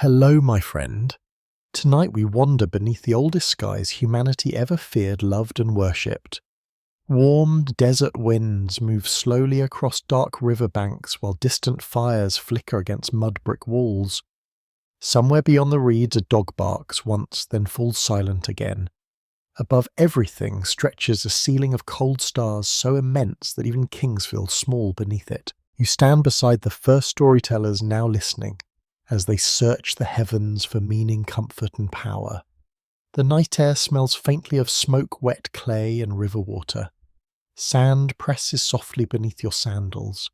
Hello, my friend. Tonight we wander beneath the oldest skies humanity ever feared, loved, and worshipped. Warm desert winds move slowly across dark riverbanks while distant fires flicker against mud brick walls. Somewhere beyond the reeds a dog barks once, then falls silent again. Above everything stretches a ceiling of cold stars so immense that even kings feel small beneath it. You stand beside the first storytellers now listening, as they search the heavens for meaning, comfort, and power. The night air smells faintly of smoke-wet clay and river water. Sand presses softly beneath your sandals.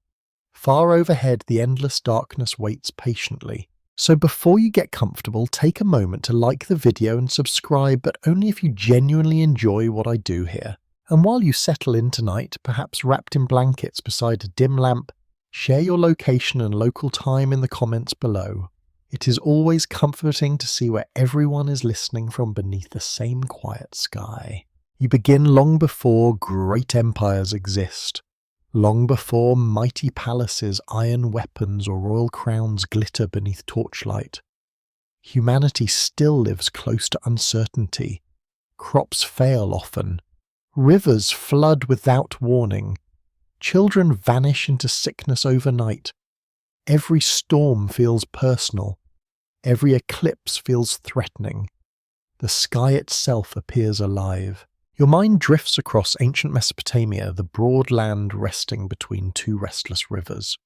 Far overhead, the endless darkness waits patiently. So before you get comfortable, take a moment to like the video and subscribe, but only if you genuinely enjoy what I do here. And while you settle in tonight, perhaps wrapped in blankets beside a dim lamp, share your location and local time in the comments below. It is always comforting to see where everyone is listening from beneath the same quiet sky. You begin long before great empires exist, long before mighty palaces, iron weapons, or royal crowns glitter beneath torchlight. Humanity still lives close to uncertainty. Crops fail often. Rivers flood without warning. Children vanish into sickness overnight. Every storm feels personal. Every eclipse feels threatening. The sky itself appears alive. Your mind drifts across ancient Mesopotamia, the broad land resting between two restless rivers.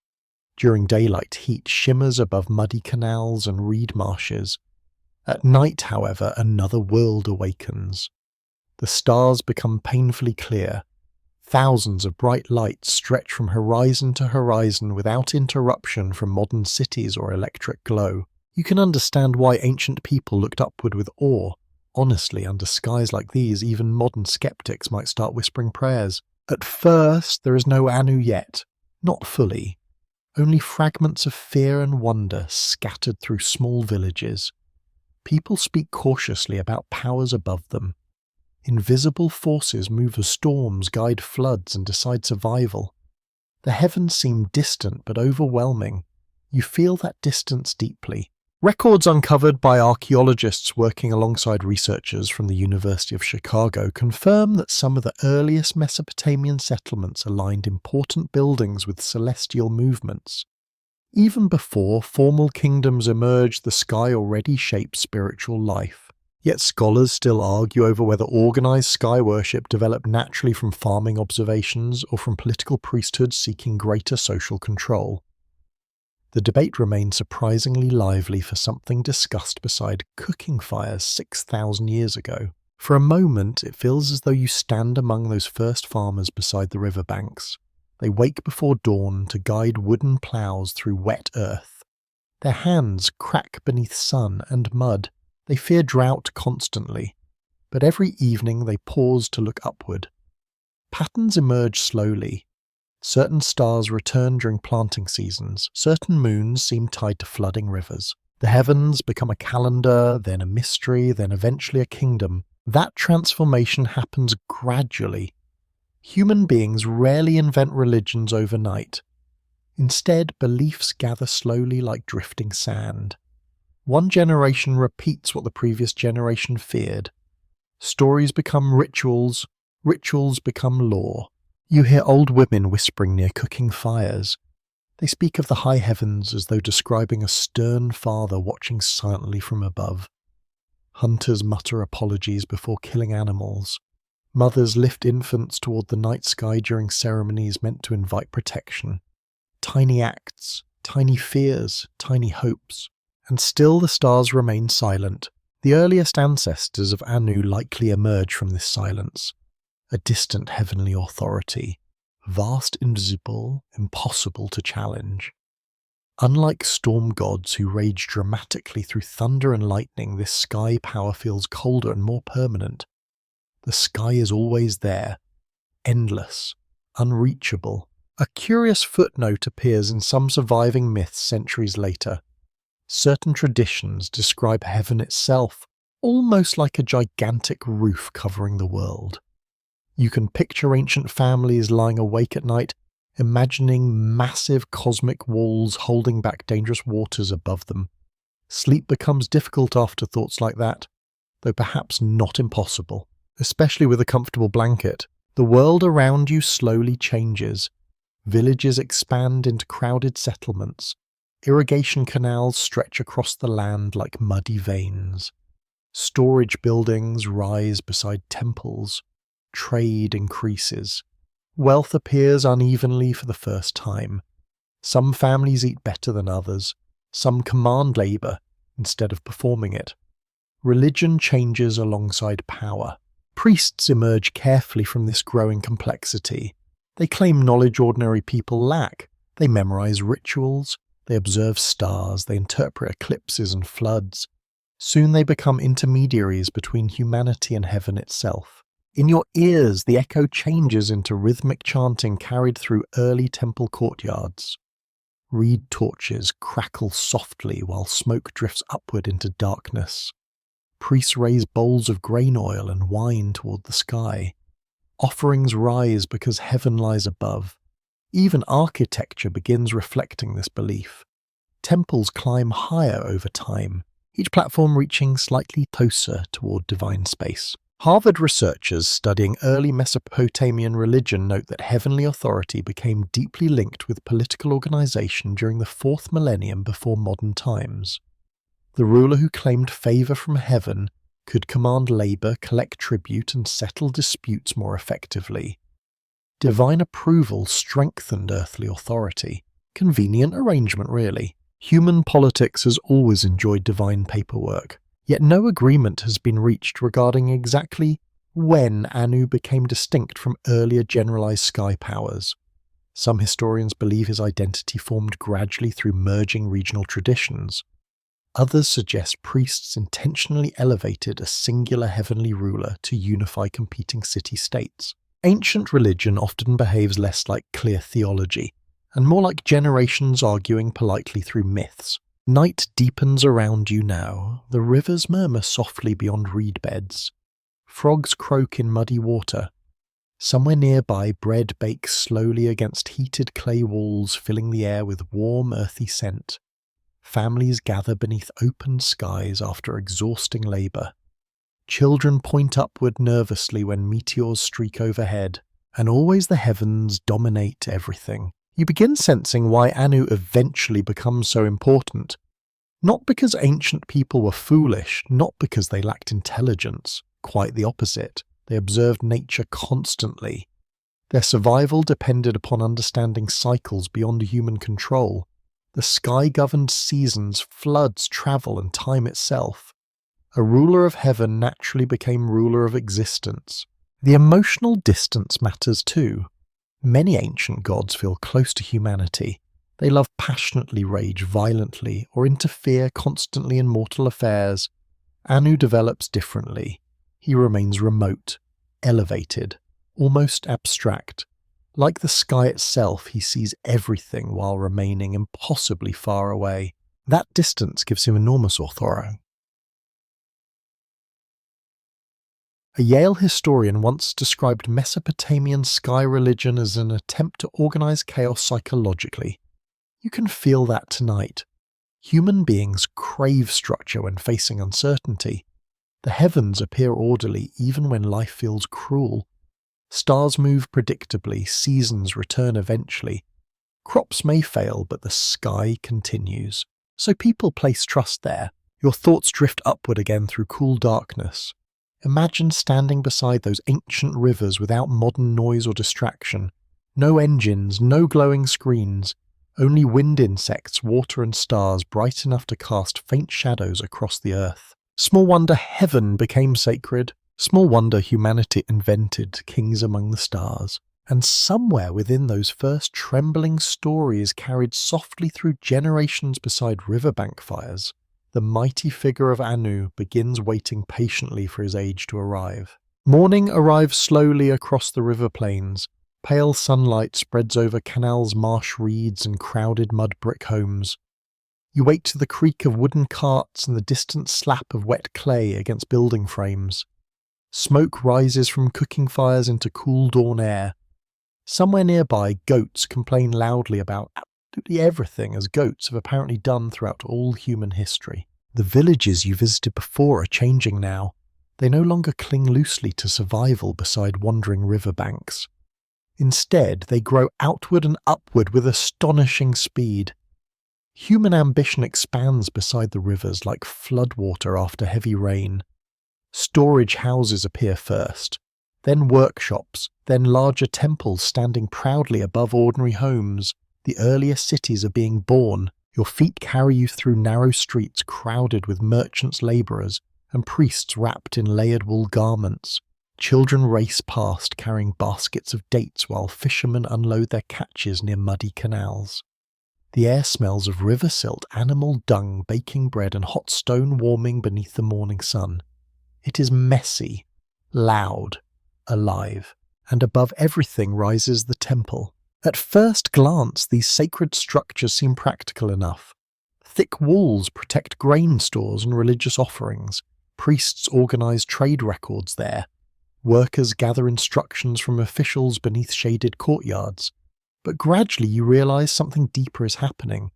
During daylight, heat shimmers above muddy canals and reed marshes. At night, however, another world awakens. The stars become painfully clear. Thousands of bright lights stretch from horizon to horizon without interruption from modern cities or electric glow. You can understand why ancient people looked upward with awe. Honestly, under skies like these, even modern skeptics might start whispering prayers. At first, there is no Anu yet. Not fully. Only fragments of fear and wonder scattered through small villages. People speak cautiously about powers above them. Invisible forces move the storms, guide floods, and decide survival. The heavens seem distant but overwhelming. You feel that distance deeply. Records uncovered by archaeologists working alongside researchers from the University of Chicago confirm that some of the earliest Mesopotamian settlements aligned important buildings with celestial movements. Even before formal kingdoms emerged, the sky already shaped spiritual life. Yet scholars still argue over whether organized sky worship developed naturally from farming observations or from political priesthoods seeking greater social control. The debate remains surprisingly lively for something discussed beside cooking fires 6,000 years ago. For a moment, it feels as though you stand among those first farmers beside the riverbanks. They wake before dawn to guide wooden ploughs through wet earth. Their hands crack beneath sun and mud. They fear drought constantly, but every evening they pause to look upward. Patterns emerge slowly. Certain stars return during planting seasons. Certain moons seem tied to flooding rivers. The heavens become a calendar, then a mystery, then eventually a kingdom. That transformation happens gradually. Human beings rarely invent religions overnight. Instead, beliefs gather slowly like drifting sand. One generation repeats what the previous generation feared. Stories become rituals, rituals become law. You hear old women whispering near cooking fires. They speak of the high heavens as though describing a stern father watching silently from above. Hunters mutter apologies before killing animals. Mothers lift infants toward the night sky during ceremonies meant to invite protection. Tiny acts, tiny fears, tiny hopes. And still the stars remain silent. The earliest ancestors of Anu likely emerge from this silence. A distant heavenly authority, vast, invisible, impossible to challenge. Unlike storm gods who rage dramatically through thunder and lightning, this sky power feels colder and more permanent. The sky is always there, endless, unreachable. A curious footnote appears in some surviving myths centuries later. Certain traditions describe heaven itself, almost like a gigantic roof covering the world. You can picture ancient families lying awake at night, imagining massive cosmic walls holding back dangerous waters above them. Sleep becomes difficult after thoughts like that, though perhaps not impossible, especially with a comfortable blanket. The world around you slowly changes. Villages expand into crowded settlements. Irrigation canals stretch across the land like muddy veins. Storage buildings rise beside temples. Trade increases. Wealth appears unevenly for the first time. Some families eat better than others. Some command labour instead of performing it. Religion changes alongside power. Priests emerge carefully from this growing complexity. They claim knowledge ordinary people lack. They memorize rituals. They observe stars. They interpret eclipses and floods. Soon they become intermediaries between humanity and heaven itself. In your ears, the echo changes into rhythmic chanting carried through early temple courtyards. Reed torches crackle softly while smoke drifts upward into darkness. Priests raise bowls of grain oil and wine toward the sky. Offerings rise because heaven lies above. Even architecture begins reflecting this belief. Temples climb higher over time, each platform reaching slightly closer toward divine space. Harvard researchers studying early Mesopotamian religion note that heavenly authority became deeply linked with political organization during the 4th millennium before modern times. The ruler who claimed favor from heaven could command labor, collect tribute, and settle disputes more effectively. Divine approval strengthened earthly authority. Convenient arrangement, really. Human politics has always enjoyed divine paperwork. Yet no agreement has been reached regarding exactly when Anu became distinct from earlier generalized sky powers. Some historians believe his identity formed gradually through merging regional traditions. Others suggest priests intentionally elevated a singular heavenly ruler to unify competing city-states. Ancient religion often behaves less like clear theology, and more like generations arguing politely through myths. Night deepens around you now. The rivers murmur softly beyond reed beds. Frogs croak in muddy water. Somewhere nearby, bread bakes slowly against heated clay walls, filling the air with warm, earthy scent. Families gather beneath open skies after exhausting labour. Children point upward nervously when meteors streak overhead, and always the heavens dominate everything. You begin sensing why Anu eventually becomes so important. Not because ancient people were foolish, not because they lacked intelligence. Quite the opposite. They observed nature constantly. Their survival depended upon understanding cycles beyond human control. The sky governed seasons, floods, travel, and time itself. A ruler of heaven naturally became ruler of existence. The emotional distance matters too. Many ancient gods feel close to humanity. They love passionately, rage violently, or interfere constantly in mortal affairs. Anu develops differently. He remains remote, elevated, almost abstract. Like the sky itself, he sees everything while remaining impossibly far away. That distance gives him enormous authority. A Yale historian once described Mesopotamian sky religion as an attempt to organize chaos psychologically. You can feel that tonight. Human beings crave structure when facing uncertainty. The heavens appear orderly even when life feels cruel. Stars move predictably, seasons return eventually. Crops may fail, but the sky continues. So people place trust there. Your thoughts drift upward again through cool darkness. Imagine standing beside those ancient rivers without modern noise or distraction. No engines, no glowing screens. Only wind insects, water and stars bright enough to cast faint shadows across the earth. Small wonder heaven became sacred. Small wonder humanity invented kings among the stars. And somewhere within those first trembling stories carried softly through generations beside riverbank fires, the mighty figure of Anu begins waiting patiently for his age to arrive. Morning arrives slowly across the river plains. Pale sunlight spreads over canals, marsh reeds, and crowded mud brick homes. You wait to the creak of wooden carts and the distant slap of wet clay against building frames. Smoke rises from cooking fires into cool dawn air. Somewhere nearby, goats complain loudly about absolutely everything, as goats have apparently done throughout all human history. The villages you visited before are changing now. They no longer cling loosely to survival beside wandering riverbanks. Instead, they grow outward and upward with astonishing speed. Human ambition expands beside the rivers like floodwater after heavy rain. Storage houses appear first, then workshops, then larger temples standing proudly above ordinary homes. The earliest cities are being born. Your feet carry you through narrow streets crowded with merchants' labourers and priests wrapped in layered wool garments. Children race past carrying baskets of dates while fishermen unload their catches near muddy canals. The air smells of river silt, animal dung, baking bread and hot stone warming beneath the morning sun. It is messy, loud, alive, and above everything rises the temple. At first glance, these sacred structures seem practical enough. Thick walls protect grain stores and religious offerings. Priests organize trade records there. Workers gather instructions from officials beneath shaded courtyards. But gradually you realize something deeper is happening.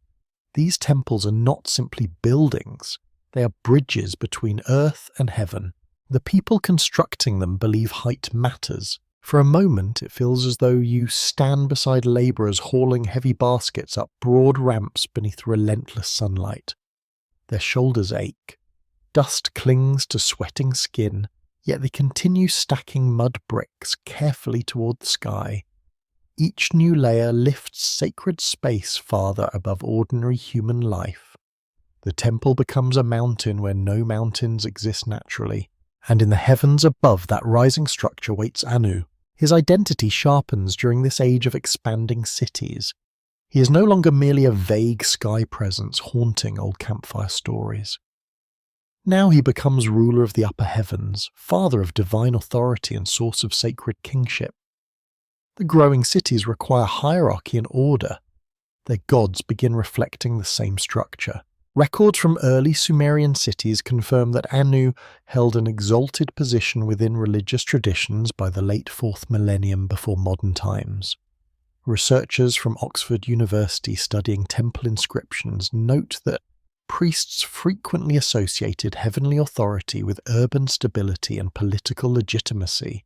These temples are not simply buildings. They are bridges between earth and heaven. The people constructing them believe height matters. For a moment, it feels as though you stand beside labourers hauling heavy baskets up broad ramps beneath relentless sunlight. Their shoulders ache. Dust clings to sweating skin, yet they continue stacking mud bricks carefully toward the sky. Each new layer lifts sacred space farther above ordinary human life. The temple becomes a mountain where no mountains exist naturally, and in the heavens above that rising structure waits Anu. His identity sharpens during this age of expanding cities. He is no longer merely a vague sky presence haunting old campfire stories. Now he becomes ruler of the upper heavens, father of divine authority and source of sacred kingship. The growing cities require hierarchy and order. Their gods begin reflecting the same structure. Records from early Sumerian cities confirm that Anu held an exalted position within religious traditions by the late 4th millennium before modern times. Researchers from Oxford University studying temple inscriptions note that priests frequently associated heavenly authority with urban stability and political legitimacy.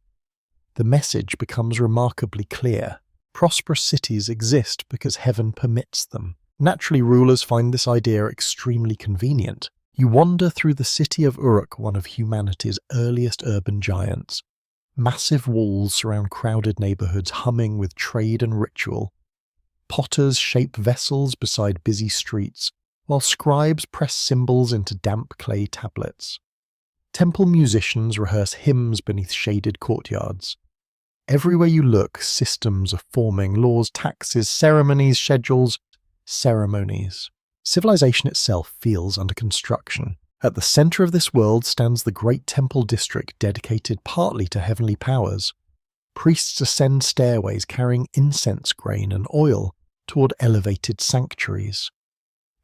The message becomes remarkably clear. Prosperous cities exist because heaven permits them. Naturally, rulers find this idea extremely convenient. You wander through the city of Uruk, one of humanity's earliest urban giants. Massive walls surround crowded neighborhoods humming with trade and ritual. Potters shape vessels beside busy streets, while scribes press symbols into damp clay tablets. Temple musicians rehearse hymns beneath shaded courtyards. Everywhere you look, systems are forming: laws, taxes, ceremonies. Civilization itself feels under construction. At the center of this world stands the great temple district dedicated partly to heavenly powers. Priests ascend stairways carrying incense grain and oil toward elevated sanctuaries.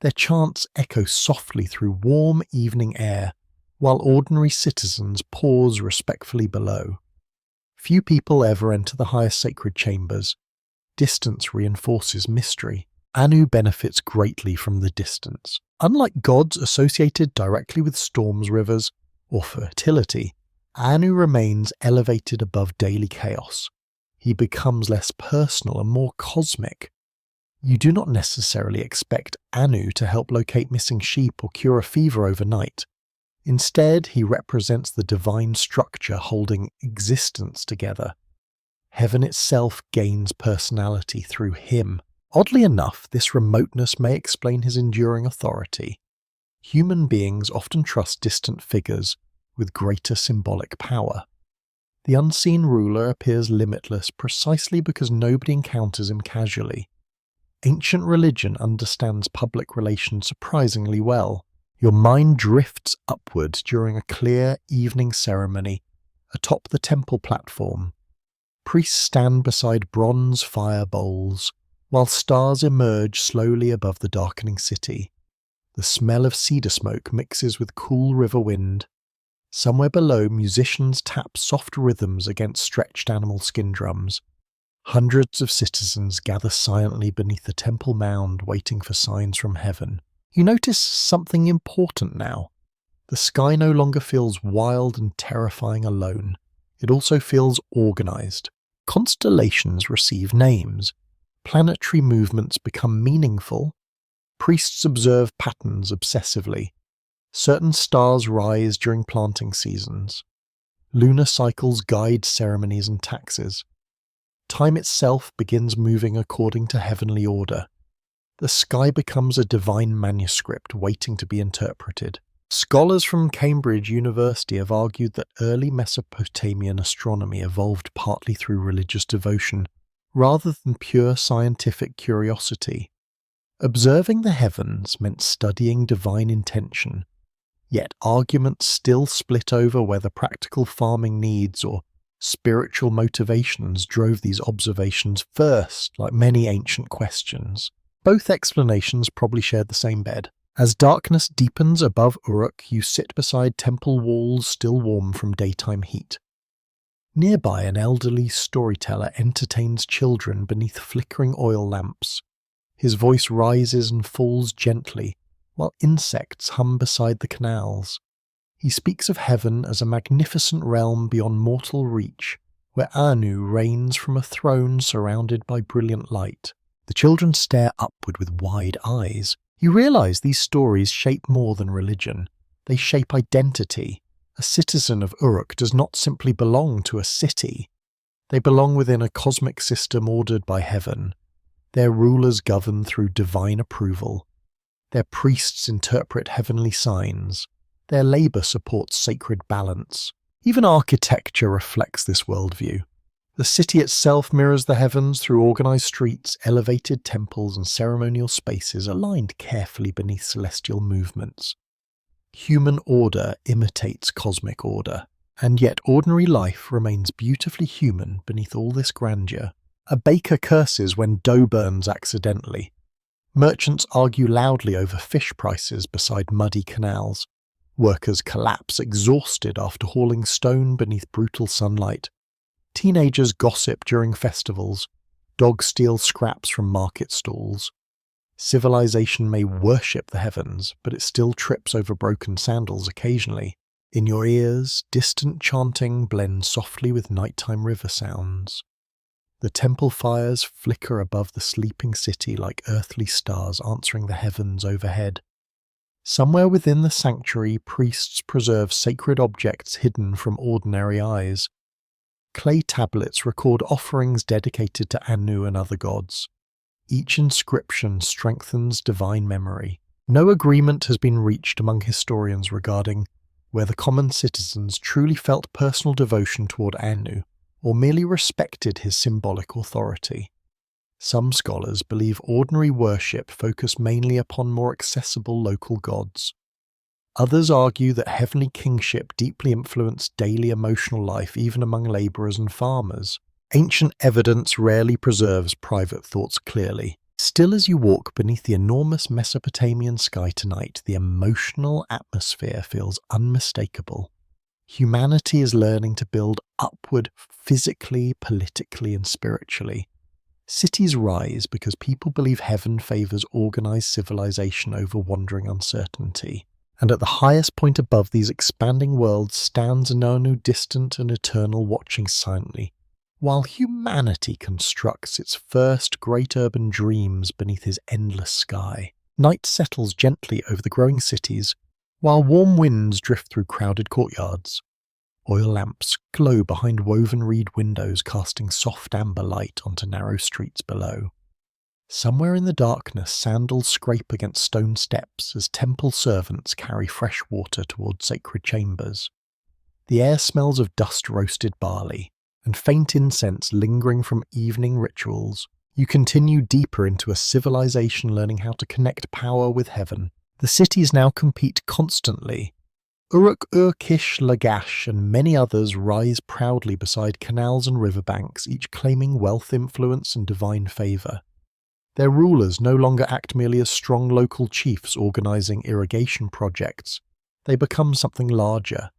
Their chants echo softly through warm evening air, while ordinary citizens pause respectfully below. Few people ever enter the highest sacred chambers. Distance reinforces mystery. Anu benefits greatly from the distance. Unlike gods associated directly with storms, rivers, or fertility, Anu remains elevated above daily chaos. He becomes less personal and more cosmic. You do not necessarily expect Anu to help locate missing sheep or cure a fever overnight. Instead, he represents the divine structure holding existence together. Heaven itself gains personality through him. Oddly enough, this remoteness may explain his enduring authority. Human beings often trust distant figures with greater symbolic power. The unseen ruler appears limitless precisely because nobody encounters him casually. Ancient religion understands public relations surprisingly well. Your mind drifts upward during a clear evening ceremony atop the temple platform. Priests stand beside bronze fire bowls, while stars emerge slowly above the darkening city. The smell of cedar smoke mixes with cool river wind. Somewhere below, musicians tap soft rhythms against stretched animal skin drums. Hundreds of citizens gather silently beneath the temple mound, waiting for signs from heaven. You notice something important now. The sky no longer feels wild and terrifying alone. It also feels organized. Constellations receive names. Planetary movements become meaningful. Priests observe patterns obsessively. Certain stars rise during planting seasons. Lunar cycles guide ceremonies and taxes. Time itself begins moving according to heavenly order. The sky becomes a divine manuscript waiting to be interpreted. Scholars from Cambridge University have argued that early Mesopotamian astronomy evolved partly through religious devotion, rather than pure scientific curiosity. Observing the heavens meant studying divine intention, yet arguments still split over whether practical farming needs or spiritual motivations drove these observations first, like many ancient questions. Both explanations probably shared the same bed. As darkness deepens above Uruk, you sit beside temple walls still warm from daytime heat. Nearby, an elderly storyteller entertains children beneath flickering oil lamps. His voice rises and falls gently, while insects hum beside the canals. He speaks of heaven as a magnificent realm beyond mortal reach, where Anu reigns from a throne surrounded by brilliant light. The children stare upward with wide eyes. You realize these stories shape more than religion. They shape identity. A citizen of Uruk does not simply belong to a city. They belong within a cosmic system ordered by heaven. Their rulers govern through divine approval. Their priests interpret heavenly signs. Their labor supports sacred balance. Even architecture reflects this worldview. The city itself mirrors the heavens through organized streets, elevated temples, and ceremonial spaces aligned carefully beneath celestial movements. Human order imitates cosmic order, and yet ordinary life remains beautifully human beneath all this grandeur. A baker curses when dough burns accidentally. Merchants argue loudly over fish prices beside muddy canals. Workers collapse exhausted after hauling stone beneath brutal sunlight. Teenagers gossip during festivals. Dogs steal scraps from market stalls. Civilization may worship the heavens, but it still trips over broken sandals occasionally. In your ears, distant chanting blends softly with nighttime river sounds. The temple fires flicker above the sleeping city like earthly stars answering the heavens overhead. Somewhere within the sanctuary, priests preserve sacred objects hidden from ordinary eyes. Clay tablets record offerings dedicated to Anu and other gods. Each inscription strengthens divine memory. No agreement has been reached among historians regarding whether common citizens truly felt personal devotion toward Anu or merely respected his symbolic authority. Some scholars believe ordinary worship focused mainly upon more accessible local gods. Others argue that heavenly kingship deeply influenced daily emotional life even among labourers and farmers. Ancient evidence rarely preserves private thoughts clearly. Still, as you walk beneath the enormous Mesopotamian sky tonight, the emotional atmosphere feels unmistakable. Humanity is learning to build upward physically, politically, and spiritually. Cities rise because people believe heaven favours organised civilization over wandering uncertainty. And at the highest point above these expanding worlds stands an Anu distant and eternal, watching silently, while humanity constructs its first great urban dreams beneath his endless sky. Night settles gently over the growing cities, while warm winds drift through crowded courtyards. Oil lamps glow behind woven reed windows, casting soft amber light onto narrow streets below. Somewhere in the darkness, sandals scrape against stone steps as temple servants carry fresh water toward sacred chambers. The air smells of dust-roasted barley, and faint incense lingering from evening rituals. You continue deeper into a civilization learning how to connect power with heaven. The cities now compete constantly. Uruk-ur-Kish Lagash and many others rise proudly beside canals and riverbanks, each claiming wealth, influence, and divine favour. Their rulers no longer act merely as strong local chiefs organizing irrigation projects. They become something larger.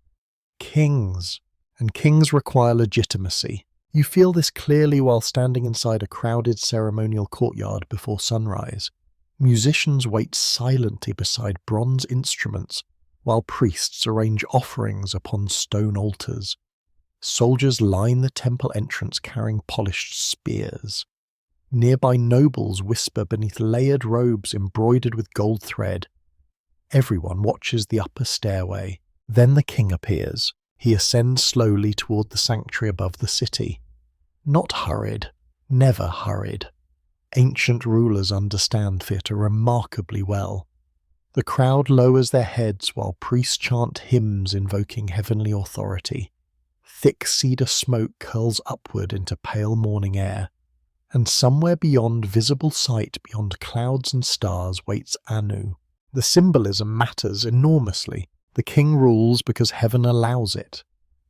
Kings. And kings require legitimacy. You feel this clearly while standing inside a crowded ceremonial courtyard before sunrise. Musicians wait silently beside bronze instruments, while priests arrange offerings upon stone altars. Soldiers line the temple entrance carrying polished spears. Nearby nobles whisper beneath layered robes embroidered with gold thread. Everyone watches the upper stairway. Then the king appears. He ascends slowly toward the sanctuary above the city. Not hurried, never hurried. Ancient rulers understand theatre remarkably well. The crowd lowers their heads while priests chant hymns invoking heavenly authority. Thick cedar smoke curls upward into pale morning air, and somewhere beyond visible sight, beyond clouds and stars, waits Anu. The symbolism matters enormously. The king rules because heaven allows it,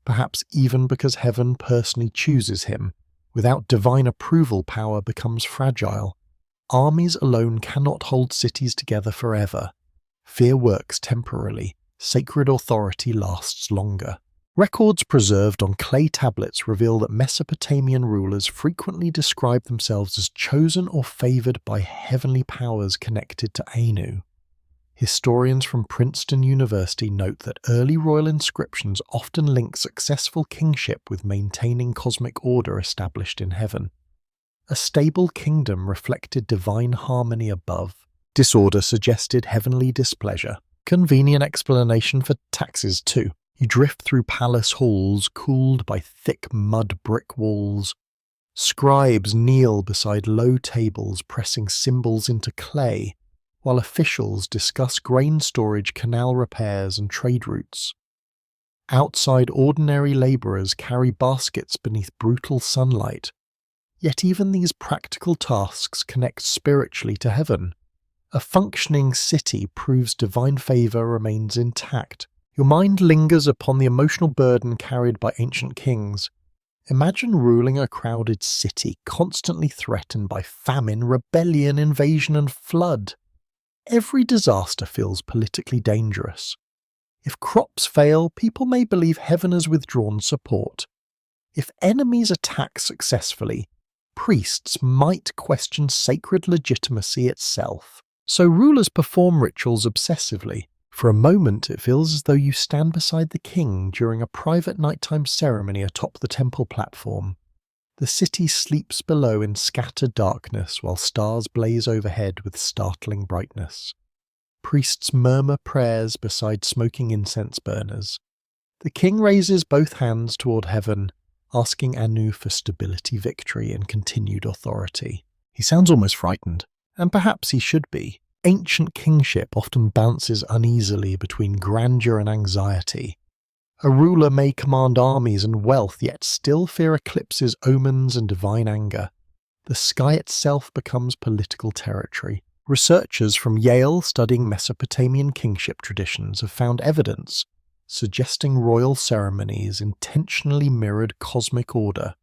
perhaps even because heaven personally chooses him. Without divine approval, power becomes fragile. Armies alone cannot hold cities together forever. Fear works temporarily. Sacred authority lasts longer. Records preserved on clay tablets reveal that Mesopotamian rulers frequently describe themselves as chosen or favored by heavenly powers connected to Anu. Historians from Princeton University note that early royal inscriptions often link successful kingship with maintaining cosmic order established in heaven. A stable kingdom reflected divine harmony above. Disorder suggested heavenly displeasure. Convenient explanation for taxes too. You drift through palace halls cooled by thick mud brick walls. Scribes kneel beside low tables pressing symbols into clay, while officials discuss grain storage, canal repairs, and trade routes. Outside, ordinary labourers carry baskets beneath brutal sunlight. Yet even these practical tasks connect spiritually to heaven. A functioning city proves divine favour remains intact. Your mind lingers upon the emotional burden carried by ancient kings. Imagine ruling a crowded city constantly threatened by famine, rebellion, invasion, and flood. Every disaster feels politically dangerous. If crops fail, people may believe heaven has withdrawn support. If enemies attack successfully, priests might question sacred legitimacy itself. So rulers perform rituals obsessively. For a moment, it feels as though you stand beside the king during a private nighttime ceremony atop the temple platform. The city sleeps below in scattered darkness while stars blaze overhead with startling brightness. Priests murmur prayers beside smoking incense burners. The king raises both hands toward heaven, asking Anu for stability, victory, and continued authority. He sounds almost frightened, and perhaps he should be. Ancient kingship often bounces uneasily between grandeur and anxiety. A ruler may command armies and wealth, yet still fear eclipses, omens, and divine anger. The sky itself becomes political territory. Researchers from Yale studying Mesopotamian kingship traditions have found evidence suggesting royal ceremonies intentionally mirrored cosmic order.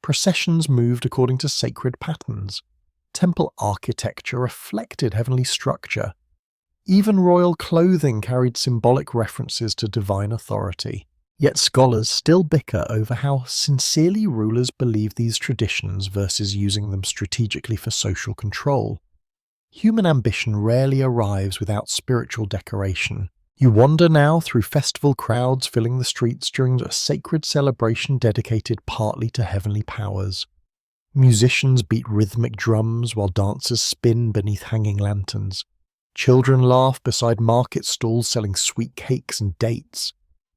Processions moved according to sacred patterns. Temple architecture reflected heavenly structure. Even royal clothing carried symbolic references to divine authority. Yet scholars still bicker over how sincerely rulers believe these traditions versus using them strategically for social control. Human ambition rarely arrives without spiritual decoration. You wander now through festival crowds filling the streets during a sacred celebration dedicated partly to heavenly powers. Musicians beat rhythmic drums while dancers spin beneath hanging lanterns. Children laugh beside market stalls selling sweet cakes and dates.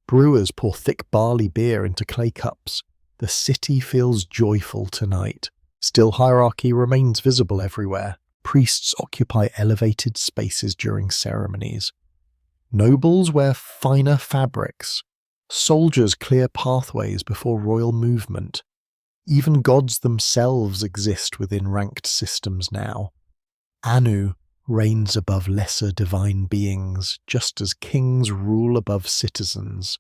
Brewers pour thick barley beer into clay cups. The city feels joyful tonight. Still, hierarchy remains visible everywhere. Priests occupy elevated spaces during ceremonies. Nobles wear finer fabrics. Soldiers clear pathways before royal movement. Even gods themselves exist within ranked systems now. Anu reigns above lesser divine beings, just as kings rule above citizens.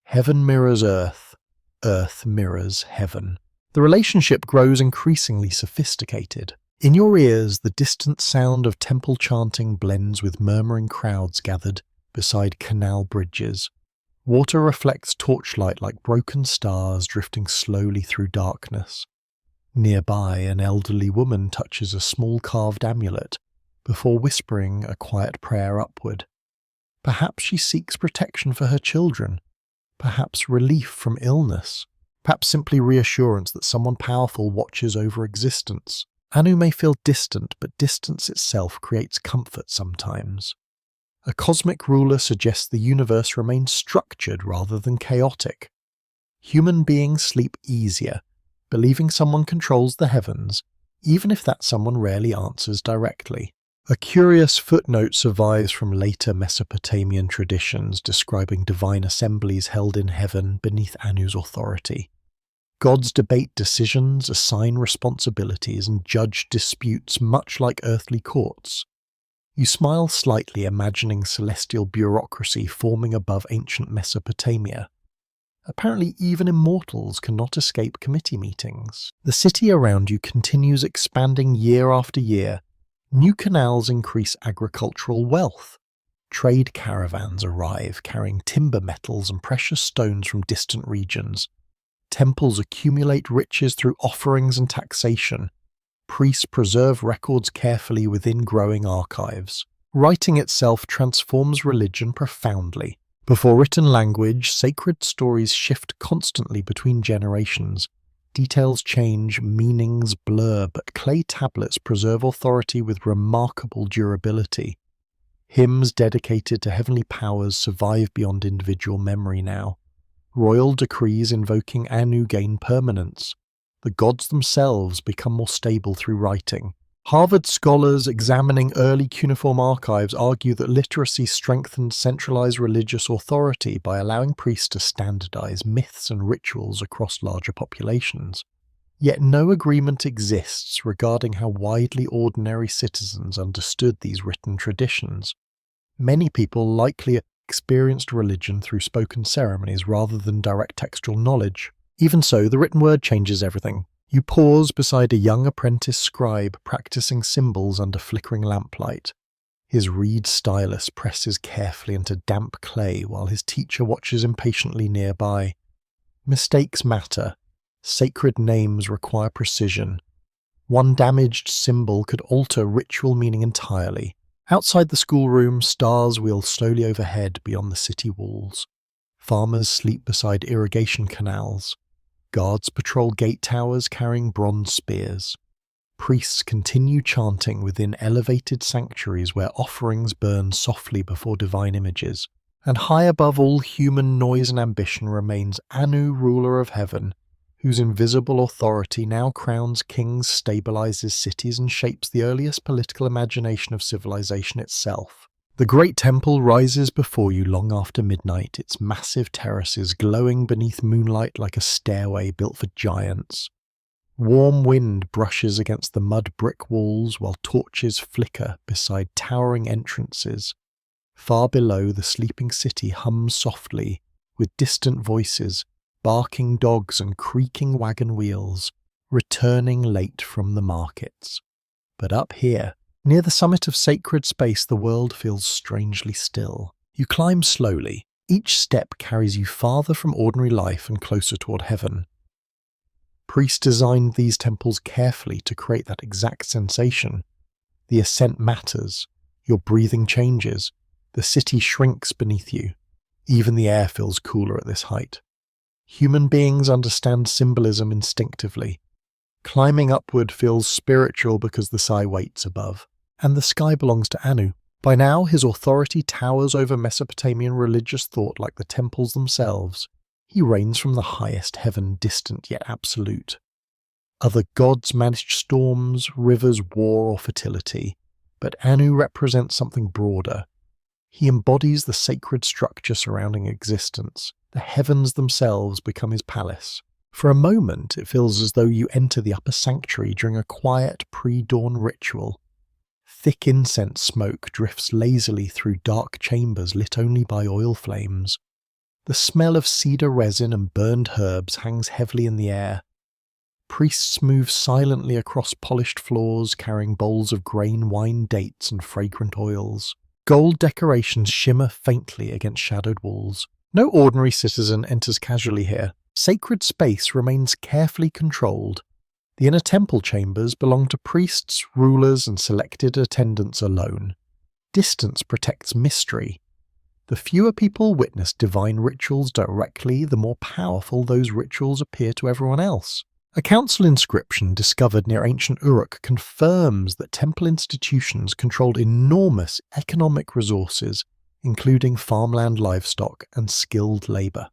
Heaven mirrors earth, earth mirrors heaven. The relationship grows increasingly sophisticated. In your ears, the distant sound of temple chanting blends with murmuring crowds gathered beside canal bridges. Water reflects torchlight like broken stars drifting slowly through darkness. Nearby, an elderly woman touches a small carved amulet, before whispering a quiet prayer upward. Perhaps she seeks protection for her children, perhaps relief from illness, perhaps simply reassurance that someone powerful watches over existence. Anu may feel distant, but distance itself creates comfort sometimes. A cosmic ruler suggests the universe remains structured rather than chaotic. Human beings sleep easier, believing someone controls the heavens, even if that someone rarely answers directly. A curious footnote survives from later Mesopotamian traditions describing divine assemblies held in heaven beneath Anu's authority. Gods debate decisions, assign responsibilities, and judge disputes much like earthly courts. You smile slightly, imagining celestial bureaucracy forming above ancient Mesopotamia. Apparently even immortals cannot escape committee meetings. The city around you continues expanding year after year. New canals increase agricultural wealth. Trade caravans arrive, carrying timber metals and precious stones from distant regions. Temples accumulate riches through offerings and taxation. Priests preserve records carefully within growing archives. Writing itself transforms religion profoundly. Before written language, sacred stories shift constantly between generations. Details change, meanings blur, but clay tablets preserve authority with remarkable durability. Hymns dedicated to heavenly powers survive beyond individual memory now. Royal decrees invoking Anu gain permanence. The gods themselves become more stable through writing. Harvard scholars examining early cuneiform archives argue that literacy strengthened centralized religious authority by allowing priests to standardize myths and rituals across larger populations. Yet no agreement exists regarding how widely ordinary citizens understood these written traditions. Many people likely experienced religion through spoken ceremonies rather than direct textual knowledge. Even so, the written word changes everything. You pause beside a young apprentice scribe practicing symbols under flickering lamplight. His reed stylus presses carefully into damp clay while his teacher watches impatiently nearby. Mistakes matter. Sacred names require precision. One damaged symbol could alter ritual meaning entirely. Outside the schoolroom, stars wheel slowly overhead beyond the city walls. Farmers sleep beside irrigation canals. Guards patrol gate towers carrying bronze spears. Priests continue chanting within elevated sanctuaries where offerings burn softly before divine images. And high above all human noise and ambition remains Anu, ruler of heaven, whose invisible authority now crowns kings, stabilizes cities, and shapes the earliest political imagination of civilization itself. The great temple rises before you long after midnight, its massive terraces glowing beneath moonlight like a stairway built for giants. Warm wind brushes against the mud brick walls while torches flicker beside towering entrances. Far below, the sleeping city hums softly, with distant voices, barking dogs and creaking wagon wheels, returning late from the markets. But up here, near the summit of sacred space, the world feels strangely still. You climb slowly. Each step carries you farther from ordinary life and closer toward heaven. Priests designed these temples carefully to create that exact sensation. The ascent matters. Your breathing changes. The city shrinks beneath you. Even the air feels cooler at this height. Human beings understand symbolism instinctively. Climbing upward feels spiritual because the sky waits above. And the sky belongs to Anu. By now, his authority towers over Mesopotamian religious thought like the temples themselves. He reigns from the highest heaven, distant yet absolute. Other gods managed storms, rivers, war, or fertility, but Anu represents something broader. He embodies the sacred structure surrounding existence. The heavens themselves become his palace. For a moment, it feels as though you enter the upper sanctuary during a quiet pre-dawn ritual. Thick incense smoke drifts lazily through dark chambers lit only by oil flames. The smell of cedar resin and burned herbs hangs heavily in the air. Priests move silently across polished floors, carrying bowls of grain, wine, dates, and fragrant oils. Gold decorations shimmer faintly against shadowed walls. No ordinary citizen enters casually here. Sacred space remains carefully controlled. The inner temple chambers belong to priests, rulers, and selected attendants alone. Distance protects mystery. The fewer people witness divine rituals directly, the more powerful those rituals appear to everyone else. A council inscription discovered near ancient Uruk confirms that temple institutions controlled enormous economic resources, including farmland, livestock, and skilled labour.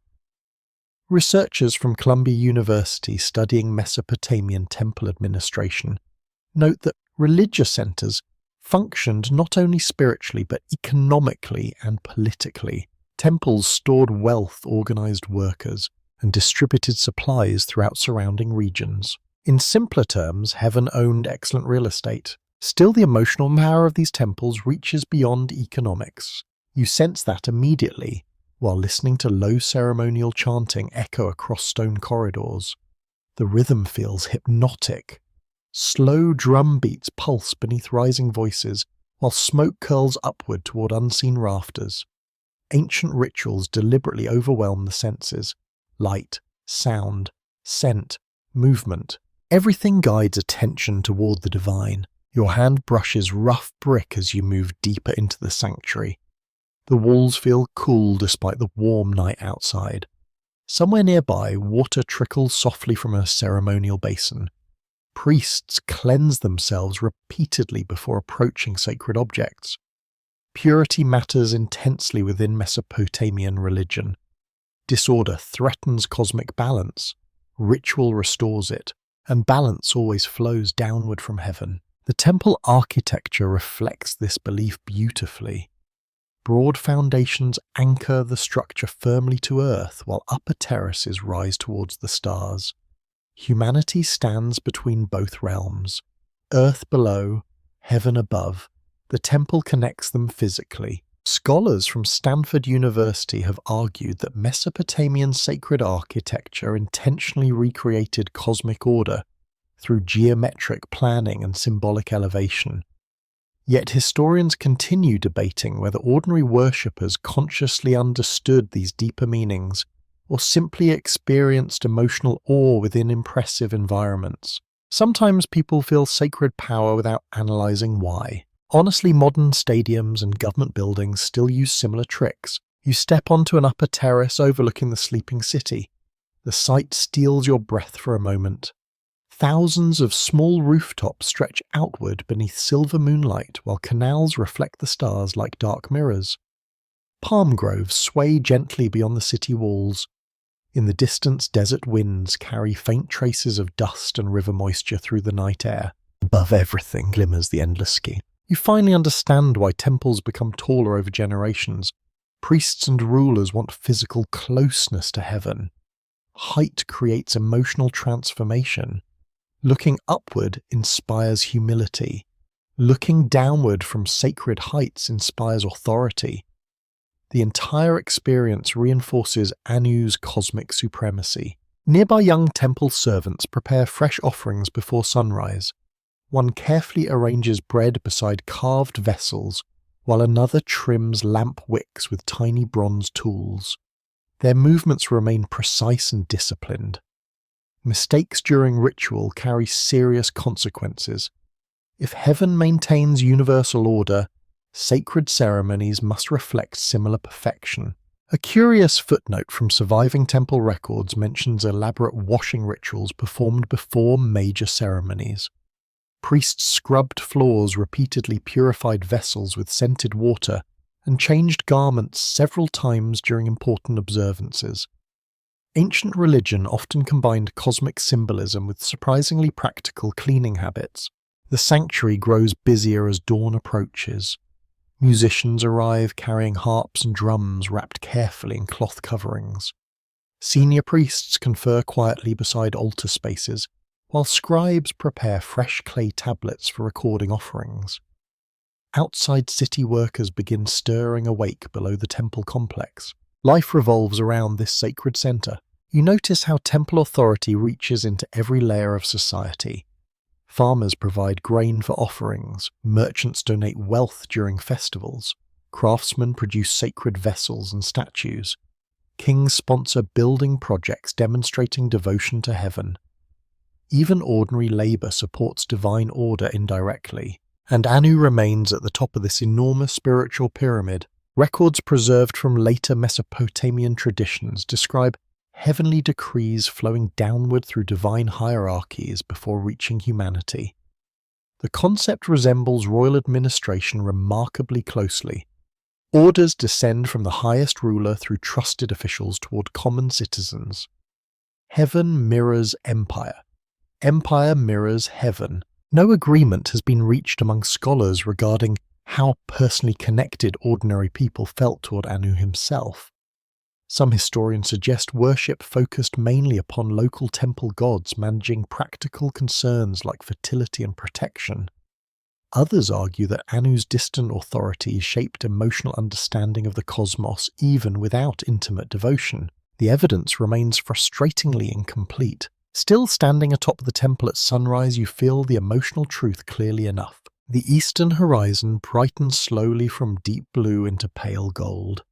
Researchers from Columbia University studying Mesopotamian temple administration note that religious centres functioned not only spiritually but economically and politically. Temples stored wealth, organised workers, and distributed supplies throughout surrounding regions. In simpler terms, heaven owned excellent real estate. Still, the emotional power of these temples reaches beyond economics. You sense that immediately while listening to low ceremonial chanting echo across stone corridors. The rhythm feels hypnotic. Slow drum beats pulse beneath rising voices, while smoke curls upward toward unseen rafters. Ancient rituals deliberately overwhelm the senses. Light, sound, scent, movement. Everything guides attention toward the divine. Your hand brushes rough brick as you move deeper into the sanctuary. The walls feel cool despite the warm night outside. Somewhere nearby, water trickles softly from a ceremonial basin. Priests cleanse themselves repeatedly before approaching sacred objects. Purity matters intensely within Mesopotamian religion. Disorder threatens cosmic balance. Ritual restores it, and balance always flows downward from heaven. The temple architecture reflects this belief beautifully. Broad foundations anchor the structure firmly to earth, while upper terraces rise towards the stars. Humanity stands between both realms, earth below, heaven above. The temple connects them physically. Scholars from Stanford University have argued that Mesopotamian sacred architecture intentionally recreated cosmic order through geometric planning and symbolic elevation. Yet historians continue debating whether ordinary worshippers consciously understood these deeper meanings or simply experienced emotional awe within impressive environments. Sometimes people feel sacred power without analysing why. Honestly, modern stadiums and government buildings still use similar tricks. You step onto an upper terrace overlooking the sleeping city. The sight steals your breath for a moment. Thousands of small rooftops stretch outward beneath silver moonlight while canals reflect the stars like dark mirrors. Palm groves sway gently beyond the city walls. In the distance, desert winds carry faint traces of dust and river moisture through the night air. Above everything glimmers the endless sky. You finally understand why temples become taller over generations. Priests and rulers want physical closeness to heaven. Height creates emotional transformation. Looking upward inspires humility. Looking downward from sacred heights inspires authority. The entire experience reinforces Anu's cosmic supremacy. Nearby young temple servants prepare fresh offerings before sunrise. One carefully arranges bread beside carved vessels, while another trims lamp wicks with tiny bronze tools. Their movements remain precise and disciplined. Mistakes during ritual carry serious consequences. If heaven maintains universal order, sacred ceremonies must reflect similar perfection. A curious footnote from surviving temple records mentions elaborate washing rituals performed before major ceremonies. Priests scrubbed floors, repeatedly purified vessels with scented water, and changed garments several times during important observances. Ancient religion often combined cosmic symbolism with surprisingly practical cleaning habits. The sanctuary grows busier as dawn approaches. Musicians arrive carrying harps and drums wrapped carefully in cloth coverings. Senior priests confer quietly beside altar spaces, while scribes prepare fresh clay tablets for recording offerings. Outside city workers begin stirring awake below the temple complex. Life revolves around this sacred center. You notice how temple authority reaches into every layer of society. Farmers provide grain for offerings, merchants donate wealth during festivals, craftsmen produce sacred vessels and statues, kings sponsor building projects demonstrating devotion to heaven. Even ordinary labour supports divine order indirectly, and Anu remains at the top of this enormous spiritual pyramid. Records preserved from later Mesopotamian traditions describe heavenly decrees flowing downward through divine hierarchies before reaching humanity. The concept resembles royal administration remarkably closely. Orders descend from the highest ruler through trusted officials toward common citizens. Heaven mirrors empire. Empire mirrors heaven. No agreement has been reached among scholars regarding how personally connected ordinary people felt toward Anu himself. Some historians suggest worship focused mainly upon local temple gods managing practical concerns like fertility and protection. Others argue that Anu's distant authority shaped emotional understanding of the cosmos even without intimate devotion. The evidence remains frustratingly incomplete. Still standing atop the temple at sunrise, you feel the emotional truth clearly enough. The eastern horizon brightens slowly from deep blue into pale gold.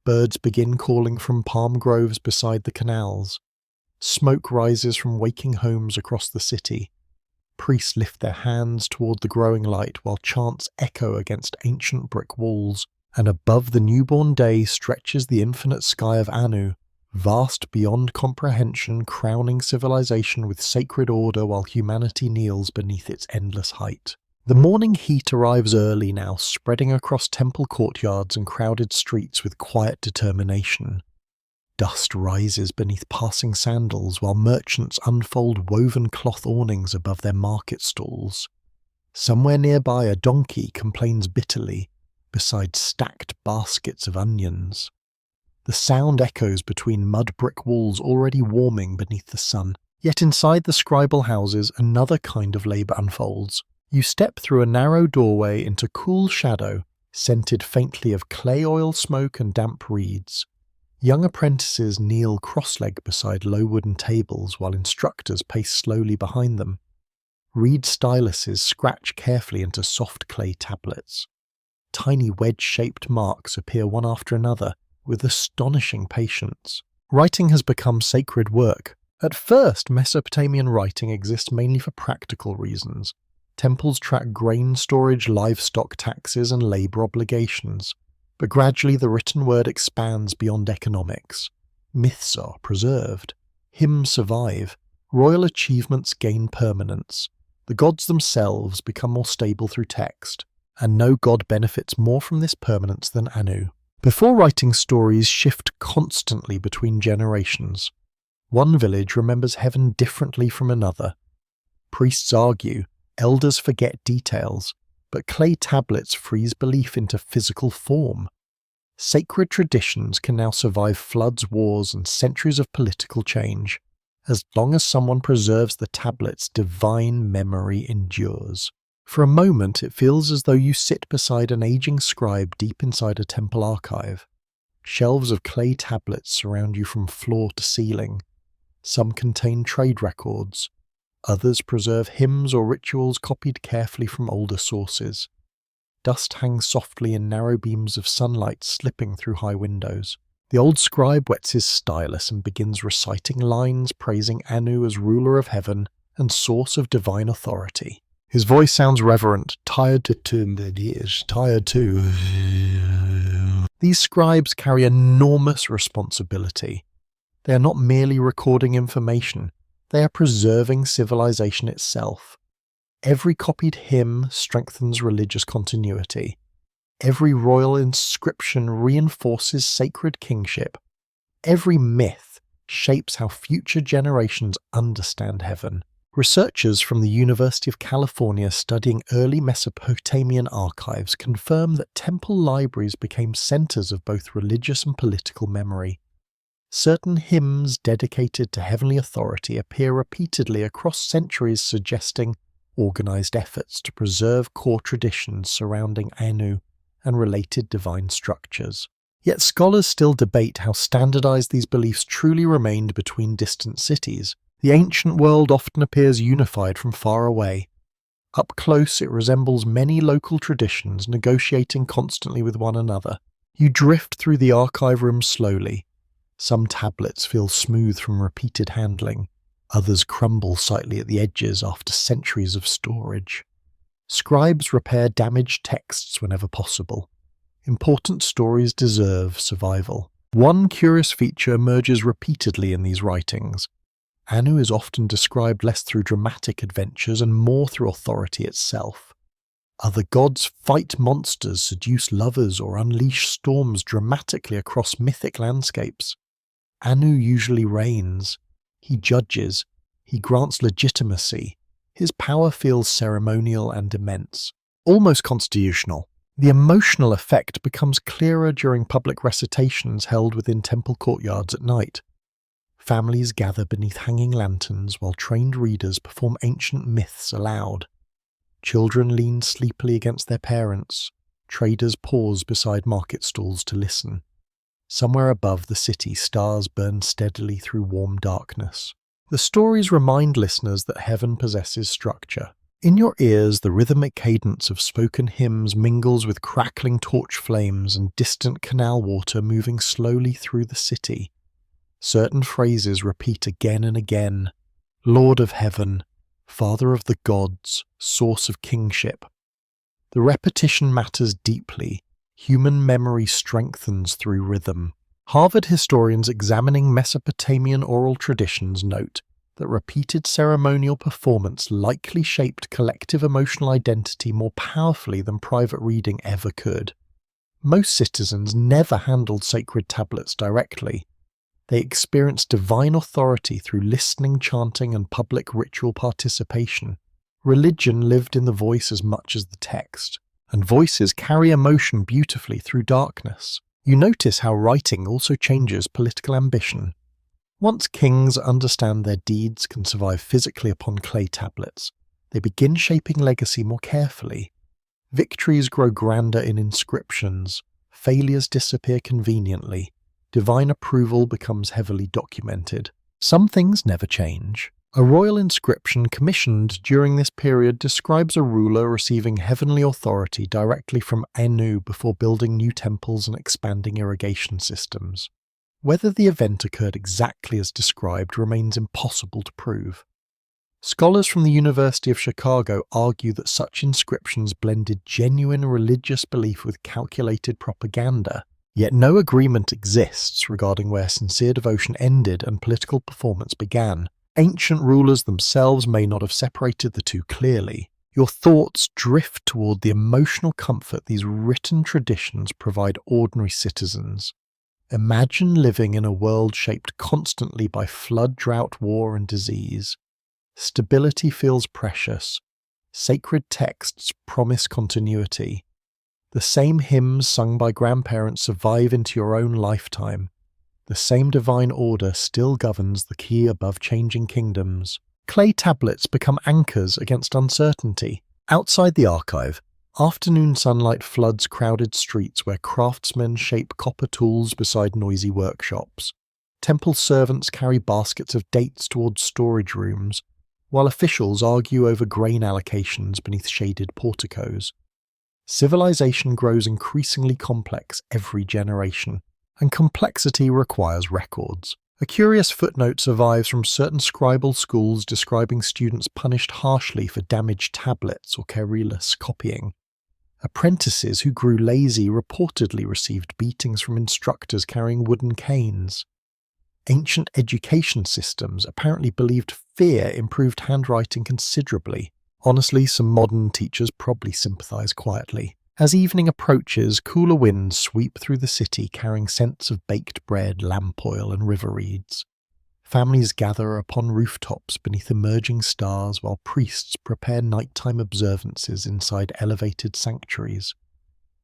Birds begin calling from palm groves beside the canals. Smoke rises from waking homes across the city. Priests lift their hands toward the growing light while chants echo against ancient brick walls, and above the newborn day stretches the infinite sky of Anu, vast beyond comprehension, crowning civilization with sacred order while humanity kneels beneath its endless height. The morning heat arrives early now, spreading across temple courtyards and crowded streets with quiet determination. Dust rises beneath passing sandals while merchants unfold woven cloth awnings above their market stalls. Somewhere nearby, a donkey complains bitterly, beside stacked baskets of onions. The sound echoes between mud brick walls already warming beneath the sun. Yet inside the scribal houses, another kind of labour unfolds. You step through a narrow doorway into cool shadow, scented faintly of clay oil smoke and damp reeds. Young apprentices kneel cross-legged beside low wooden tables while instructors pace slowly behind them. Reed styluses scratch carefully into soft clay tablets. Tiny wedge-shaped marks appear one after another, with astonishing patience. Writing has become sacred work. At first, Mesopotamian writing exists mainly for practical reasons. Temples track grain storage, livestock taxes, and labour obligations. But gradually the written word expands beyond economics. Myths are preserved. Hymns survive. Royal achievements gain permanence. The gods themselves become more stable through text. And no god benefits more from this permanence than Anu. Before writing, stories shift constantly between generations. One village remembers heaven differently from another. Priests argue, elders forget details, but clay tablets freeze belief into physical form. Sacred traditions can now survive floods, wars, and centuries of political change. As long as someone preserves the tablets, divine memory endures. For a moment, it feels as though you sit beside an aging scribe deep inside a temple archive. Shelves of clay tablets surround you from floor to ceiling. Some contain trade records. Others preserve hymns or rituals copied carefully from older sources. Dust hangs softly in narrow beams of sunlight slipping through high windows. The old scribe wets his stylus and begins reciting lines praising Anu as ruler of heaven and source of divine authority. His voice sounds reverent, tired too. These scribes carry enormous responsibility. They are not merely recording information, they are preserving civilization itself. Every copied hymn strengthens religious continuity. Every royal inscription reinforces sacred kingship. Every myth shapes how future generations understand heaven. Researchers from the University of California studying early Mesopotamian archives confirm that temple libraries became centers of both religious and political memory. Certain hymns dedicated to heavenly authority appear repeatedly across centuries, suggesting organized efforts to preserve core traditions surrounding Anu and related divine structures. Yet scholars still debate how standardized these beliefs truly remained between distant cities. The ancient world often appears unified from far away. Up close, it resembles many local traditions negotiating constantly with one another. You drift through the archive rooms slowly. Some tablets feel smooth from repeated handling. Others crumble slightly at the edges after centuries of storage. Scribes repair damaged texts whenever possible. Important stories deserve survival. One curious feature emerges repeatedly in these writings. Anu is often described less through dramatic adventures and more through authority itself. Other gods fight monsters, seduce lovers, or unleash storms dramatically across mythic landscapes. Anu usually reigns. He judges. He grants legitimacy. His power feels ceremonial and immense, almost constitutional. The emotional effect becomes clearer during public recitations held within temple courtyards at night. Families gather beneath hanging lanterns while trained readers perform ancient myths aloud. Children lean sleepily against their parents. Traders pause beside market stalls to listen. Somewhere above the city, stars burn steadily through warm darkness. The stories remind listeners that heaven possesses structure. In your ears, the rhythmic cadence of spoken hymns mingles with crackling torch flames and distant canal water moving slowly through the city. Certain phrases repeat again and again. Lord of heaven, Father of the gods, source of kingship. The repetition matters deeply. Human memory strengthens through rhythm. Harvard historians examining Mesopotamian oral traditions note that repeated ceremonial performance likely shaped collective emotional identity more powerfully than private reading ever could. Most citizens never handled sacred tablets directly. They experienced divine authority through listening, chanting, and public ritual participation. Religion lived in the voice as much as the text, and voices carry emotion beautifully through darkness. You notice how writing also changes political ambition. Once kings understand their deeds can survive physically upon clay tablets, they begin shaping legacy more carefully. Victories grow grander in inscriptions, failures disappear conveniently, divine approval becomes heavily documented. Some things never change. A royal inscription commissioned during this period describes a ruler receiving heavenly authority directly from Anu before building new temples and expanding irrigation systems. Whether the event occurred exactly as described remains impossible to prove. Scholars from the University of Chicago argue that such inscriptions blended genuine religious belief with calculated propaganda, yet no agreement exists regarding where sincere devotion ended and political performance began. Ancient rulers themselves may not have separated the two clearly. Your thoughts drift toward the emotional comfort these written traditions provide ordinary citizens. Imagine living in a world shaped constantly by flood, drought, war, and disease. Stability feels precious. Sacred texts promise continuity. The same hymns sung by grandparents survive into your own lifetime. The same divine order still governs the key above changing kingdoms. Clay tablets become anchors against uncertainty. Outside the archive, afternoon sunlight floods crowded streets where craftsmen shape copper tools beside noisy workshops. Temple servants carry baskets of dates towards storage rooms, while officials argue over grain allocations beneath shaded porticos. Civilization grows increasingly complex every generation, and complexity requires records. A curious footnote survives from certain scribal schools describing students punished harshly for damaged tablets or careless copying. Apprentices who grew lazy reportedly received beatings from instructors carrying wooden canes. Ancient education systems apparently believed fear improved handwriting considerably. Honestly, some modern teachers probably sympathize quietly. As evening approaches, cooler winds sweep through the city carrying scents of baked bread, lamp oil, and river reeds. Families gather upon rooftops beneath emerging stars while priests prepare nighttime observances inside elevated sanctuaries.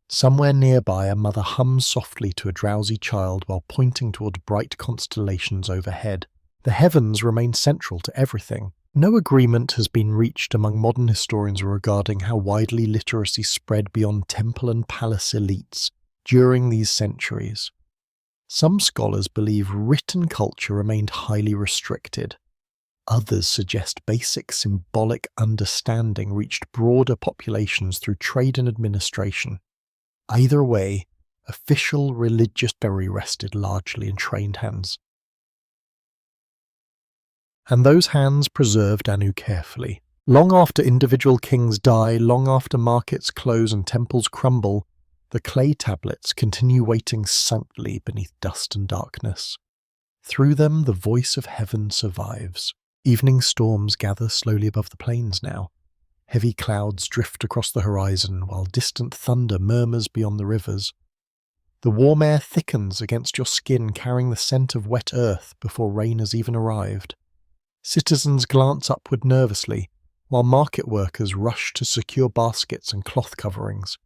Somewhere nearby, a mother hums softly to a drowsy child while pointing toward bright constellations overhead. The heavens remain central to everything. No agreement has been reached among modern historians regarding how widely literacy spread beyond temple and palace elites during these centuries. Some scholars believe written culture remained highly restricted. Others suggest basic symbolic understanding reached broader populations through trade and administration. Either way, official religious memory rested largely in trained hands. And those hands preserved Anu carefully. Long after individual kings die, long after markets close and temples crumble, the clay tablets continue waiting silently beneath dust and darkness. Through them, the voice of heaven survives. Evening storms gather slowly above the plains now. Heavy clouds drift across the horizon, while distant thunder murmurs beyond the rivers. The warm air thickens against your skin, carrying the scent of wet earth before rain has even arrived. Citizens glance upward nervously, while market workers rush to secure baskets and cloth coverings.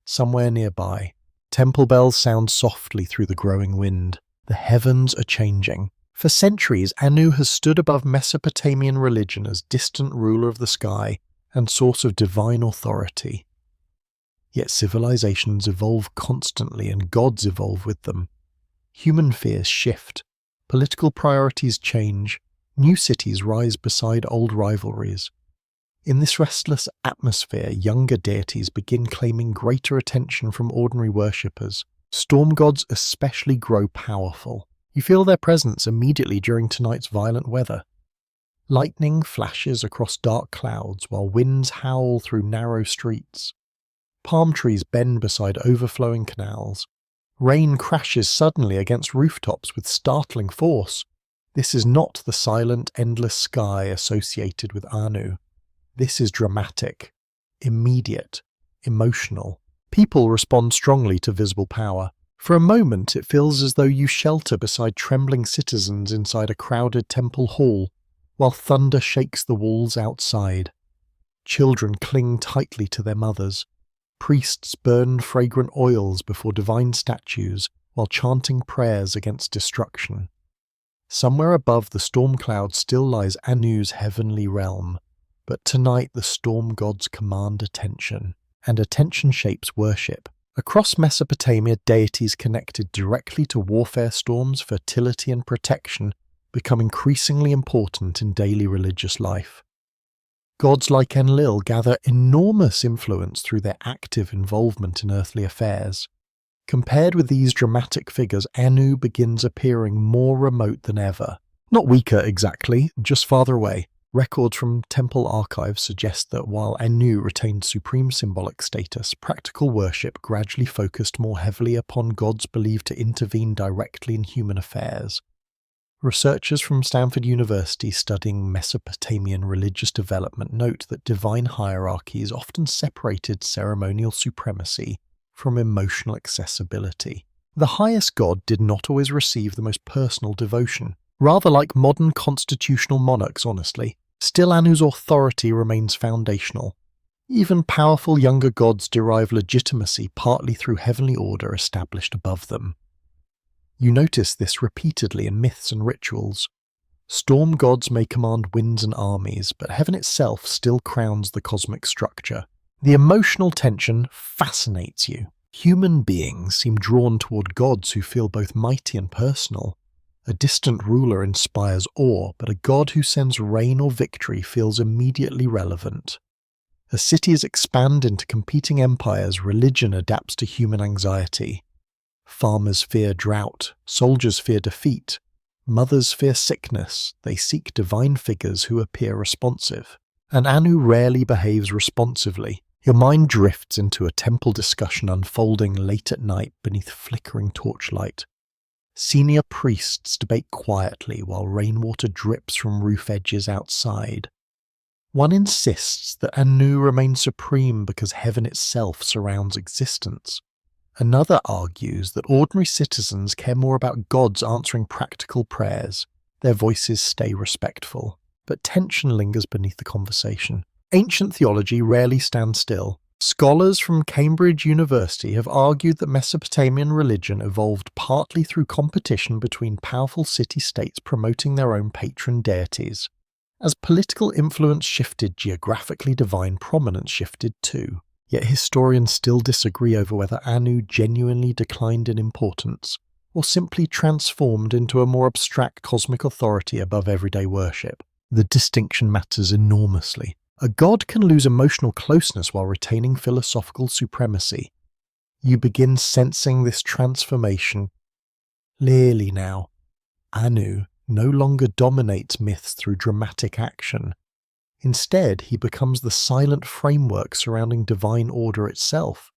Somewhere nearby, temple bells sound softly through the growing wind. The heavens are changing. For centuries, Anu has stood above Mesopotamian religion as distant ruler of the sky and source of divine authority. Yet civilizations evolve constantly and gods evolve with them. Human fears shift, political priorities change, new cities rise beside old rivalries. In this restless atmosphere, younger deities begin claiming greater attention from ordinary worshippers. Storm gods especially grow powerful. You feel their presence immediately during tonight's violent weather. Lightning flashes across dark clouds while winds howl through narrow streets. Palm trees bend beside overflowing canals. Rain crashes suddenly against rooftops with startling force. This is not the silent, endless sky associated with Anu. This is dramatic, immediate, emotional. People respond strongly to visible power. For a moment, it feels as though you shelter beside trembling citizens inside a crowded temple hall, while thunder shakes the walls outside. Children cling tightly to their mothers. Priests burn fragrant oils before divine statues while chanting prayers against destruction. Somewhere above the storm cloud still lies Anu's heavenly realm, but tonight the storm gods command attention, and attention shapes worship. Across Mesopotamia, deities connected directly to warfare storms, fertility and protection become increasingly important in daily religious life. Gods like Enlil gather enormous influence through their active involvement in earthly affairs. Compared with these dramatic figures, Anu begins appearing more remote than ever. Not weaker exactly, just farther away. Records from temple archives suggest that while Anu retained supreme symbolic status, practical worship gradually focused more heavily upon gods believed to intervene directly in human affairs. Researchers from Stanford University studying Mesopotamian religious development note that divine hierarchies often separated ceremonial supremacy from emotional accessibility. The highest god did not always receive the most personal devotion. Rather like modern constitutional monarchs, honestly, still Anu's authority remains foundational. Even powerful younger gods derive legitimacy partly through heavenly order established above them. You notice this repeatedly in myths and rituals. Storm gods may command winds and armies, but heaven itself still crowns the cosmic structure. The emotional tension fascinates you. Human beings seem drawn toward gods who feel both mighty and personal. A distant ruler inspires awe, but a god who sends rain or victory feels immediately relevant. As cities expand into competing empires, religion adapts to human anxiety. Farmers fear drought, soldiers fear defeat, mothers fear sickness. They seek divine figures who appear responsive. And Anu rarely behaves responsively. Your mind drifts into a temple discussion unfolding late at night beneath flickering torchlight. Senior priests debate quietly while rainwater drips from roof edges outside. One insists that Anu remains supreme because heaven itself surrounds existence. Another argues that ordinary citizens care more about gods answering practical prayers. Their voices stay respectful, but tension lingers beneath the conversation. Ancient theology rarely stands still. Scholars from Cambridge University have argued that Mesopotamian religion evolved partly through competition between powerful city-states promoting their own patron deities. As political influence shifted, geographically divine prominence shifted too. Yet historians still disagree over whether Anu genuinely declined in importance, or simply transformed into a more abstract cosmic authority above everyday worship. The distinction matters enormously. A god can lose emotional closeness while retaining philosophical supremacy. You begin sensing this transformation clearly now. Anu, no longer dominates myths through dramatic action. Instead, he becomes the silent framework surrounding divine order itself.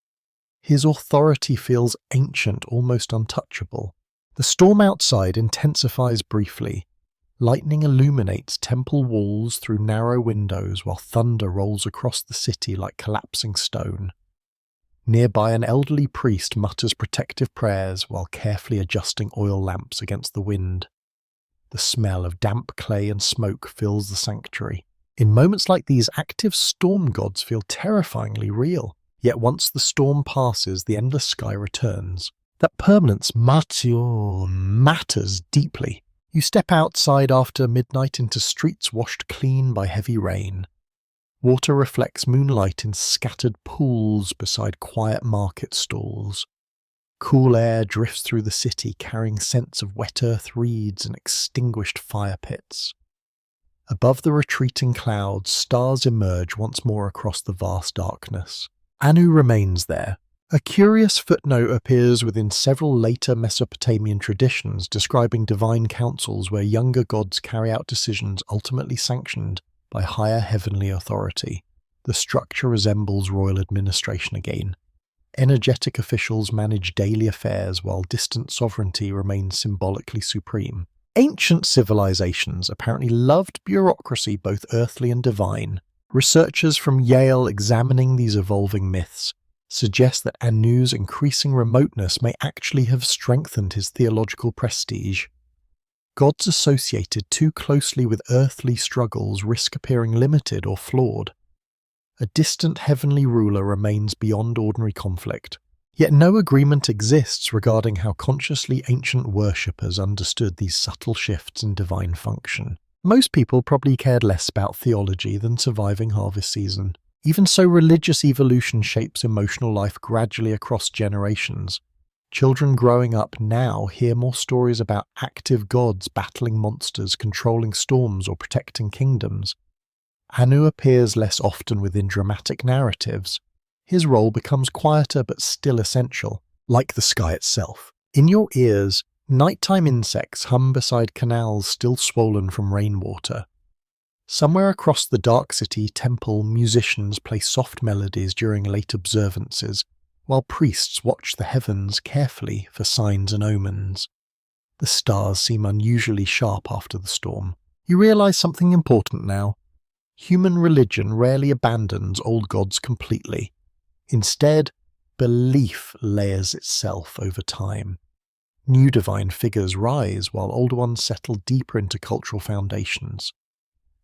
His authority feels ancient, almost untouchable. The storm outside intensifies briefly. Lightning illuminates temple walls through narrow windows while thunder rolls across the city like collapsing stone. Nearby, an elderly priest mutters protective prayers while carefully adjusting oil lamps against the wind. The smell of damp clay and smoke fills the sanctuary. In moments like these, active storm gods feel terrifyingly real. Yet once the storm passes, the endless sky returns. That permanence matters deeply. You step outside after midnight into streets washed clean by heavy rain. Water reflects moonlight in scattered pools beside quiet market stalls. Cool air drifts through the city, carrying scents of wet earth reeds and extinguished fire pits. Above the retreating clouds, stars emerge once more across the vast darkness. Anu remains there. A curious footnote appears within several later Mesopotamian traditions describing divine councils where younger gods carry out decisions ultimately sanctioned by higher heavenly authority. The structure resembles royal administration again. Energetic officials manage daily affairs while distant sovereignty remains symbolically supreme. Ancient civilizations apparently loved bureaucracy, both earthly and divine. Researchers from Yale examining these evolving myths suggest that Anu's increasing remoteness may actually have strengthened his theological prestige. Gods associated too closely with earthly struggles risk appearing limited or flawed. A distant heavenly ruler remains beyond ordinary conflict. Yet no agreement exists regarding how consciously ancient worshippers understood these subtle shifts in divine function. Most people probably cared less about theology than surviving harvest season. Even so, religious evolution shapes emotional life gradually across generations. Children growing up now hear more stories about active gods battling monsters, controlling storms, or protecting kingdoms. Anu appears less often within dramatic narratives. His role becomes quieter but still essential, like the sky itself. In your ears, nighttime insects hum beside canals still swollen from rainwater. Somewhere across the dark city temple, musicians play soft melodies during late observances, while priests watch the heavens carefully for signs and omens. The stars seem unusually sharp after the storm. You realize something important now. Human religion rarely abandons old gods completely. Instead, belief layers itself over time. New divine figures rise while old ones settle deeper into cultural foundations.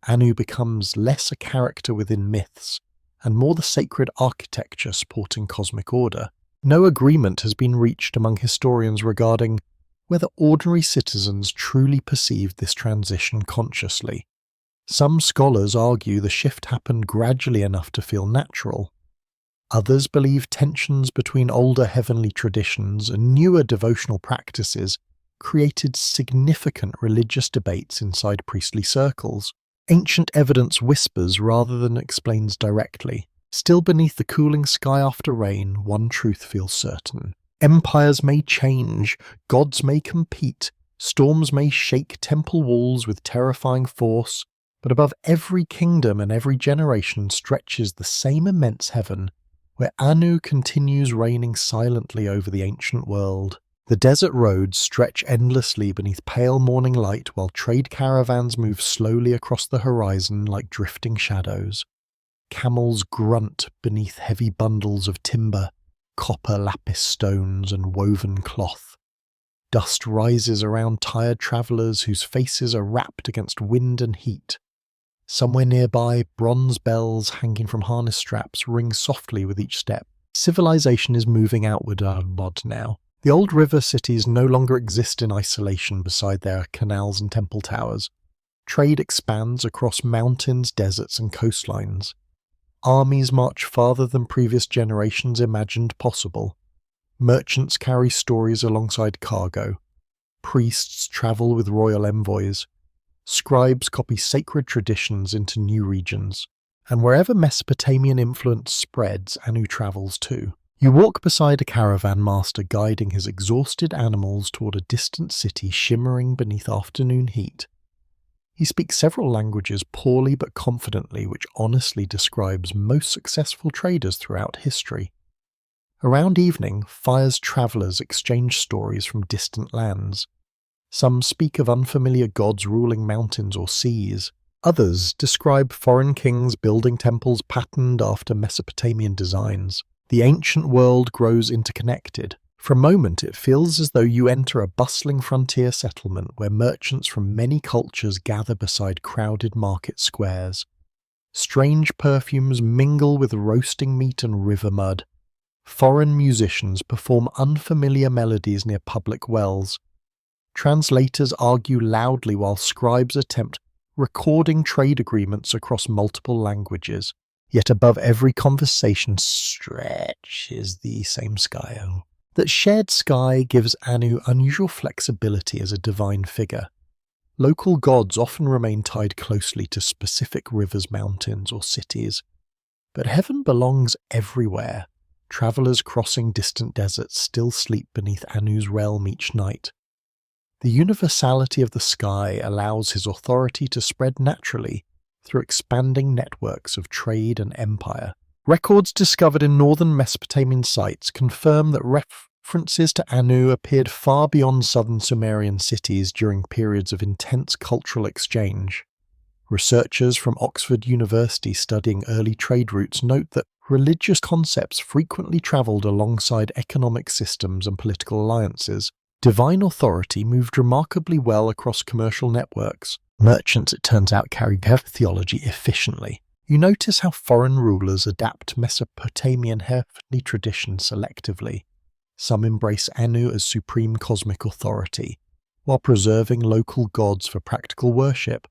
Anu becomes less a character within myths and more the sacred architecture supporting cosmic order. No agreement has been reached among historians regarding whether ordinary citizens truly perceived this transition consciously. Some scholars argue the shift happened gradually enough to feel natural. Others believe tensions between older heavenly traditions and newer devotional practices created significant religious debates inside priestly circles. Ancient evidence whispers rather than explains directly. Still, beneath the cooling sky after rain, one truth feels certain. Empires may change, gods may compete, storms may shake temple walls with terrifying force, but above every kingdom and every generation stretches the same immense heaven, where Anu continues reigning silently over the ancient world. The desert roads stretch endlessly beneath pale morning light while trade caravans move slowly across the horizon like drifting shadows. Camels grunt beneath heavy bundles of timber, copper lapis stones and woven cloth. Dust rises around tired travellers whose faces are wrapped against wind and heat. Somewhere nearby, bronze bells hanging from harness straps ring softly with each step. Civilization is moving outward now. The old river cities no longer exist in isolation beside their canals and temple towers. Trade expands across mountains, deserts, and coastlines. Armies march farther than previous generations imagined possible. Merchants carry stories alongside cargo. Priests travel with royal envoys. Scribes copy sacred traditions into new regions. And wherever Mesopotamian influence spreads, Anu travels too. You walk beside a caravan master guiding his exhausted animals toward a distant city shimmering beneath afternoon heat. He speaks several languages poorly but confidently, which honestly describes most successful traders throughout history. Around evening, Fire's travellers exchange stories from distant lands. Some speak of unfamiliar gods ruling mountains or seas. Others describe foreign kings building temples patterned after Mesopotamian designs. The ancient world grows interconnected. For a moment, it feels as though you enter a bustling frontier settlement where merchants from many cultures gather beside crowded market squares. Strange perfumes mingle with roasting meat and river mud. Foreign musicians perform unfamiliar melodies near public wells. Translators argue loudly while scribes attempt recording trade agreements across multiple languages. Yet above every conversation stretches the same sky. That shared sky gives Anu unusual flexibility as a divine figure. Local gods often remain tied closely to specific rivers, mountains, or cities. But heaven belongs everywhere. Travellers crossing distant deserts still sleep beneath Anu's realm each night. The universality of the sky allows his authority to spread naturally through expanding networks of trade and empire. Records discovered in northern Mesopotamian sites confirm that references to Anu appeared far beyond southern Sumerian cities during periods of intense cultural exchange. Researchers from Oxford University studying early trade routes note that religious concepts frequently travelled alongside economic systems and political alliances. Divine authority moved remarkably well across commercial networks. Merchants, it turns out, carried their theology efficiently. You notice how foreign rulers adapt Mesopotamian heavenly traditions selectively. Some embrace Anu as supreme cosmic authority, while preserving local gods for practical worship.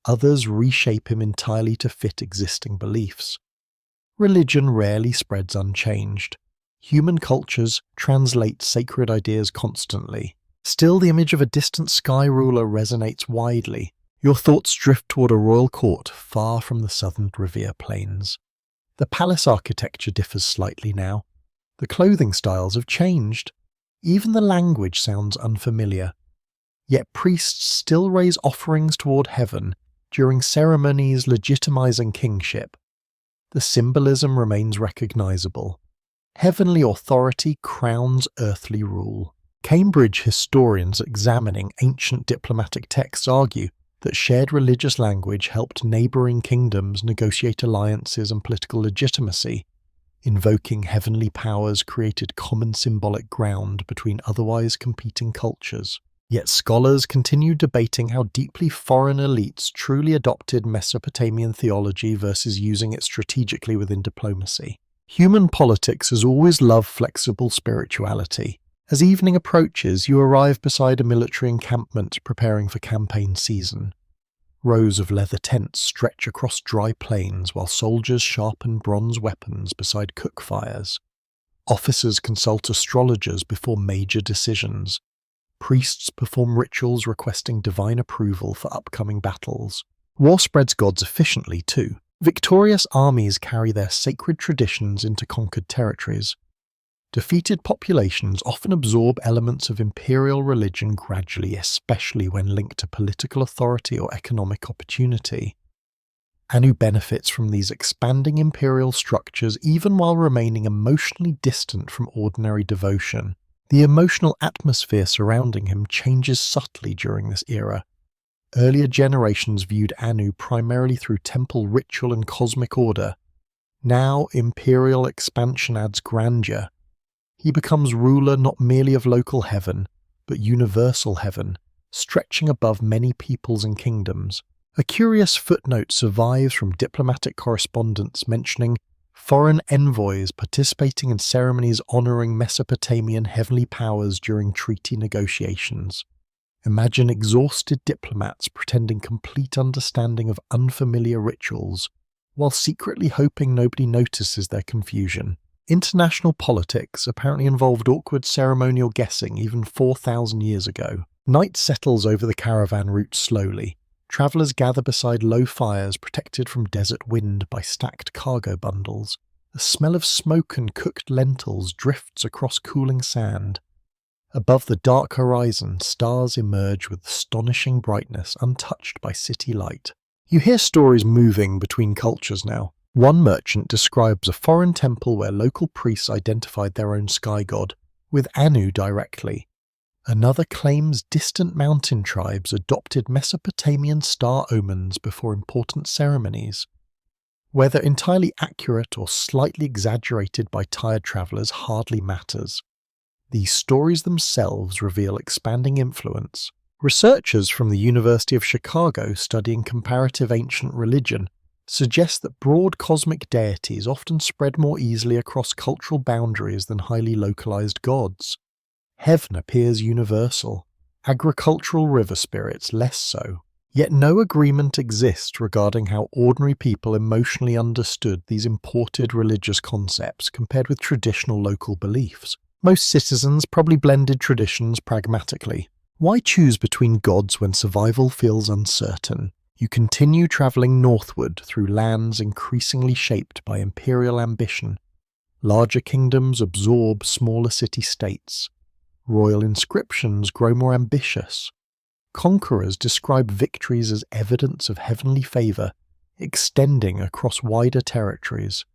Others reshape him entirely to fit existing beliefs. Religion rarely spreads unchanged. Human cultures translate sacred ideas constantly. Still, the image of a distant sky ruler resonates widely. Your thoughts drift toward a royal court far from the southern Riviera plains. The palace architecture differs slightly now. The clothing styles have changed. Even the language sounds unfamiliar. Yet priests still raise offerings toward heaven during ceremonies legitimizing kingship. The symbolism remains recognizable. Heavenly authority crowns earthly rule. Cambridge historians examining ancient diplomatic texts argue that shared religious language helped neighbouring kingdoms negotiate alliances and political legitimacy. Invoking heavenly powers created common symbolic ground between otherwise competing cultures. Yet scholars continue debating how deeply foreign elites truly adopted Mesopotamian theology versus using it strategically within diplomacy. Human politics has always loved flexible spirituality. As evening approaches, you arrive beside a military encampment preparing for campaign season. Rows of leather tents stretch across dry plains while soldiers sharpen bronze weapons beside cook fires. Officers consult astrologers before major decisions. Priests perform rituals requesting divine approval for upcoming battles. War spreads gods efficiently too. Victorious armies carry their sacred traditions into conquered territories. Defeated populations often absorb elements of imperial religion gradually, especially when linked to political authority or economic opportunity. Anu benefits from these expanding imperial structures even while remaining emotionally distant from ordinary devotion. The emotional atmosphere surrounding him changes subtly during this era. Earlier generations viewed Anu primarily through temple ritual and cosmic order. Now, imperial expansion adds grandeur. He becomes ruler not merely of local heaven, but universal heaven, stretching above many peoples and kingdoms. A curious footnote survives from diplomatic correspondence mentioning foreign envoys participating in ceremonies honoring Mesopotamian heavenly powers during treaty negotiations. Imagine exhausted diplomats pretending complete understanding of unfamiliar rituals, while secretly hoping nobody notices their confusion. International politics apparently involved awkward ceremonial guessing even 4,000 years ago. Night settles over the caravan route slowly. Travellers gather beside low fires protected from desert wind by stacked cargo bundles. The smell of smoke and cooked lentils drifts across cooling sand. Above the dark horizon, stars emerge with astonishing brightness, untouched by city light. You hear stories moving between cultures now. One merchant describes a foreign temple where local priests identified their own sky god, with Anu directly. Another claims distant mountain tribes adopted Mesopotamian star omens before important ceremonies. Whether entirely accurate or slightly exaggerated by tired travellers hardly matters. These stories themselves reveal expanding influence. Researchers from the University of Chicago studying comparative ancient religion suggest that broad cosmic deities often spread more easily across cultural boundaries than highly localized gods. Heaven appears universal, agricultural river spirits less so. Yet no agreement exists regarding how ordinary people emotionally understood these imported religious concepts compared with traditional local beliefs. Most citizens probably blended traditions pragmatically. Why choose between gods when survival feels uncertain? You continue travelling northward through lands increasingly shaped by imperial ambition. Larger kingdoms absorb smaller city-states. Royal inscriptions grow more ambitious. Conquerors describe victories as evidence of heavenly favour, extending across wider territories.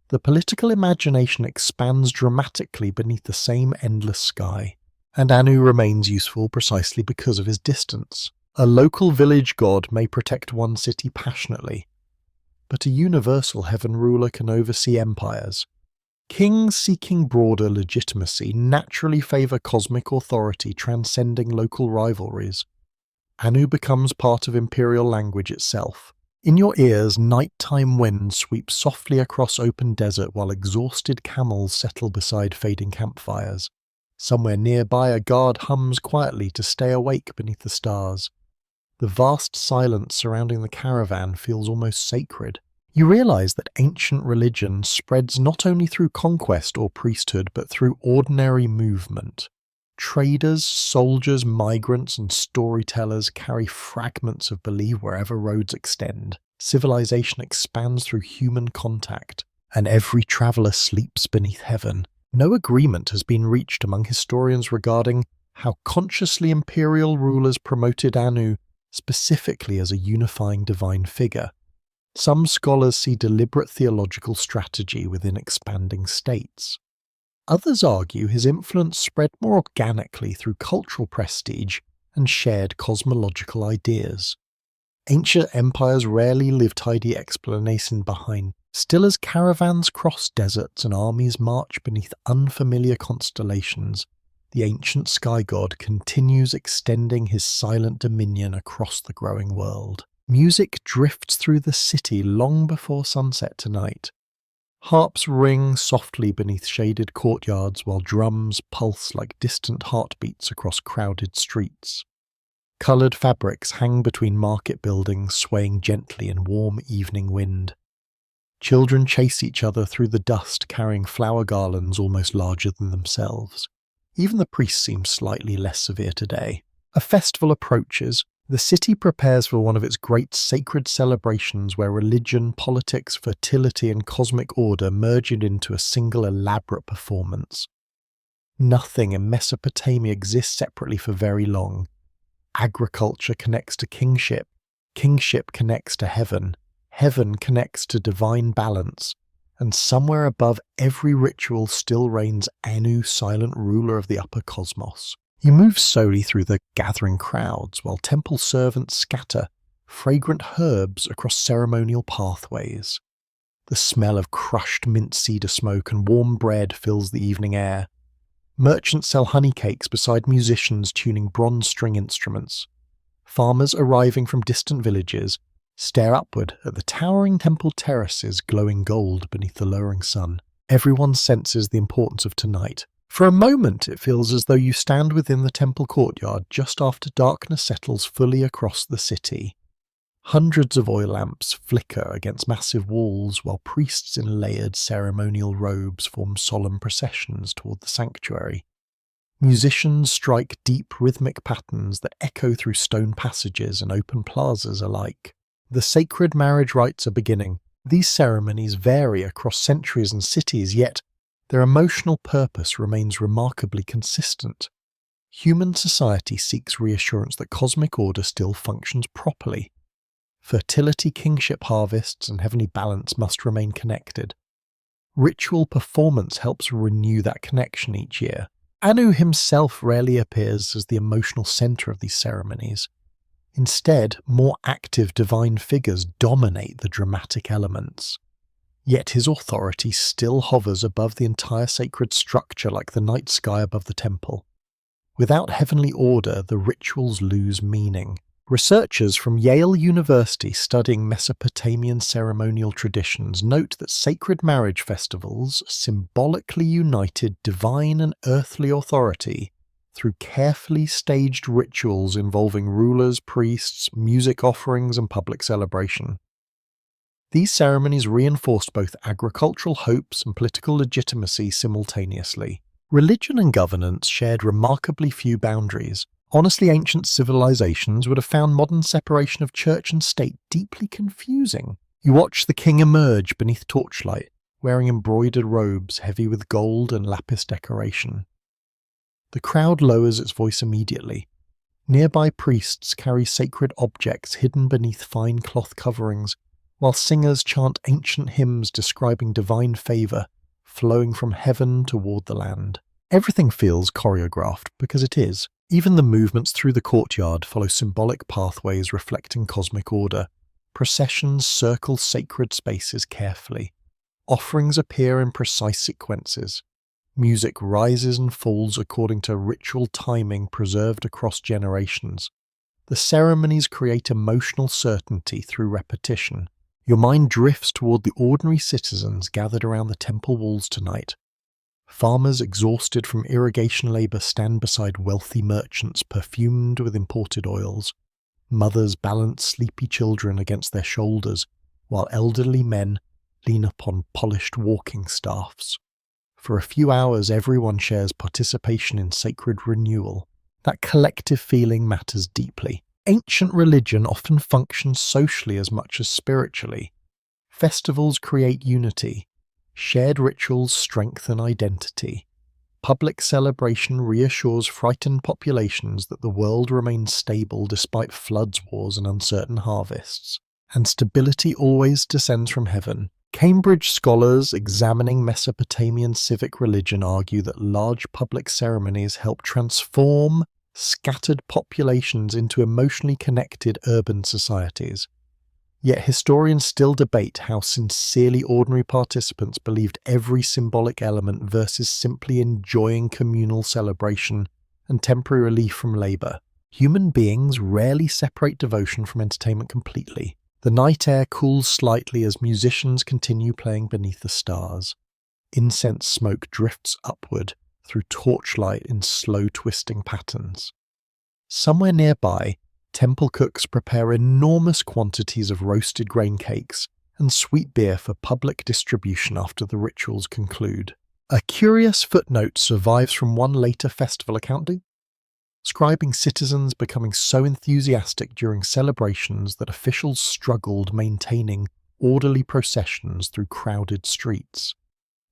The political imagination expands dramatically beneath the same endless sky, and Anu remains useful precisely because of his distance. A local village god may protect one city passionately, but a universal heaven ruler can oversee empires. Kings seeking broader legitimacy naturally favour cosmic authority transcending local rivalries. Anu becomes part of imperial language itself. In your ears, nighttime winds sweep softly across open desert while exhausted camels settle beside fading campfires. Somewhere nearby, a guard hums quietly to stay awake beneath the stars. The vast silence surrounding the caravan feels almost sacred. You realize that ancient religion spreads not only through conquest or priesthood, but through ordinary movement. Traders, soldiers, migrants, and storytellers carry fragments of belief wherever roads extend. Civilization expands through human contact, and every traveller sleeps beneath heaven. No agreement has been reached among historians regarding how consciously imperial rulers promoted Anu specifically as a unifying divine figure. Some scholars see deliberate theological strategy within expanding states. Others argue his influence spread more organically through cultural prestige and shared cosmological ideas. Ancient empires rarely leave tidy explanation behind. Still, as caravans cross deserts and armies march beneath unfamiliar constellations, the ancient sky god continues extending his silent dominion across the growing world. Music drifts through the city long before sunset tonight. Harps ring softly beneath shaded courtyards while drums pulse like distant heartbeats across crowded streets. Coloured fabrics hang between market buildings, swaying gently in warm evening wind. Children chase each other through the dust, carrying flower garlands almost larger than themselves. Even the priests seem slightly less severe today. A festival approaches. The city prepares for one of its great sacred celebrations where religion, politics, fertility, and cosmic order merge into a single elaborate performance. Nothing in Mesopotamia exists separately for very long. Agriculture connects to kingship. Kingship connects to heaven. Heaven connects to divine balance. And somewhere above every ritual still reigns Anu, silent ruler of the upper cosmos. You move slowly through the gathering crowds while temple servants scatter fragrant herbs across ceremonial pathways. The smell of crushed mint cedar smoke and warm bread fills the evening air. Merchants sell honey cakes beside musicians tuning bronze string instruments. Farmers arriving from distant villages stare upward at the towering temple terraces glowing gold beneath the lowering sun. Everyone senses the importance of tonight. For a moment it feels as though you stand within the temple courtyard just after darkness settles fully across the city. Hundreds of oil lamps flicker against massive walls while priests in layered ceremonial robes form solemn processions toward the sanctuary. Musicians strike deep rhythmic patterns that echo through stone passages and open plazas alike. The sacred marriage rites are beginning. These ceremonies vary across centuries and cities, yet their emotional purpose remains remarkably consistent. Human society seeks reassurance that cosmic order still functions properly. Fertility, kingship, harvests, and heavenly balance must remain connected. Ritual performance helps renew that connection each year. Anu himself rarely appears as the emotional centre of these ceremonies. Instead, more active divine figures dominate the dramatic elements. Yet his authority still hovers above the entire sacred structure like the night sky above the temple. Without heavenly order, the rituals lose meaning. Researchers from Yale University studying Mesopotamian ceremonial traditions note that sacred marriage festivals symbolically united divine and earthly authority through carefully staged rituals involving rulers, priests, music offerings, and public celebration. These ceremonies reinforced both agricultural hopes and political legitimacy simultaneously. Religion and governance shared remarkably few boundaries. Honestly, ancient civilizations would have found modern separation of church and state deeply confusing. You watch the king emerge beneath torchlight, wearing embroidered robes heavy with gold and lapis decoration. The crowd lowers its voice immediately. Nearby priests carry sacred objects hidden beneath fine cloth coverings, while singers chant ancient hymns describing divine favour flowing from heaven toward the land. Everything feels choreographed because it is. Even the movements through the courtyard follow symbolic pathways reflecting cosmic order. Processions circle sacred spaces carefully. Offerings appear in precise sequences. Music rises and falls according to ritual timing preserved across generations. The ceremonies create emotional certainty through repetition. Your mind drifts toward the ordinary citizens gathered around the temple walls tonight. Farmers exhausted from irrigation labour stand beside wealthy merchants perfumed with imported oils. Mothers balance sleepy children against their shoulders, while elderly men lean upon polished walking staffs. For a few hours, everyone shares participation in sacred renewal. That collective feeling matters deeply. Ancient religion often functions socially as much as spiritually. Festivals create unity. Shared rituals strengthen identity. Public celebration reassures frightened populations that the world remains stable despite floods, wars, and uncertain harvests. And stability always descends from heaven. Cambridge scholars examining Mesopotamian civic religion argue that large public ceremonies help transform scattered populations into emotionally connected urban societies. Yet historians still debate how sincerely ordinary participants believed every symbolic element versus simply enjoying communal celebration and temporary relief from labour. Human beings rarely separate devotion from entertainment completely. The night air cools slightly as musicians continue playing beneath the stars. Incense smoke drifts upward through torchlight in slow twisting patterns. Somewhere nearby, temple cooks prepare enormous quantities of roasted grain cakes and sweet beer for public distribution after the rituals conclude. A curious footnote survives from one later festival account, describing citizens becoming so enthusiastic during celebrations that officials struggled maintaining orderly processions through crowded streets.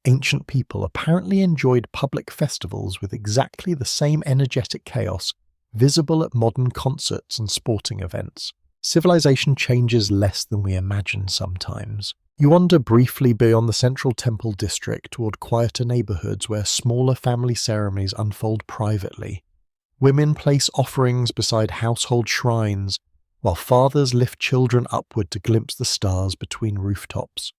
Ancient people apparently enjoyed public festivals with exactly the same energetic chaos visible at modern concerts and sporting events. Civilization changes less than we imagine sometimes. You wander briefly beyond the central temple district toward quieter neighborhoods where smaller family ceremonies unfold privately. Women place offerings beside household shrines, while fathers lift children upward to glimpse the stars between rooftops.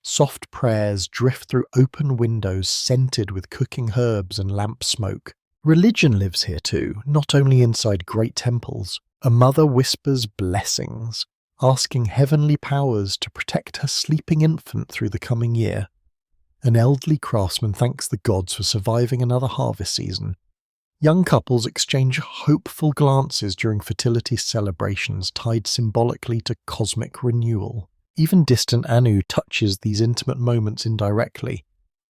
Soft prayers drift through open windows scented with cooking herbs and lamp smoke. Religion lives here too, not only inside great temples. A mother whispers blessings, asking heavenly powers to protect her sleeping infant through the coming year. An elderly craftsman thanks the gods for surviving another harvest season. Young couples exchange hopeful glances during fertility celebrations tied symbolically to cosmic renewal. Even distant Anu touches these intimate moments indirectly.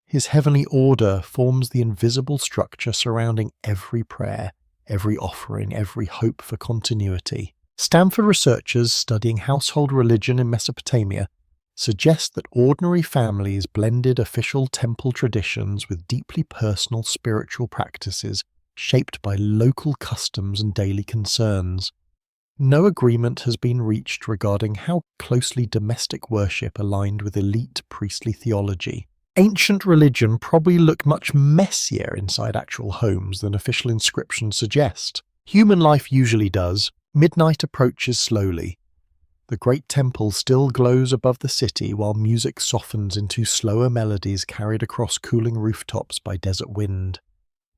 His heavenly order forms the invisible structure surrounding every prayer, every offering, every hope for continuity. Stanford researchers studying household religion in Mesopotamia suggest that ordinary families blended official temple traditions with deeply personal spiritual practices shaped by local customs and daily concerns. No agreement has been reached regarding how closely domestic worship aligned with elite priestly theology. Ancient religion probably looked much messier inside actual homes than official inscriptions suggest. Human life usually does. Midnight approaches slowly. The great temple still glows above the city while music softens into slower melodies carried across cooling rooftops by desert wind.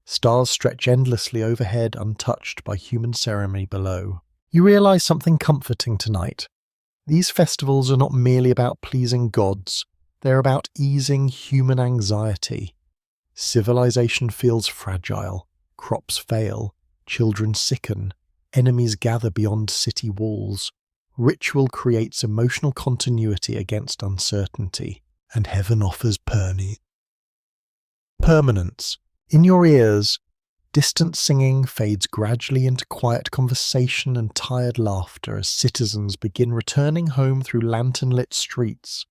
Stars stretch endlessly overhead, untouched by human ceremony below. You realize something comforting tonight. These festivals are not merely about pleasing gods, they're about easing human anxiety. Civilization feels fragile, crops fail, children sicken, enemies gather beyond city walls. Ritual creates emotional continuity against uncertainty, and heaven offers permanence. In your ears, distant singing fades gradually into quiet conversation and tired laughter as citizens begin returning home through lantern-lit streets.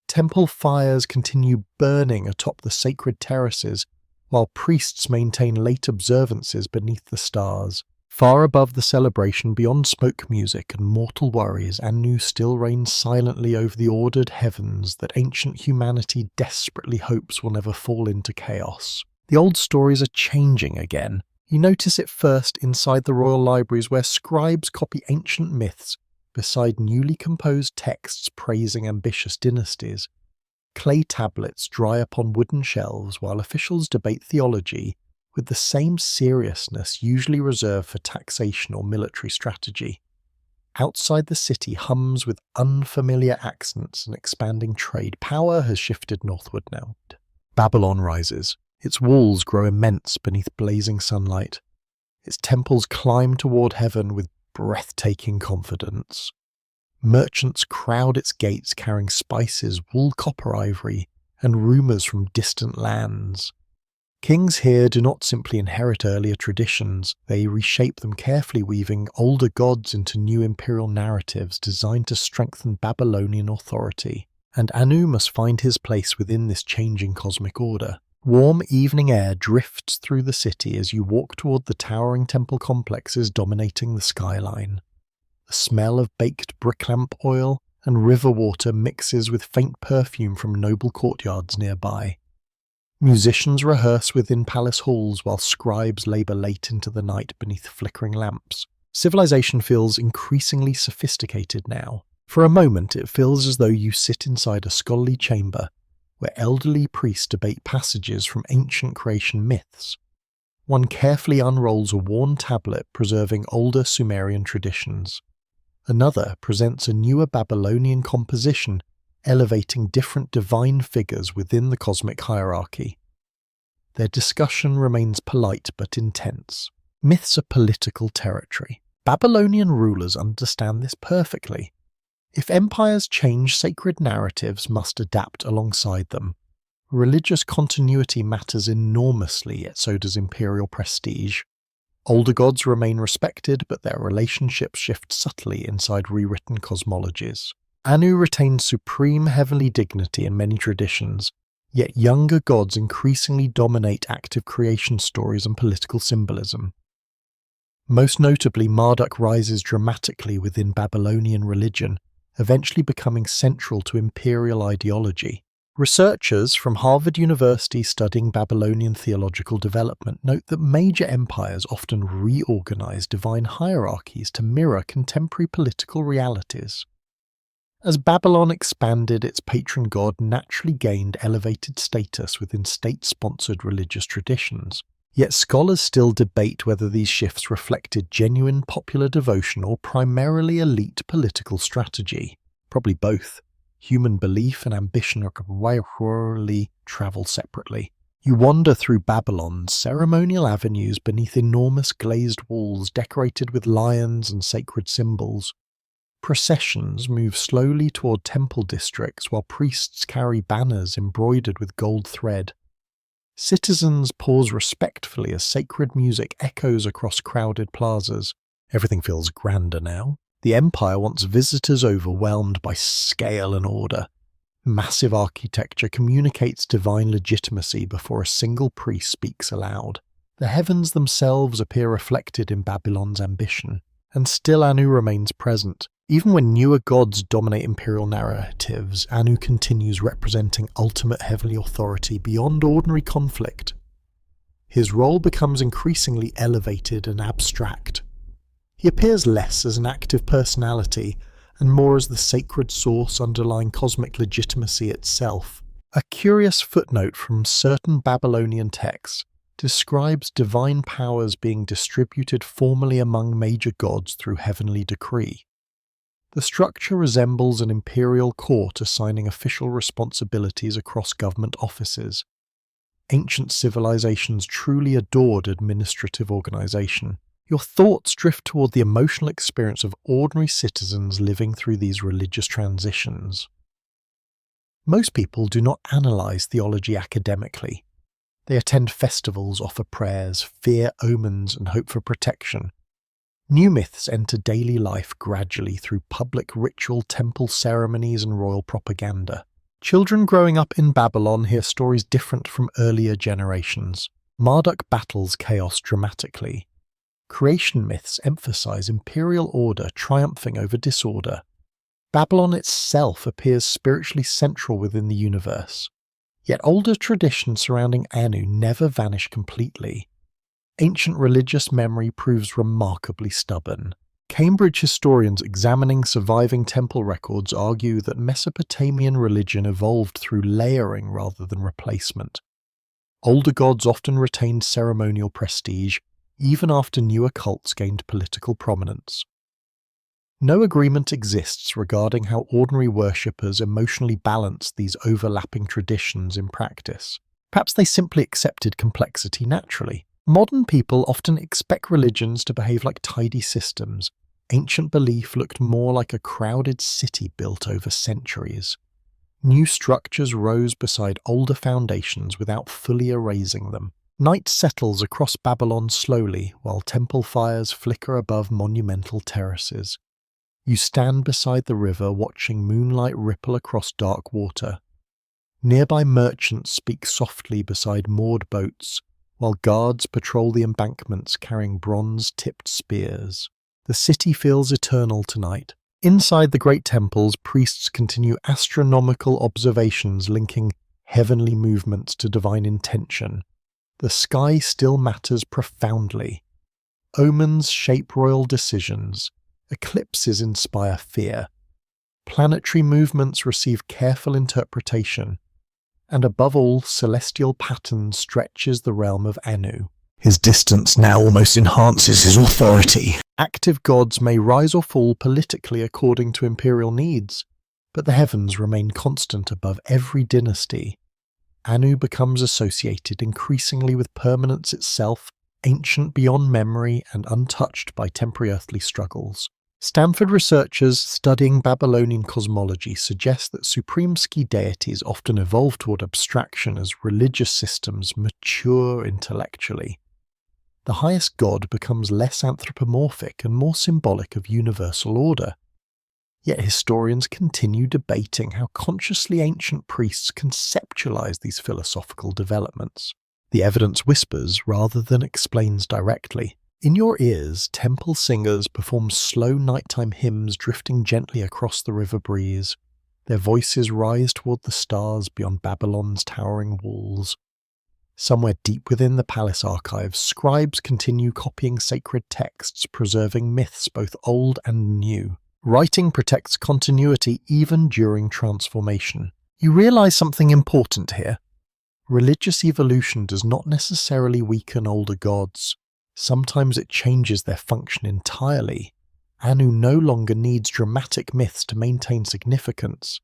Temple fires continue burning atop the sacred terraces, while priests maintain late observances beneath the stars. Far above the celebration, beyond smoke music and mortal worries, Anu still reigns silently over the ordered heavens that ancient humanity desperately hopes will never fall into chaos. The old stories are changing again. You notice it first inside the royal libraries where scribes copy ancient myths beside newly composed texts praising ambitious dynasties. Clay tablets dry upon wooden shelves while officials debate theology with the same seriousness usually reserved for taxation or military strategy. Outside the city hums with unfamiliar accents and expanding trade. Power has shifted northward now. Babylon rises. Its walls grow immense beneath blazing sunlight. Its temples climb toward heaven with breathtaking confidence. Merchants crowd its gates carrying spices, wool, copper, ivory, and rumors from distant lands. Kings here do not simply inherit earlier traditions, they reshape them carefully, weaving older gods into new imperial narratives designed to strengthen Babylonian authority. And Anu must find his place within this changing cosmic order. Warm evening air drifts through the city as you walk toward the towering temple complexes dominating the skyline. The smell of baked brick lamp oil and river water mixes with faint perfume from noble courtyards nearby. Musicians rehearse within palace halls while scribes labor late into the night beneath flickering lamps. Civilization feels increasingly sophisticated now. For a moment, it feels as though you sit inside a scholarly chamber where elderly priests debate passages from ancient creation myths. One carefully unrolls a worn tablet preserving older Sumerian traditions. Another presents a newer Babylonian composition elevating different divine figures within the cosmic hierarchy. Their discussion remains polite but intense. Myths are political territory. Babylonian rulers understand this perfectly. If empires change, sacred narratives must adapt alongside them. Religious continuity matters enormously, yet so does imperial prestige. Older gods remain respected, but their relationships shift subtly inside rewritten cosmologies. Anu retains supreme heavenly dignity in many traditions, yet younger gods increasingly dominate active creation stories and political symbolism. Most notably, Marduk rises dramatically within Babylonian religion, eventually becoming central to imperial ideology. Researchers from Harvard University studying Babylonian theological development note that major empires often reorganize divine hierarchies to mirror contemporary political realities. As Babylon expanded, its patron god naturally gained elevated status within state-sponsored religious traditions. Yet scholars still debate whether these shifts reflected genuine popular devotion or primarily elite political strategy. Probably both. Human belief and ambition rarely travel separately. You wander through Babylon's ceremonial avenues beneath enormous glazed walls decorated with lions and sacred symbols. Processions move slowly toward temple districts while priests carry banners embroidered with gold thread. Citizens pause respectfully as sacred music echoes across crowded plazas. Everything feels grander now. The empire wants visitors overwhelmed by scale and order. Massive architecture communicates divine legitimacy before a single priest speaks aloud. The heavens themselves appear reflected in Babylon's ambition, and still Anu remains present. Even when newer gods dominate imperial narratives, Anu continues representing ultimate heavenly authority beyond ordinary conflict. His role becomes increasingly elevated and abstract. He appears less as an active personality and more as the sacred source underlying cosmic legitimacy itself. A curious footnote from certain Babylonian texts describes divine powers being distributed formally among major gods through heavenly decree. The structure resembles an imperial court assigning official responsibilities across government offices. Ancient civilizations truly adored administrative organization. Your thoughts drift toward the emotional experience of ordinary citizens living through these religious transitions. Most people do not analyze theology academically. They attend festivals, offer prayers, fear omens, and hope for protection. New myths enter daily life gradually through public ritual, temple ceremonies, and royal propaganda. Children growing up in Babylon hear stories different from earlier generations. Marduk battles chaos dramatically. Creation myths emphasize imperial order triumphing over disorder. Babylon itself appears spiritually central within the universe. Yet older traditions surrounding Anu never vanish completely. Ancient religious memory proves remarkably stubborn. Cambridge historians examining surviving temple records argue that Mesopotamian religion evolved through layering rather than replacement. Older gods often retained ceremonial prestige, even after newer cults gained political prominence. No agreement exists regarding how ordinary worshippers emotionally balance these overlapping traditions in practice. Perhaps they simply accepted complexity naturally. Modern people often expect religions to behave like tidy systems. Ancient belief looked more like a crowded city built over centuries. New structures rose beside older foundations without fully erasing them. Night settles across Babylon slowly, while temple fires flicker above monumental terraces. You stand beside the river watching moonlight ripple across dark water. Nearby merchants speak softly beside moored boats, while guards patrol the embankments carrying bronze-tipped spears. The city feels eternal tonight. Inside the great temples, priests continue astronomical observations linking heavenly movements to divine intention. The sky still matters profoundly. Omens shape royal decisions. Eclipses inspire fear. Planetary movements receive careful interpretation. And above all, celestial pattern stretches the realm of Anu. His distance now almost enhances his authority. Active gods may rise or fall politically according to imperial needs, but the heavens remain constant above every dynasty. Anu becomes associated increasingly with permanence itself, ancient beyond memory and untouched by temporary earthly struggles. Stanford researchers studying Babylonian cosmology suggest that supreme ski deities often evolve toward abstraction as religious systems mature intellectually. The highest god becomes less anthropomorphic and more symbolic of universal order. Yet historians continue debating how consciously ancient priests conceptualize these philosophical developments. The evidence whispers rather than explains directly. In your ears, temple singers perform slow nighttime hymns drifting gently across the river breeze. Their voices rise toward the stars beyond Babylon's towering walls. Somewhere deep within the palace archives, scribes continue copying sacred texts, preserving myths both old and new. Writing protects continuity even during transformation. You realize something important here. Religious evolution does not necessarily weaken older gods. Sometimes it changes their function entirely. Anu no longer needs dramatic myths to maintain significance.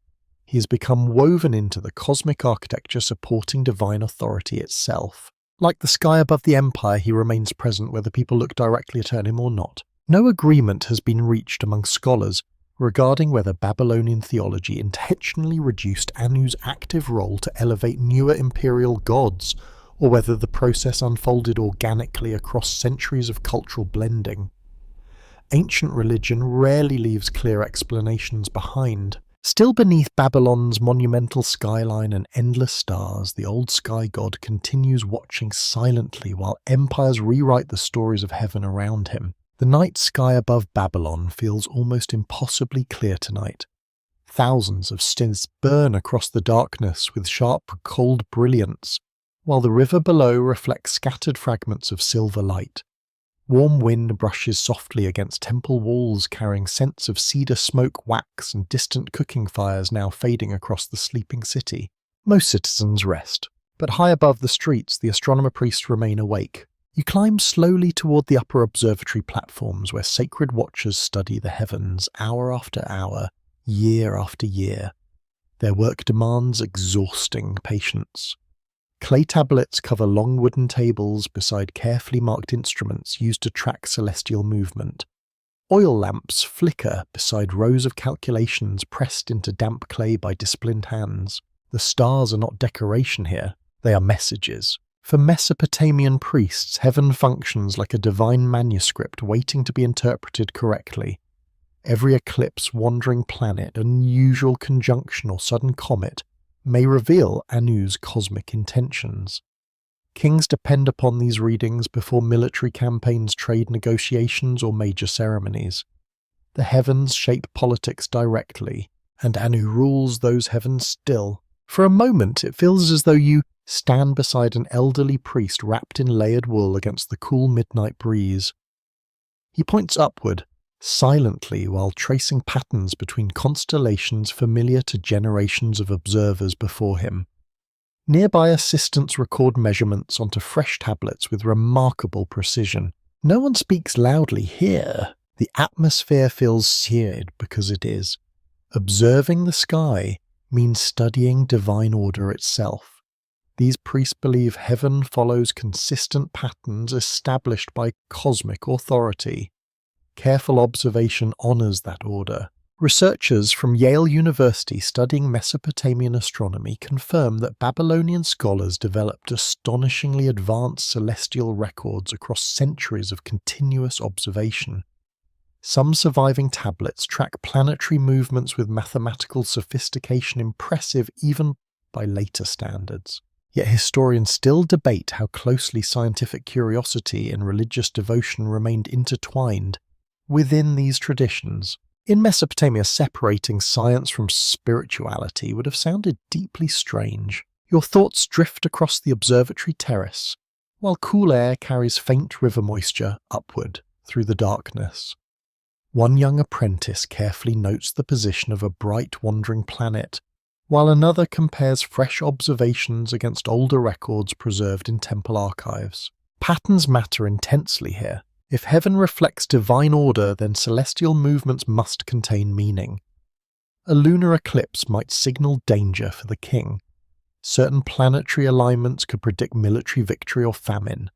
He has become woven into the cosmic architecture supporting divine authority itself. Like the sky above the empire, he remains present whether people look directly at him or not. No agreement has been reached among scholars regarding whether Babylonian theology intentionally reduced Anu's active role to elevate newer imperial gods, or whether the process unfolded organically across centuries of cultural blending. ancient religion rarely leaves clear explanations behind. Still beneath Babylon's monumental skyline and endless stars, the old sky god continues watching silently while empires rewrite the stories of heaven around him. The night sky above Babylon feels almost impossibly clear tonight. Thousands of stars burn across the darkness with sharp, cold brilliance, while the river below reflects scattered fragments of silver light. Warm wind brushes softly against temple walls, carrying scents of cedar smoke, wax, and distant cooking fires now fading across the sleeping city. Most citizens rest, but high above the streets the astronomer priests remain awake. You climb slowly toward the upper observatory platforms where sacred watchers study the heavens hour after hour, year after year. Their work demands exhausting patience. Clay tablets cover long wooden tables beside carefully marked instruments used to track celestial movement. Oil lamps flicker beside rows of calculations pressed into damp clay by disciplined hands. The stars are not decoration here, they are messages. For Mesopotamian priests, heaven functions like a divine manuscript waiting to be interpreted correctly. Every eclipse, wandering planet, unusual conjunction or sudden comet may reveal Anu's cosmic intentions. Kings depend upon these readings before military campaigns, trade negotiations, or major ceremonies. The heavens shape politics directly, and Anu rules those heavens still. For a moment, it feels as though you stand beside an elderly priest wrapped in layered wool against the cool midnight breeze. He points upward, silently while tracing patterns between constellations familiar to generations of observers before him. Nearby assistants record measurements onto fresh tablets with remarkable precision. No one speaks loudly here. The atmosphere feels seared because it is. Observing the sky means studying divine order itself. These priests believe heaven follows consistent patterns established by cosmic authority. Careful observation honors that order. Researchers from Yale University studying Mesopotamian astronomy confirm that Babylonian scholars developed astonishingly advanced celestial records across centuries of continuous observation. Some surviving tablets track planetary movements with mathematical sophistication impressive even by later standards. Yet historians still debate how closely scientific curiosity and religious devotion remained intertwined within these traditions. In Mesopotamia, separating science from spirituality would have sounded deeply strange. Your thoughts drift across the observatory terrace, while cool air carries faint river moisture upward through the darkness. One young apprentice carefully notes the position of a bright wandering planet, while another compares fresh observations against older records preserved in temple archives. Patterns matter intensely here. If heaven reflects divine order, then celestial movements must contain meaning. A lunar eclipse might signal danger for the king. Certain planetary alignments could predict military victory or famine.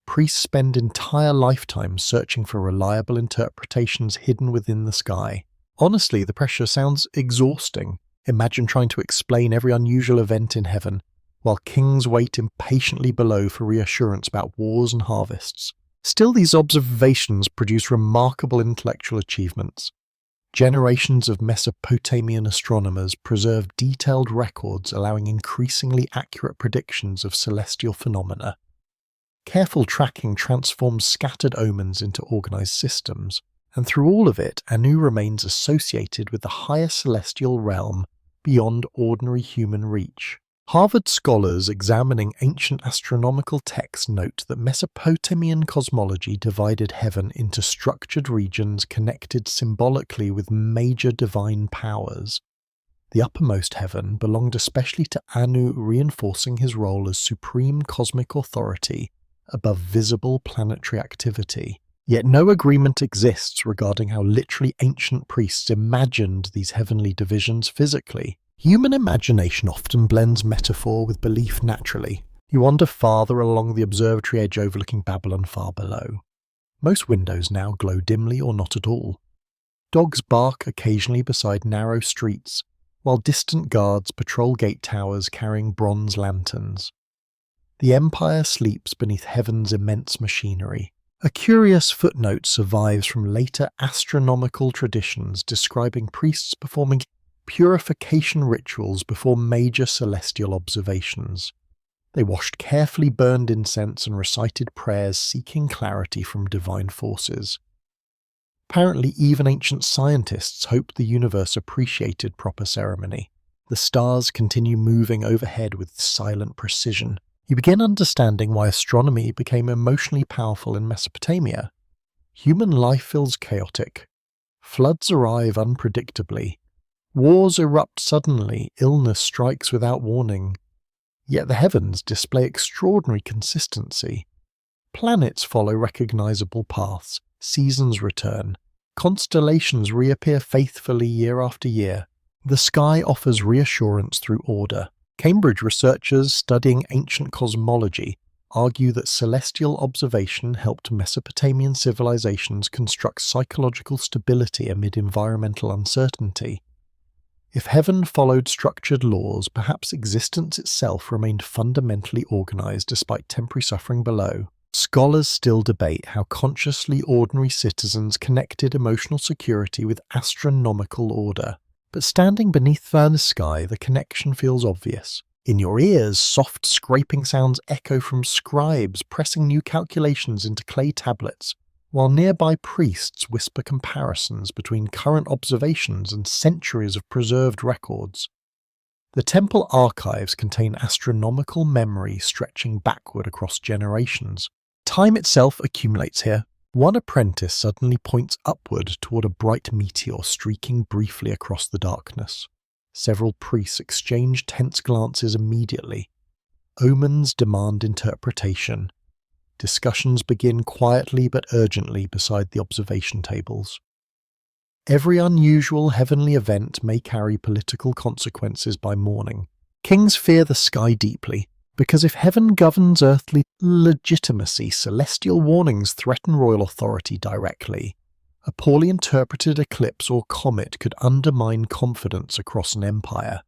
Priests spend entire lifetimes searching for reliable interpretations hidden within the sky. Honestly, the pressure sounds exhausting. Imagine trying to explain every unusual event in heaven, while kings wait impatiently below for reassurance about wars and harvests. Still, these observations produce remarkable intellectual achievements. Generations of Mesopotamian astronomers preserve detailed records allowing increasingly accurate predictions of celestial phenomena. Careful tracking transforms scattered omens into organized systems, and through all of it, Anu remains associated with the higher celestial realm beyond ordinary human reach. Harvard scholars examining ancient astronomical texts note that Mesopotamian cosmology divided heaven into structured regions connected symbolically with major divine powers. The uppermost heaven belonged especially to Anu, reinforcing his role as supreme cosmic authority above visible planetary activity. Yet no agreement exists regarding how literally ancient priests imagined these heavenly divisions physically. Human imagination often blends metaphor with belief naturally. You wander farther along the observatory edge overlooking Babylon far below. Most windows now glow dimly or not at all. Dogs bark occasionally beside narrow streets, while distant guards patrol gate towers carrying bronze lanterns. The empire sleeps beneath heaven's immense machinery. A curious footnote survives from later astronomical traditions describing priests performing purification rituals before major celestial observations. They washed carefully burned incense and recited prayers seeking clarity from divine forces. Apparently, even ancient scientists hoped the universe appreciated proper ceremony. The stars continue moving overhead with silent precision. You begin understanding why astronomy became emotionally powerful in Mesopotamia. Human life feels chaotic. Floods arrive unpredictably. Wars erupt suddenly. Illness strikes without warning. Yet the heavens display extraordinary consistency. Planets follow recognizable paths. Seasons return. Constellations reappear faithfully year after year. The sky offers reassurance through order. Cambridge researchers studying ancient cosmology argue that celestial observation helped Mesopotamian civilizations construct psychological stability amid environmental uncertainty. If heaven followed structured laws, perhaps existence itself remained fundamentally organized despite temporary suffering below. Scholars still debate how consciously ordinary citizens connected emotional security with astronomical order. But standing beneath the sky, the connection feels obvious. In your ears, soft scraping sounds echo from scribes pressing new calculations into clay tablets, while nearby priests whisper comparisons between current observations and centuries of preserved records. The temple archives contain astronomical memory stretching backward across generations. Time itself accumulates here. One apprentice suddenly points upward toward a bright meteor streaking briefly across the darkness. Several priests exchange tense glances immediately. Omens demand interpretation. Discussions begin quietly but urgently beside the observation tables. Every unusual heavenly event may carry political consequences by morning. Kings fear the sky deeply, because if heaven governs earthly legitimacy, celestial warnings threaten royal authority directly. A poorly interpreted eclipse or comet could undermine confidence across an empire.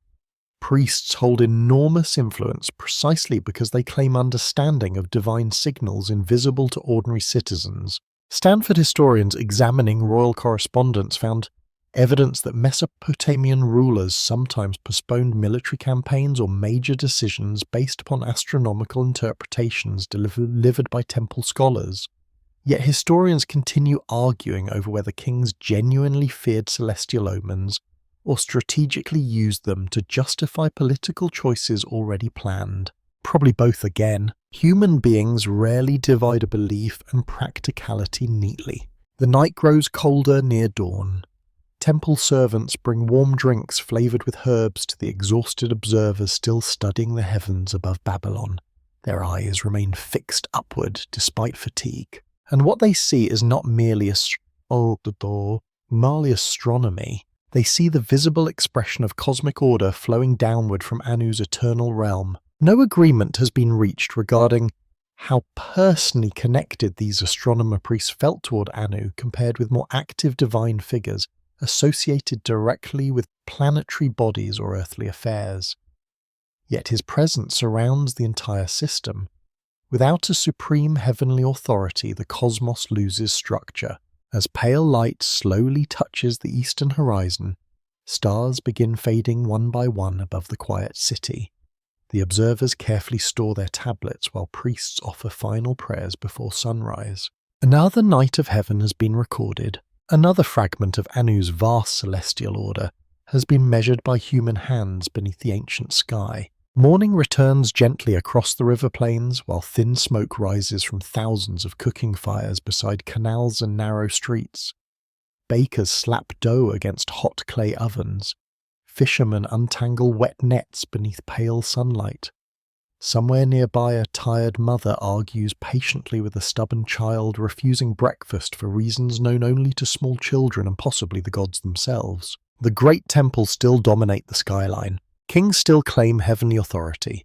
Priests hold enormous influence precisely because they claim understanding of divine signals invisible to ordinary citizens. Stanford historians examining royal correspondence found evidence that Mesopotamian rulers sometimes postponed military campaigns or major decisions based upon astronomical interpretations delivered by temple scholars. Yet historians continue arguing over whether kings genuinely feared celestial omens or strategically used them to justify political choices already planned. Probably both again. Human beings rarely divide a belief and practicality neatly. The night grows colder near dawn. Temple servants bring warm drinks flavored with herbs to the exhausted observers still studying the heavens above Babylon. Their eyes remain fixed upward despite fatigue. And what they see is not merely astronomy. They see the visible expression of cosmic order flowing downward from Anu's eternal realm. No agreement has been reached regarding how personally connected these astronomer priests felt toward Anu compared with more active divine figures associated directly with planetary bodies or earthly affairs. Yet his presence surrounds the entire system. Without a supreme heavenly authority, the cosmos loses structure. As pale light slowly touches the eastern horizon, stars begin fading one by one above the quiet city. The observers carefully store their tablets while priests offer final prayers before sunrise. Another night of heaven has been recorded. Another fragment of Anu's vast celestial order has been measured by human hands beneath the ancient sky. Morning returns gently across the river plains while thin smoke rises from thousands of cooking fires beside canals and narrow streets. Bakers slap dough against hot clay ovens. Fishermen untangle wet nets beneath pale sunlight. Somewhere nearby, a tired mother argues patiently with a stubborn child, refusing breakfast for reasons known only to small children and possibly the gods themselves. The great temples still dominate the skyline. Kings still claim heavenly authority.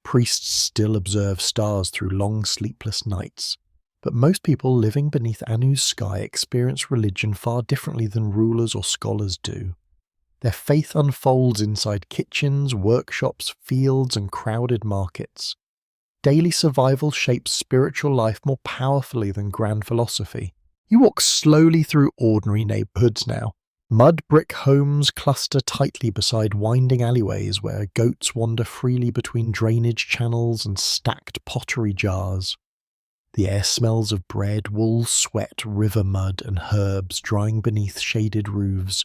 Priests still observe stars through long sleepless nights. But most people living beneath Anu's sky experience religion far differently than rulers or scholars do. Their faith unfolds inside kitchens, workshops, fields, and crowded markets. Daily survival shapes spiritual life more powerfully than grand philosophy. You walk slowly through ordinary neighborhoods now. Mud brick homes cluster tightly beside winding alleyways where goats wander freely between drainage channels and stacked pottery jars. The air smells of bread, wool, sweat, river mud, and herbs drying beneath shaded roofs.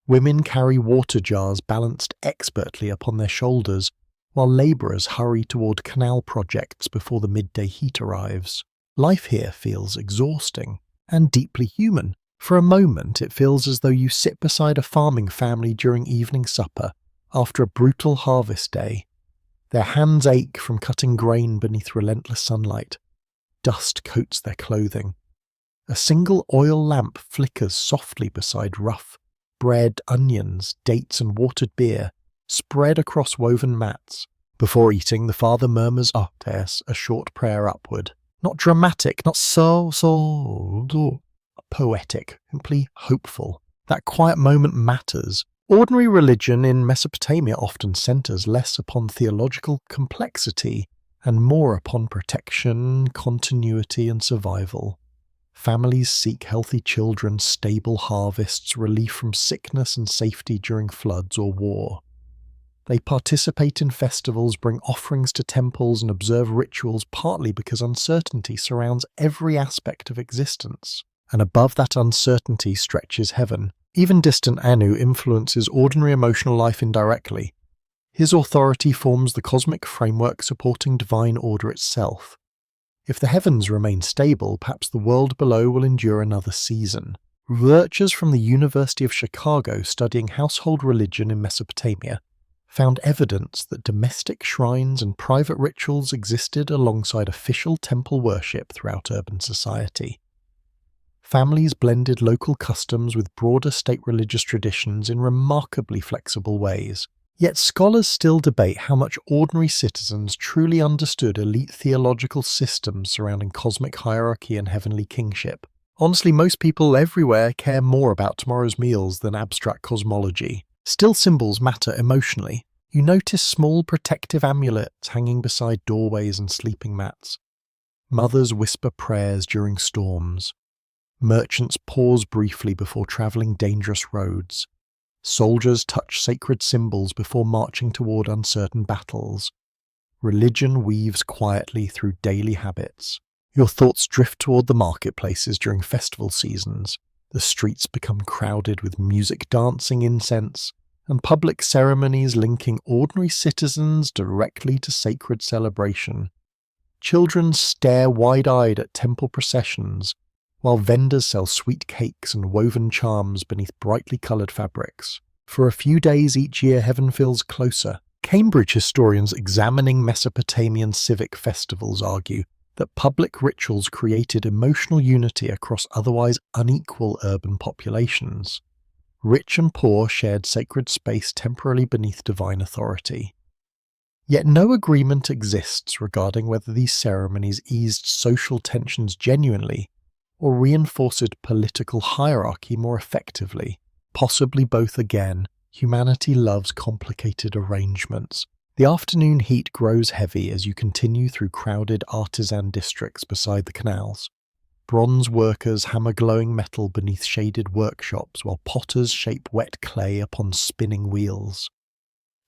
Women carry water jars balanced expertly upon their shoulders, while labourers hurry toward canal projects before the midday heat arrives. Life here feels exhausting and deeply human. For a moment, it feels as though you sit beside a farming family during evening supper after a brutal harvest day. Their hands ache from cutting grain beneath relentless sunlight. Dust coats their clothing. A single oil lamp flickers softly beside rough bread, onions, dates, and watered beer spread across woven mats. Before eating, the father murmurs Artes, a short prayer upward. Not dramatic, not so poetic, simply hopeful. That quiet moment matters. Ordinary religion in Mesopotamia often centers less upon theological complexity and more upon protection, continuity, and survival. Families seek healthy children, stable harvests, relief from sickness, and safety during floods or war. They participate in festivals, bring offerings to temples, and observe rituals partly because uncertainty surrounds every aspect of existence. And above that uncertainty stretches heaven. Even distant Anu influences ordinary emotional life indirectly. His authority forms the cosmic framework supporting divine order itself. If the heavens remain stable, perhaps the world below will endure another season. Researchers from the University of Chicago studying household religion in Mesopotamia found evidence that domestic shrines and private rituals existed alongside official temple worship throughout urban society. Families blended local customs with broader state religious traditions in remarkably flexible ways. Yet scholars still debate how much ordinary citizens truly understood elite theological systems surrounding cosmic hierarchy and heavenly kingship. Honestly, most people everywhere care more about tomorrow's meals than abstract cosmology. Still, symbols matter emotionally. You notice small protective amulets hanging beside doorways and sleeping mats. Mothers whisper prayers during storms. Merchants pause briefly before travelling dangerous roads. Soldiers touch sacred symbols before marching toward uncertain battles. Religion weaves quietly through daily habits. Your thoughts drift toward the marketplaces during festival seasons. The streets become crowded with music, dancing, incense, and public ceremonies linking ordinary citizens directly to sacred celebration. Children stare wide-eyed at temple processions, while vendors sell sweet cakes and woven charms beneath brightly coloured fabrics. For a few days each year, heaven feels closer. Cambridge historians examining Mesopotamian civic festivals argue that public rituals created emotional unity across otherwise unequal urban populations. Rich and poor shared sacred space temporarily beneath divine authority. Yet no agreement exists regarding whether these ceremonies eased social tensions genuinely or reinforced political hierarchy more effectively. Possibly both again. Humanity loves complicated arrangements. The afternoon heat grows heavy as you continue through crowded artisan districts beside the canals. Bronze workers hammer glowing metal beneath shaded workshops while potters shape wet clay upon spinning wheels.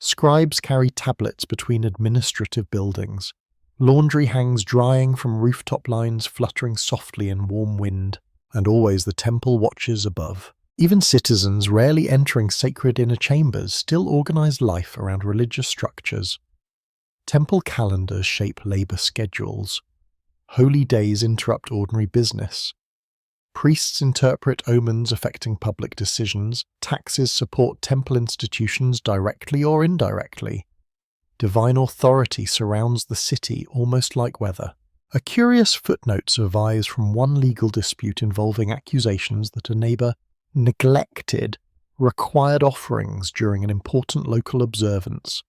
Scribes carry tablets between administrative buildings. Laundry hangs drying from rooftop lines fluttering softly in warm wind, and always the temple watches above. Even citizens rarely entering sacred inner chambers still organize life around religious structures. Temple calendars shape labor schedules. Holy days interrupt ordinary business. Priests interpret omens affecting public decisions. Taxes support temple institutions directly or indirectly. Divine authority surrounds the city almost like weather. A curious footnote survives from one legal dispute involving accusations that a neighbor neglected required offerings during an important local observance.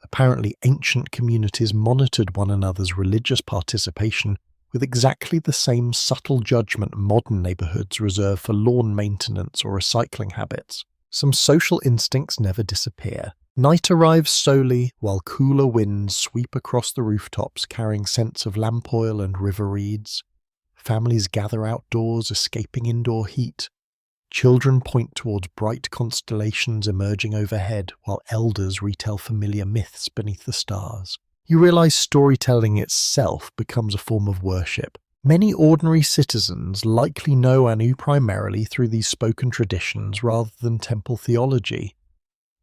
Apparently, ancient communities monitored one another's religious participation with exactly the same subtle judgment modern neighborhoods reserve for lawn maintenance or recycling habits. Some social instincts never disappear. Night arrives slowly while cooler winds sweep across the rooftops carrying scents of lamp oil and river reeds. Families gather outdoors, escaping indoor heat. Children point towards bright constellations emerging overhead while elders retell familiar myths beneath the stars. You realize storytelling itself becomes a form of worship. Many ordinary citizens likely know Anu primarily through these spoken traditions rather than temple theology.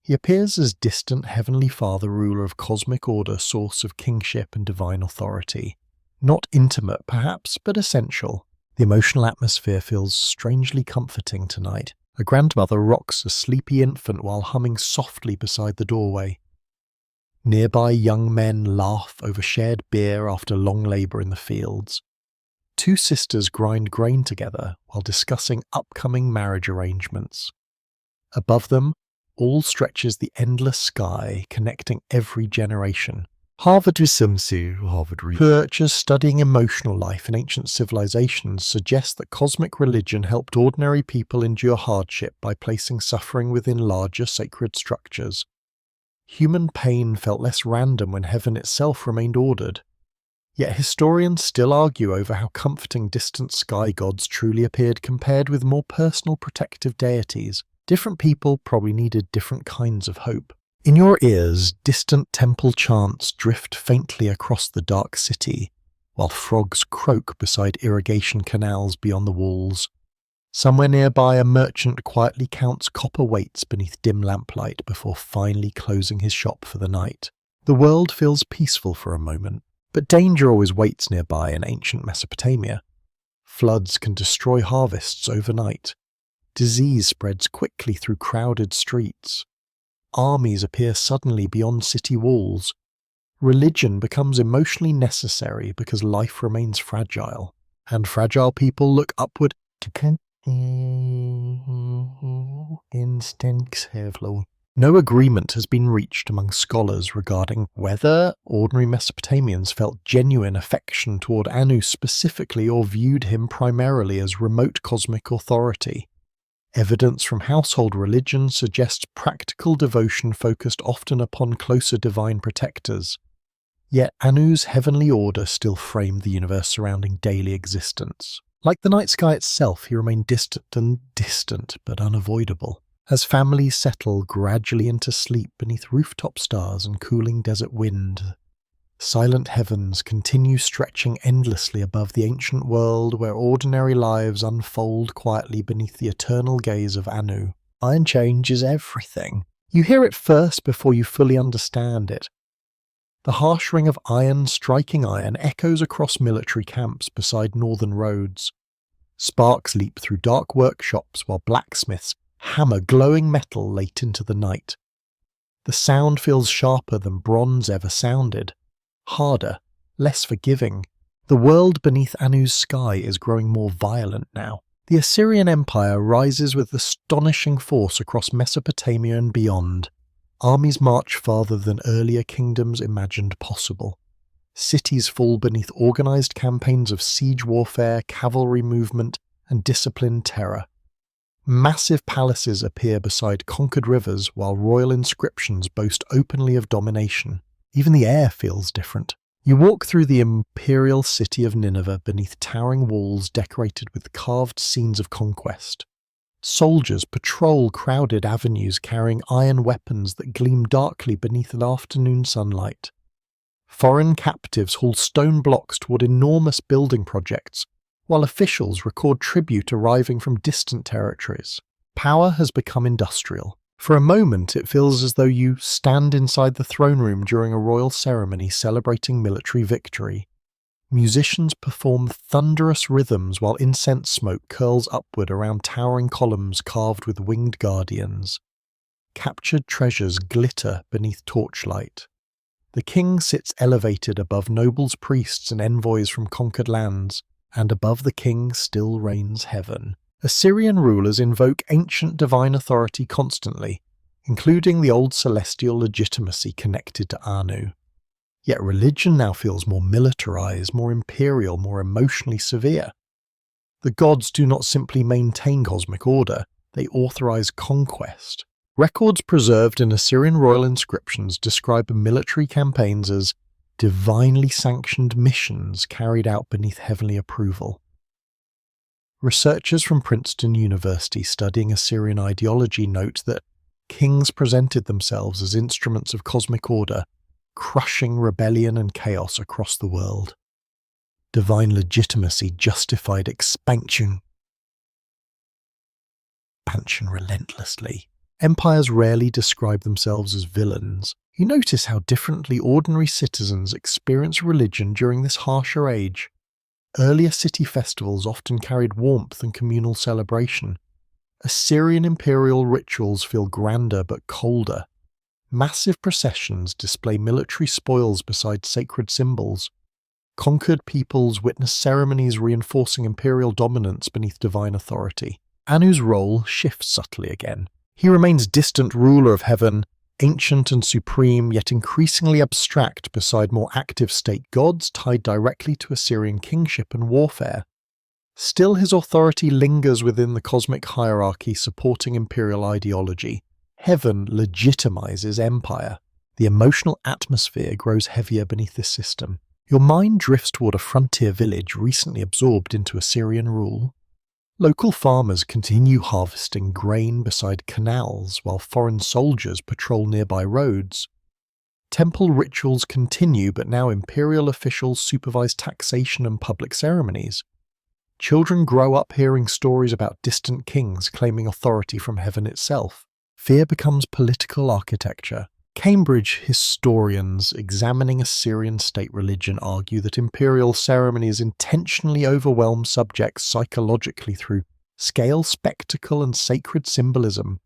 He appears as distant Heavenly Father, ruler of cosmic order, source of kingship and divine authority. Not intimate, perhaps, but essential. The emotional atmosphere feels strangely comforting tonight. A grandmother rocks a sleepy infant while humming softly beside the doorway. Nearby, young men laugh over shared beer after long labour in the fields. Two sisters grind grain together while discussing upcoming marriage arrangements. Above them, all stretches the endless sky, connecting every generation. Harvard researchers studying emotional life in ancient civilizations suggest that cosmic religion helped ordinary people endure hardship by placing suffering within larger sacred structures. Human pain felt less random when heaven itself remained ordered. Yet historians still argue over how comforting distant sky gods truly appeared compared with more personal protective deities. Different people probably needed different kinds of hope. In your ears, distant temple chants drift faintly across the dark city, while frogs croak beside irrigation canals beyond the walls. Somewhere nearby, a merchant quietly counts copper weights beneath dim lamplight before finally closing his shop for the night. The world feels peaceful for a moment, but danger always waits nearby in ancient Mesopotamia. Floods can destroy harvests overnight. Disease spreads quickly through crowded streets. Armies appear suddenly beyond city walls. Religion becomes emotionally necessary because life remains fragile, and fragile people look upward to No agreement has been reached among scholars regarding whether ordinary Mesopotamians felt genuine affection toward Anu specifically or viewed him primarily as remote cosmic authority. Evidence from household religion suggests practical devotion focused often upon closer divine protectors. Yet Anu's heavenly order still framed the universe surrounding daily existence. Like the night sky itself, he remained distant but unavoidable. As families settle gradually into sleep beneath rooftop stars and cooling desert wind, silent heavens continue stretching endlessly above the ancient world where ordinary lives unfold quietly beneath the eternal gaze of Anu. Iron changes everything. You hear it first before you fully understand it. The harsh ring of iron striking iron echoes across military camps beside northern roads. Sparks leap through dark workshops while blacksmiths hammer glowing metal late into the night. The sound feels sharper than bronze ever sounded. Harder, less forgiving. The world beneath Anu's sky is growing more violent now. The Assyrian Empire rises with astonishing force across Mesopotamia and beyond. Armies march farther than earlier kingdoms imagined possible. Cities fall beneath organized campaigns of siege warfare, cavalry movement, and disciplined terror. Massive palaces appear beside conquered rivers while royal inscriptions boast openly of domination. Even the air feels different. You walk through the imperial city of Nineveh beneath towering walls decorated with carved scenes of conquest. Soldiers patrol crowded avenues carrying iron weapons that gleam darkly beneath an afternoon sunlight. Foreign captives haul stone blocks toward enormous building projects, while officials record tribute arriving from distant territories. Power has become industrial. For a moment, it feels as though you stand inside the throne room during a royal ceremony celebrating military victory. Musicians perform thunderous rhythms while incense smoke curls upward around towering columns carved with winged guardians. Captured treasures glitter beneath torchlight. The king sits elevated above nobles, priests, and envoys from conquered lands, and above the king still reigns heaven. Assyrian rulers invoke ancient divine authority constantly, including the old celestial legitimacy connected to Anu. Yet religion now feels more militarized, more imperial, more emotionally severe. The gods do not simply maintain cosmic order, they authorize conquest. Records preserved in Assyrian royal inscriptions describe military campaigns as divinely sanctioned missions carried out beneath heavenly approval. Researchers from Princeton University studying Assyrian ideology note that kings presented themselves as instruments of cosmic order, crushing rebellion and chaos across the world. Divine legitimacy justified expansion relentlessly. Empires rarely describe themselves as villains. You notice how differently ordinary citizens experience religion during this harsher age. Earlier city festivals often carried warmth and communal celebration. Assyrian imperial rituals feel grander but colder. Massive processions display military spoils beside sacred symbols. Conquered peoples witness ceremonies reinforcing imperial dominance beneath divine authority. Anu's role shifts subtly again. He remains distant ruler of heaven, ancient and supreme, yet increasingly abstract beside more active state gods tied directly to Assyrian kingship and warfare. Still, his authority lingers within the cosmic hierarchy supporting imperial ideology. Heaven legitimizes empire. The emotional atmosphere grows heavier beneath this system. Your mind drifts toward a frontier village recently absorbed into Assyrian rule. Local farmers continue harvesting grain beside canals while foreign soldiers patrol nearby roads. Temple rituals continue, but now imperial officials supervise taxation and public ceremonies. Children grow up hearing stories about distant kings claiming authority from heaven itself. Fear becomes political architecture. Cambridge historians examining Assyrian state religion argue that imperial ceremonies intentionally overwhelm subjects psychologically through scale spectacle and sacred symbolism.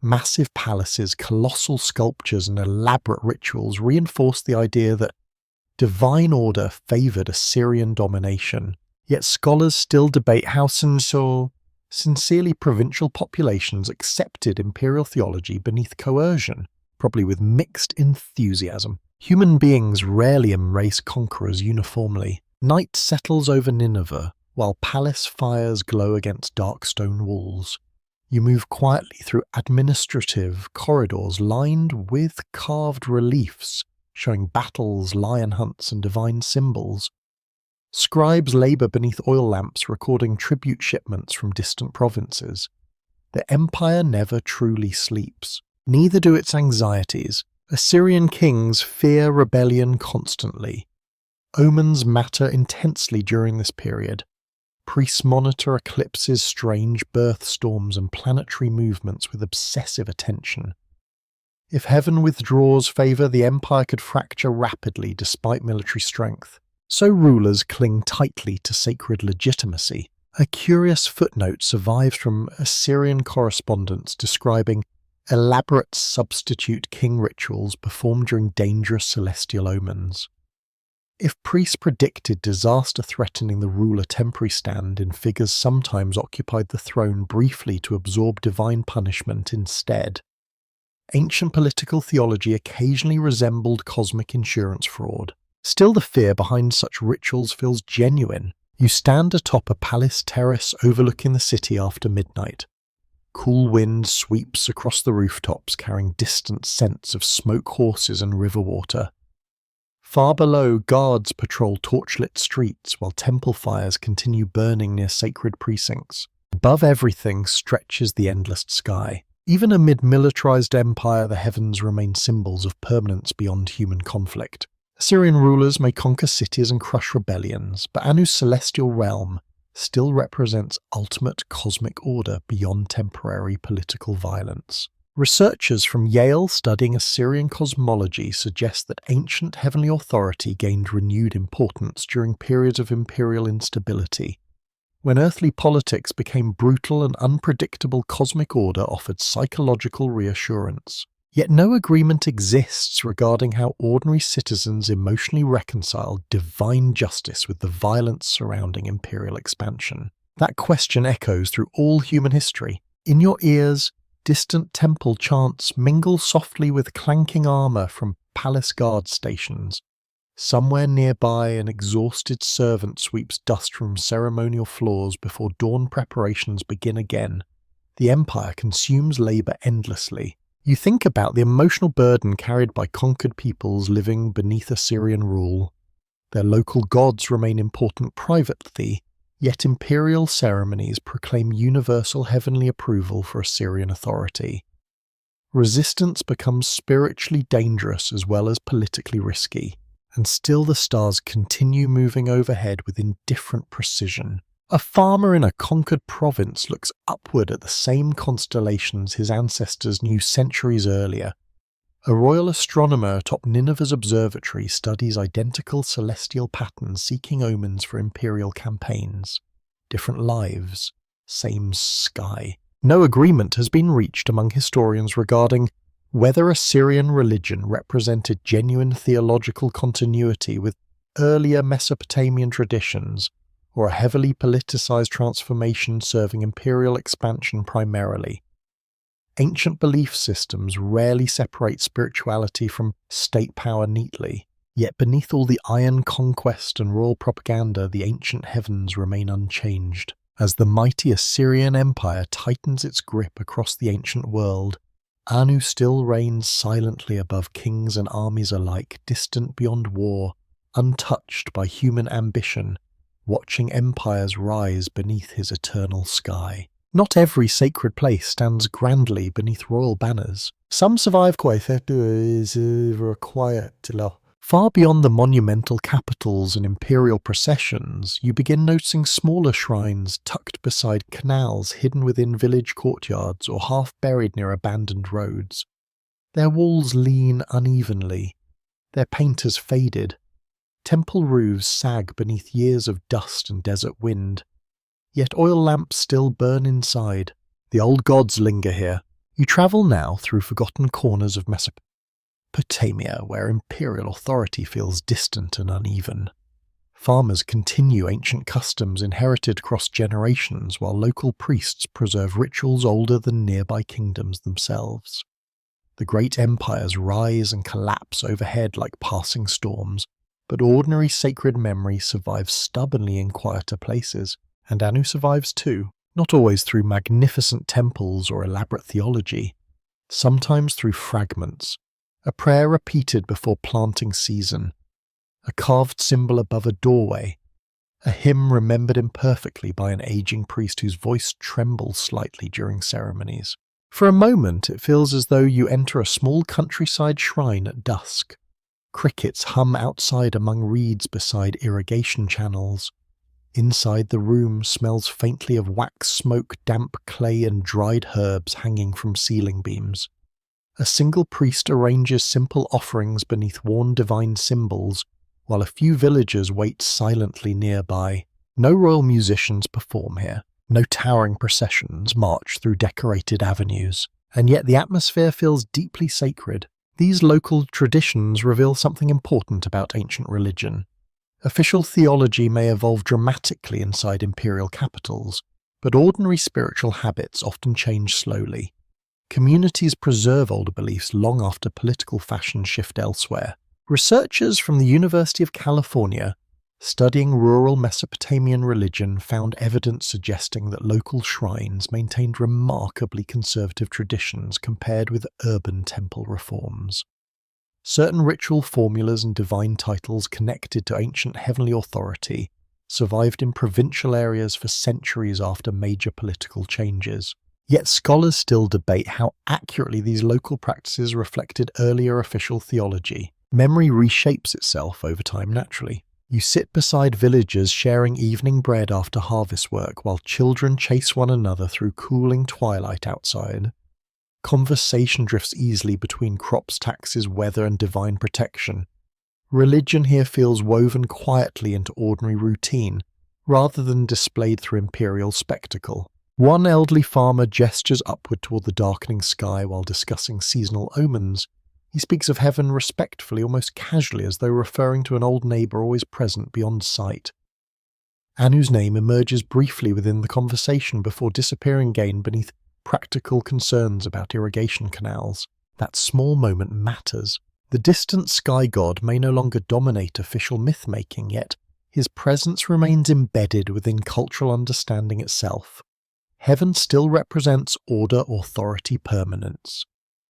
Massive palaces, colossal sculptures, and elaborate rituals reinforce the idea that divine order favored Assyrian domination. Yet scholars still debate how sincerely provincial populations accepted imperial theology beneath coercion, probably with mixed enthusiasm. Human beings rarely embrace conquerors uniformly. Night settles over Nineveh, while palace fires glow against dark stone walls. You move quietly through administrative corridors lined with carved reliefs, showing battles, lion hunts, and divine symbols. Scribes labor beneath oil lamps recording tribute shipments from distant provinces. The empire never truly sleeps. Neither do its anxieties. Assyrian kings fear rebellion constantly. Omens matter intensely during this period. Priests monitor eclipses, strange birth storms, and planetary movements with obsessive attention. If heaven withdraws favor, the empire could fracture rapidly despite military strength. So rulers cling tightly to sacred legitimacy. A curious footnote survives from Assyrian correspondence describing elaborate substitute king rituals performed during dangerous celestial omens. If priests predicted disaster threatening the ruler temporary stand-in, figures sometimes occupied the throne briefly to absorb divine punishment instead. Ancient political theology occasionally resembled cosmic insurance fraud. Still, the fear behind such rituals feels genuine. You stand atop a palace terrace overlooking the city after midnight. Cool wind sweeps across the rooftops, carrying distant scents of smoke horses and river water. Far below, guards patrol torchlit streets while temple fires continue burning near sacred precincts. Above everything stretches the endless sky. Even amid militarized empire, the heavens remain symbols of permanence beyond human conflict. Assyrian rulers may conquer cities and crush rebellions, but Anu's celestial realm still represents ultimate cosmic order beyond temporary political violence. Researchers from Yale studying Assyrian cosmology suggest that ancient heavenly authority gained renewed importance during periods of imperial instability. When earthly politics became brutal and unpredictable, cosmic order offered psychological reassurance. Yet no agreement exists regarding how ordinary citizens emotionally reconcile divine justice with the violence surrounding imperial expansion. That question echoes through all human history. In your ears, distant temple chants mingle softly with clanking armor from palace guard stations. Somewhere nearby, an exhausted servant sweeps dust from ceremonial floors before dawn preparations begin again. The empire consumes labour endlessly. You think about the emotional burden carried by conquered peoples living beneath Assyrian rule. Their local gods remain important privately, yet imperial ceremonies proclaim universal heavenly approval for Assyrian authority. Resistance becomes spiritually dangerous as well as politically risky, and still the stars continue moving overhead with indifferent precision. A farmer in a conquered province looks upward at the same constellations his ancestors knew centuries earlier. A royal astronomer atop Nineveh's observatory studies identical celestial patterns seeking omens for imperial campaigns. Different lives, same sky. No agreement has been reached among historians regarding whether Assyrian religion represented genuine theological continuity with earlier Mesopotamian traditions, or a heavily politicized transformation serving imperial expansion primarily. Ancient belief systems rarely separate spirituality from state power neatly, yet beneath all the iron conquest and royal propaganda, the ancient heavens remain unchanged. As the mighty Assyrian Empire tightens its grip across the ancient world, Anu still reigns silently above kings and armies alike, distant beyond war, untouched by human ambition, watching empires rise beneath his eternal sky. Not every sacred place stands grandly beneath royal banners. Some survive far beyond the monumental capitals and imperial processions. You begin noticing smaller shrines tucked beside canals, hidden within village courtyards, or half buried near abandoned roads. Their walls lean unevenly, their painters faded. Temple roofs sag beneath years of dust and desert wind. Yet oil lamps still burn inside. The old gods linger here. You travel now through forgotten corners of Mesopotamia, where imperial authority feels distant and uneven. Farmers continue ancient customs inherited across generations, while local priests preserve rituals older than nearby kingdoms themselves. The great empires rise and collapse overhead like passing storms, but ordinary sacred memory survives stubbornly in quieter places. And Anu survives too, not always through magnificent temples or elaborate theology, sometimes through fragments, a prayer repeated before planting season, a carved symbol above a doorway, a hymn remembered imperfectly by an aging priest whose voice trembles slightly during ceremonies. For a moment it feels as though you enter a small countryside shrine at dusk. Crickets hum outside among reeds beside irrigation channels. Inside the room smells faintly of wax smoke, damp clay and dried herbs hanging from ceiling beams. A single priest arranges simple offerings beneath worn divine symbols, while a few villagers wait silently nearby. No royal musicians perform here. No towering processions march through decorated avenues. And yet the atmosphere feels deeply sacred. These local traditions reveal something important about ancient religion. Official theology may evolve dramatically inside imperial capitals, but ordinary spiritual habits often change slowly. Communities preserve older beliefs long after political fashions shift elsewhere. Researchers from the University of California, studying rural Mesopotamian religion, found evidence suggesting that local shrines maintained remarkably conservative traditions compared with urban temple reforms. Certain ritual formulas and divine titles connected to ancient heavenly authority survived in provincial areas for centuries after major political changes. Yet scholars still debate how accurately these local practices reflected earlier official theology. Memory reshapes itself over time naturally. You sit beside villagers sharing evening bread after harvest work while children chase one another through cooling twilight outside. Conversation drifts easily between crops, taxes, weather, and divine protection. Religion here feels woven quietly into ordinary routine, rather than displayed through imperial spectacle. One elderly farmer gestures upward toward the darkening sky while discussing seasonal omens. He speaks of heaven respectfully, almost casually, as though referring to an old neighbour always present beyond sight. Anu's name emerges briefly within the conversation before disappearing again beneath practical concerns about irrigation canals. That small moment matters. The distant sky god may no longer dominate official myth-making, yet his presence remains embedded within cultural understanding itself. Heaven still represents order, authority, permanence.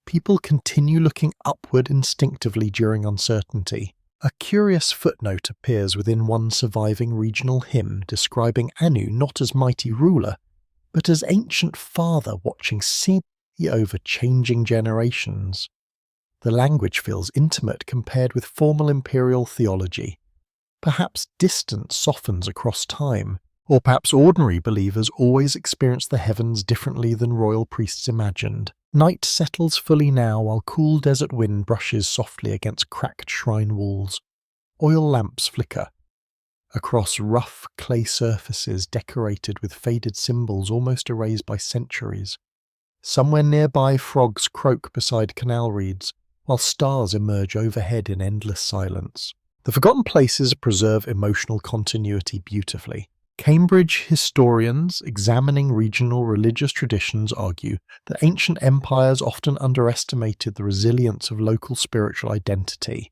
People continue looking upward instinctively during uncertainty. A curious footnote appears within one surviving regional hymn describing Anu not as mighty ruler, but as ancient father watching seemingly over changing generations. The language feels intimate compared with formal imperial theology. Perhaps distance softens across time, or perhaps ordinary believers always experience the heavens differently than royal priests imagined. Night settles fully now while cool desert wind brushes softly against cracked shrine walls. Oil lamps flicker across rough clay surfaces decorated with faded symbols almost erased by centuries. Somewhere nearby, frogs croak beside canal reeds, while stars emerge overhead in endless silence. The forgotten places preserve emotional continuity beautifully. Cambridge historians examining regional religious traditions argue that ancient empires often underestimated the resilience of local spiritual identity.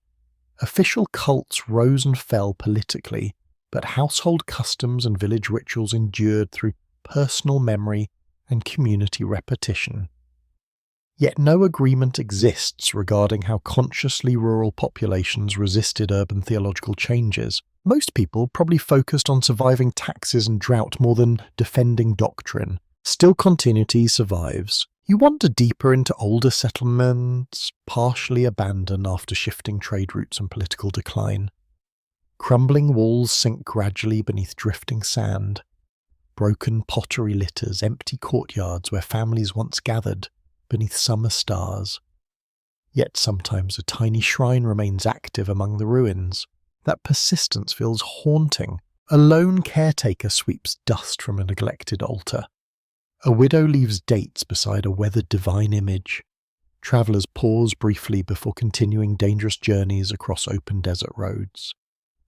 Official cults rose and fell politically, but household customs and village rituals endured through personal memory and community repetition. Yet no agreement exists regarding how consciously rural populations resisted urban theological changes. Most people probably focused on surviving taxes and drought more than defending doctrine. Still, continuity survives. You wander deeper into older settlements, partially abandoned after shifting trade routes and political decline. Crumbling walls sink gradually beneath drifting sand. Broken pottery litters empty courtyards where families once gathered beneath summer stars. Yet sometimes a tiny shrine remains active among the ruins. That persistence feels haunting. A lone caretaker sweeps dust from a neglected altar. A widow leaves dates beside a weathered divine image. Travellers pause briefly before continuing dangerous journeys across open desert roads.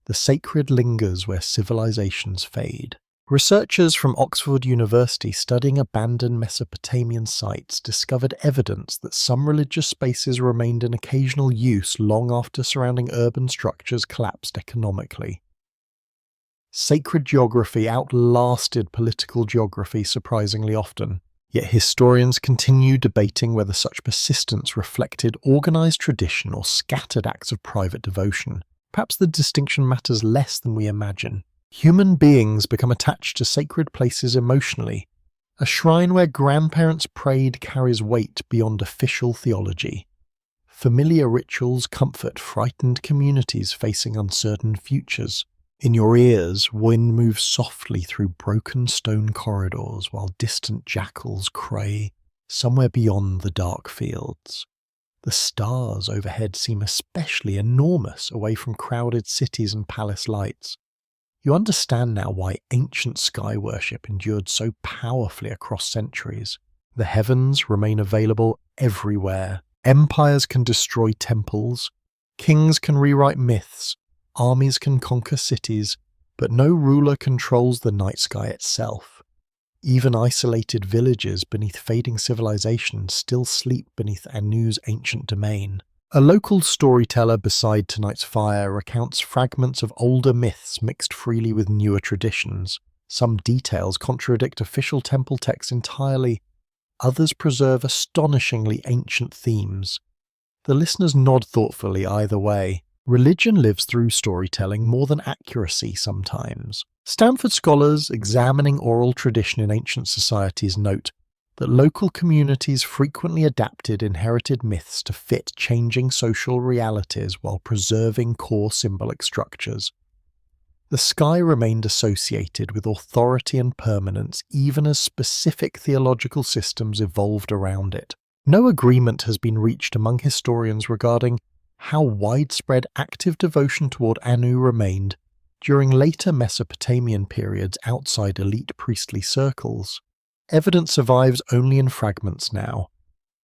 The sacred lingers where civilizations fade. Researchers from Oxford University studying abandoned Mesopotamian sites discovered evidence that some religious spaces remained in occasional use long after surrounding urban structures collapsed economically. Sacred geography outlasted political geography surprisingly often, yet historians continue debating whether such persistence reflected organized tradition or scattered acts of private devotion. Perhaps the distinction matters less than we imagine. Human beings become attached to sacred places emotionally. A shrine where grandparents prayed carries weight beyond official theology. Familiar rituals comfort frightened communities facing uncertain futures. In your ears, wind moves softly through broken stone corridors while distant jackals cray somewhere beyond the dark fields. The stars overhead seem especially enormous away from crowded cities and palace lights. You understand now why ancient sky worship endured so powerfully across centuries. The heavens remain available everywhere. Empires can destroy temples. Kings can rewrite myths. Armies can conquer cities. But no ruler controls the night sky itself. Even isolated villages beneath fading civilizations still sleep beneath Anu's ancient domain. A local storyteller beside tonight's fire recounts fragments of older myths mixed freely with newer traditions. Some details contradict official temple texts entirely, others preserve astonishingly ancient themes. The listeners nod thoughtfully either way. Religion lives through storytelling more than accuracy sometimes. Stanford scholars examining oral tradition in ancient societies note that local communities frequently adapted inherited myths to fit changing social realities while preserving core symbolic structures. The sky remained associated with authority and permanence even as specific theological systems evolved around it. No agreement has been reached among historians regarding how widespread active devotion toward Anu remained during later Mesopotamian periods outside elite priestly circles. Evidence survives only in fragments now.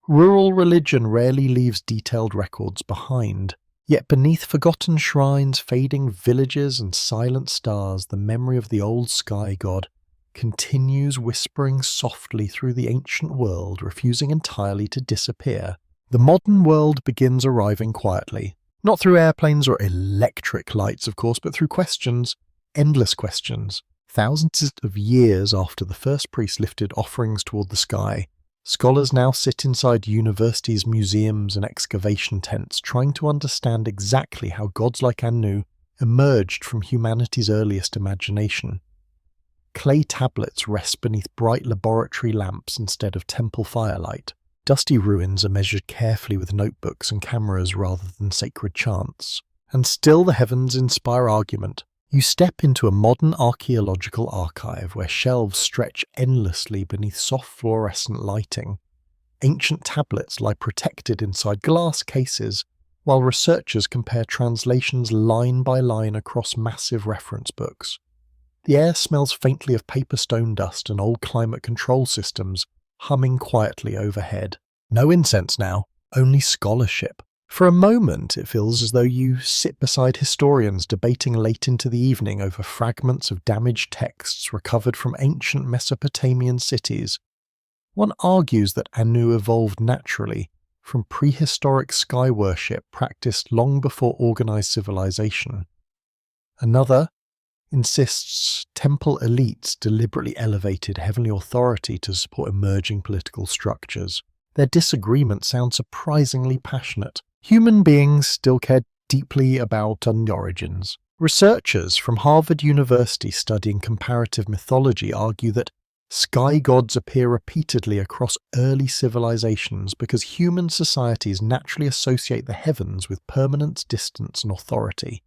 Rural religion rarely leaves detailed records behind. Yet beneath forgotten shrines, fading villages, and silent stars, the memory of the old sky god continues whispering softly through the ancient world, refusing entirely to disappear. The modern world begins arriving quietly. Not through airplanes or electric lights, of course, but through questions, endless questions. Thousands of years after the first priest lifted offerings toward the sky, scholars now sit inside universities, museums, and excavation tents trying to understand exactly how gods like Anu emerged from humanity's earliest imagination. Clay tablets rest beneath bright laboratory lamps instead of temple firelight. Dusty ruins are measured carefully with notebooks and cameras rather than sacred chants. And still the heavens inspire argument. You step into a modern archaeological archive where shelves stretch endlessly beneath soft fluorescent lighting. Ancient tablets lie protected inside glass cases, while researchers compare translations line by line across massive reference books. The air smells faintly of paper stone dust and old climate control systems humming quietly overhead. No incense now, only scholarship. For a moment, it feels as though you sit beside historians debating late into the evening over fragments of damaged texts recovered from ancient Mesopotamian cities. One argues that Anu evolved naturally from prehistoric sky worship practiced long before organized civilization. Another insists temple elites deliberately elevated heavenly authority to support emerging political structures. Their disagreement sounds surprisingly passionate. Human beings still care deeply about origins. Researchers from Harvard University studying comparative mythology argue that sky gods appear repeatedly across early civilizations because human societies naturally associate the heavens with permanence, distance, and authority.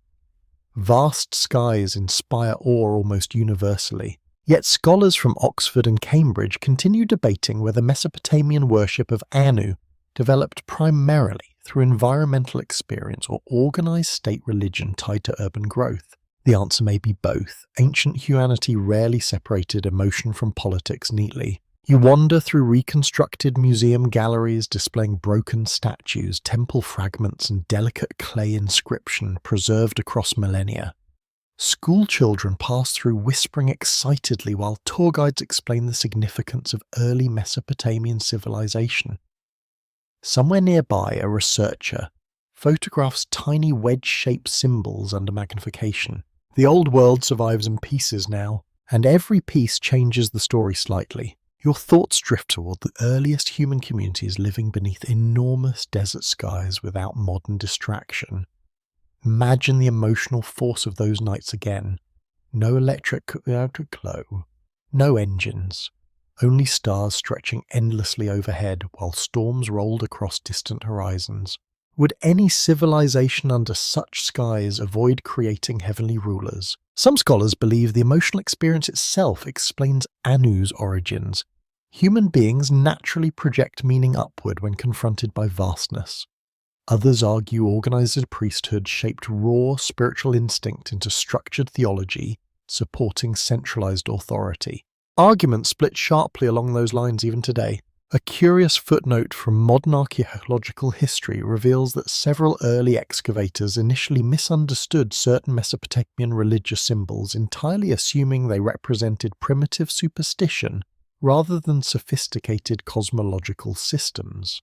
Vast skies inspire awe almost universally. Yet scholars from Oxford and Cambridge continue debating whether Mesopotamian worship of Anu developed primarily through environmental experience or organized state religion tied to urban growth. The answer may be both. Ancient humanity rarely separated emotion from politics neatly. You wander through reconstructed museum galleries displaying broken statues, temple fragments, and delicate clay inscription preserved across millennia. School children pass through whispering excitedly while tour guides explain the significance of early Mesopotamian civilization. Somewhere nearby, a researcher photographs tiny wedge-shaped symbols under magnification. The old world survives in pieces now, and every piece changes the story slightly. Your thoughts drift toward the earliest human communities living beneath enormous desert skies without modern distraction. Imagine the emotional force of those nights again. No electric glow, no engines, only stars stretching endlessly overhead while storms rolled across distant horizons. Would any civilization under such skies avoid creating heavenly rulers? Some scholars believe the emotional experience itself explains Anu's origins. Human beings naturally project meaning upward when confronted by vastness. Others argue organized priesthood shaped raw spiritual instinct into structured theology, supporting centralized authority. Arguments split sharply along those lines even today. A curious footnote from modern archaeological history reveals that several early excavators initially misunderstood certain Mesopotamian religious symbols, entirely assuming they represented primitive superstition rather than sophisticated cosmological systems.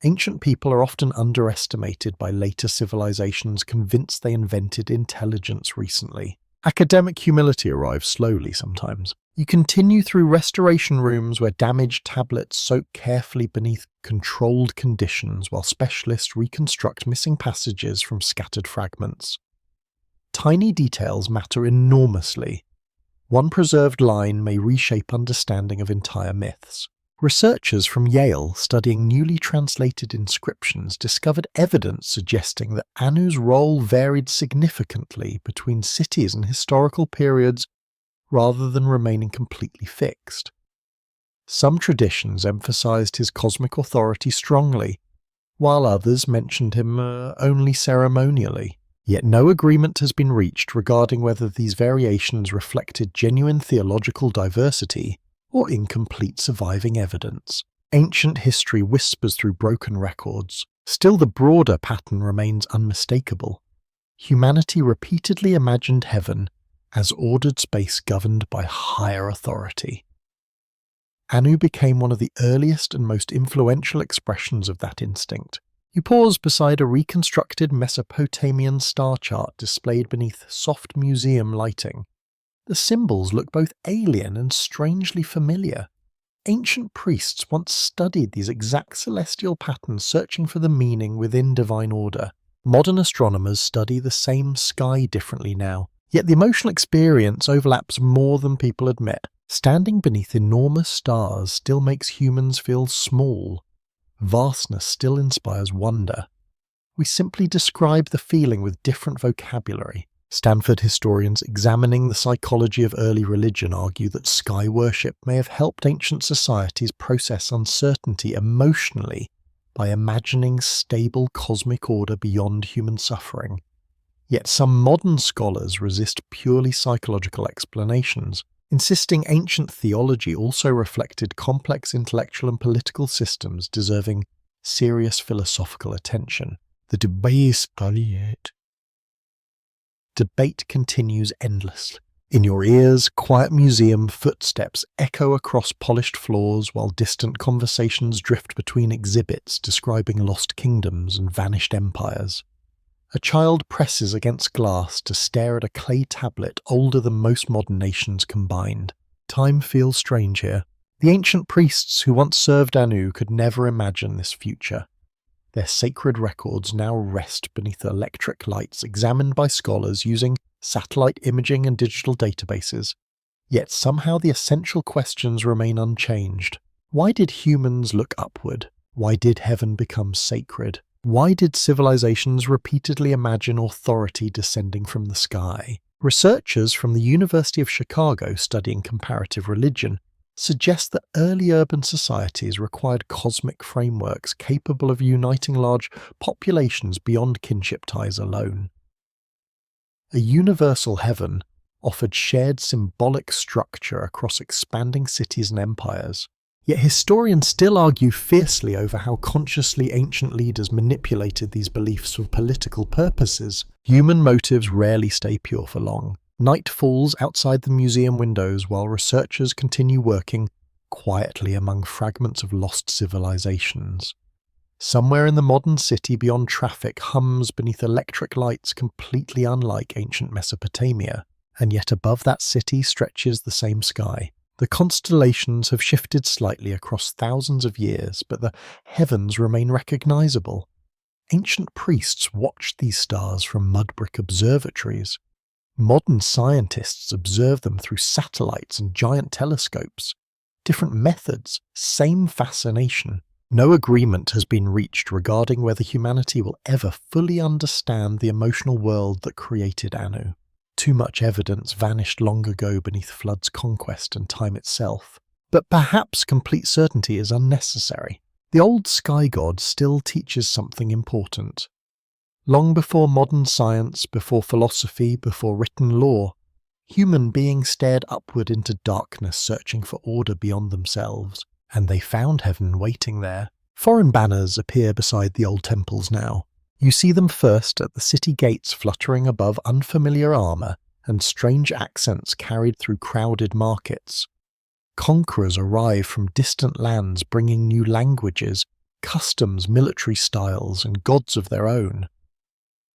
Ancient people are often underestimated by later civilizations convinced they invented intelligence recently. Academic humility arrives slowly sometimes. You continue through restoration rooms where damaged tablets soak carefully beneath controlled conditions while specialists reconstruct missing passages from scattered fragments. Tiny details matter enormously. One preserved line may reshape understanding of entire myths. Researchers from Yale studying newly translated inscriptions discovered evidence suggesting that Anu's role varied significantly between cities and historical periods rather than remaining completely fixed. Some traditions emphasized his cosmic authority strongly, while others mentioned him only ceremonially. Yet no agreement has been reached regarding whether these variations reflected genuine theological diversity or incomplete surviving evidence. Ancient history whispers through broken records. Still, the broader pattern remains unmistakable. Humanity repeatedly imagined heaven as ordered space governed by higher authority. Anu became one of the earliest and most influential expressions of that instinct. You pause beside a reconstructed Mesopotamian star chart displayed beneath soft museum lighting. The symbols look both alien and strangely familiar. Ancient priests once studied these exact celestial patterns, searching for the meaning within divine order. Modern astronomers study the same sky differently now, yet the emotional experience overlaps more than people admit. Standing beneath enormous stars still makes humans feel small. Vastness still inspires wonder. We simply describe the feeling with different vocabulary. Stanford historians examining the psychology of early religion argue that sky worship may have helped ancient societies process uncertainty emotionally by imagining stable cosmic order beyond human suffering. Yet some modern scholars resist purely psychological explanations, insisting ancient theology also reflected complex intellectual and political systems deserving serious philosophical attention. The debate continues endlessly. In your ears, quiet museum footsteps echo across polished floors while distant conversations drift between exhibits describing lost kingdoms and vanished empires. A child presses against glass to stare at a clay tablet older than most modern nations combined. Time feels strange here. The ancient priests who once served Anu could never imagine this future. Their sacred records now rest beneath electric lights examined by scholars using satellite imaging and digital databases. Yet somehow the essential questions remain unchanged. Why did humans look upward? Why did heaven become sacred? Why did civilizations repeatedly imagine authority descending from the sky? Researchers from the University of Chicago studying comparative religion suggest that early urban societies required cosmic frameworks capable of uniting large populations beyond kinship ties alone. A universal heaven offered shared symbolic structure across expanding cities and empires. Yet historians still argue fiercely over how consciously ancient leaders manipulated these beliefs for political purposes. Human motives rarely stay pure for long. Night falls outside the museum windows while researchers continue working quietly among fragments of lost civilizations. Somewhere in the modern city beyond traffic hums beneath electric lights completely unlike ancient Mesopotamia, and yet above that city stretches the same sky. The constellations have shifted slightly across thousands of years, but the heavens remain recognizable. Ancient priests watched these stars from mud-brick observatories. Modern scientists observe them through satellites and giant telescopes. Different methods, same fascination. No agreement has been reached regarding whether humanity will ever fully understand the emotional world that created Anu. Too much evidence vanished long ago beneath Flood's conquest and time itself. But perhaps complete certainty is unnecessary. The old sky god still teaches something important. Long before modern science, before philosophy, before written law, human beings stared upward into darkness searching for order beyond themselves, and they found heaven waiting there. Foreign banners appear beside the old temples now. You see them first at the city gates fluttering above unfamiliar armour and strange accents carried through crowded markets. Conquerors arrive from distant lands bringing new languages, customs, military styles, and gods of their own.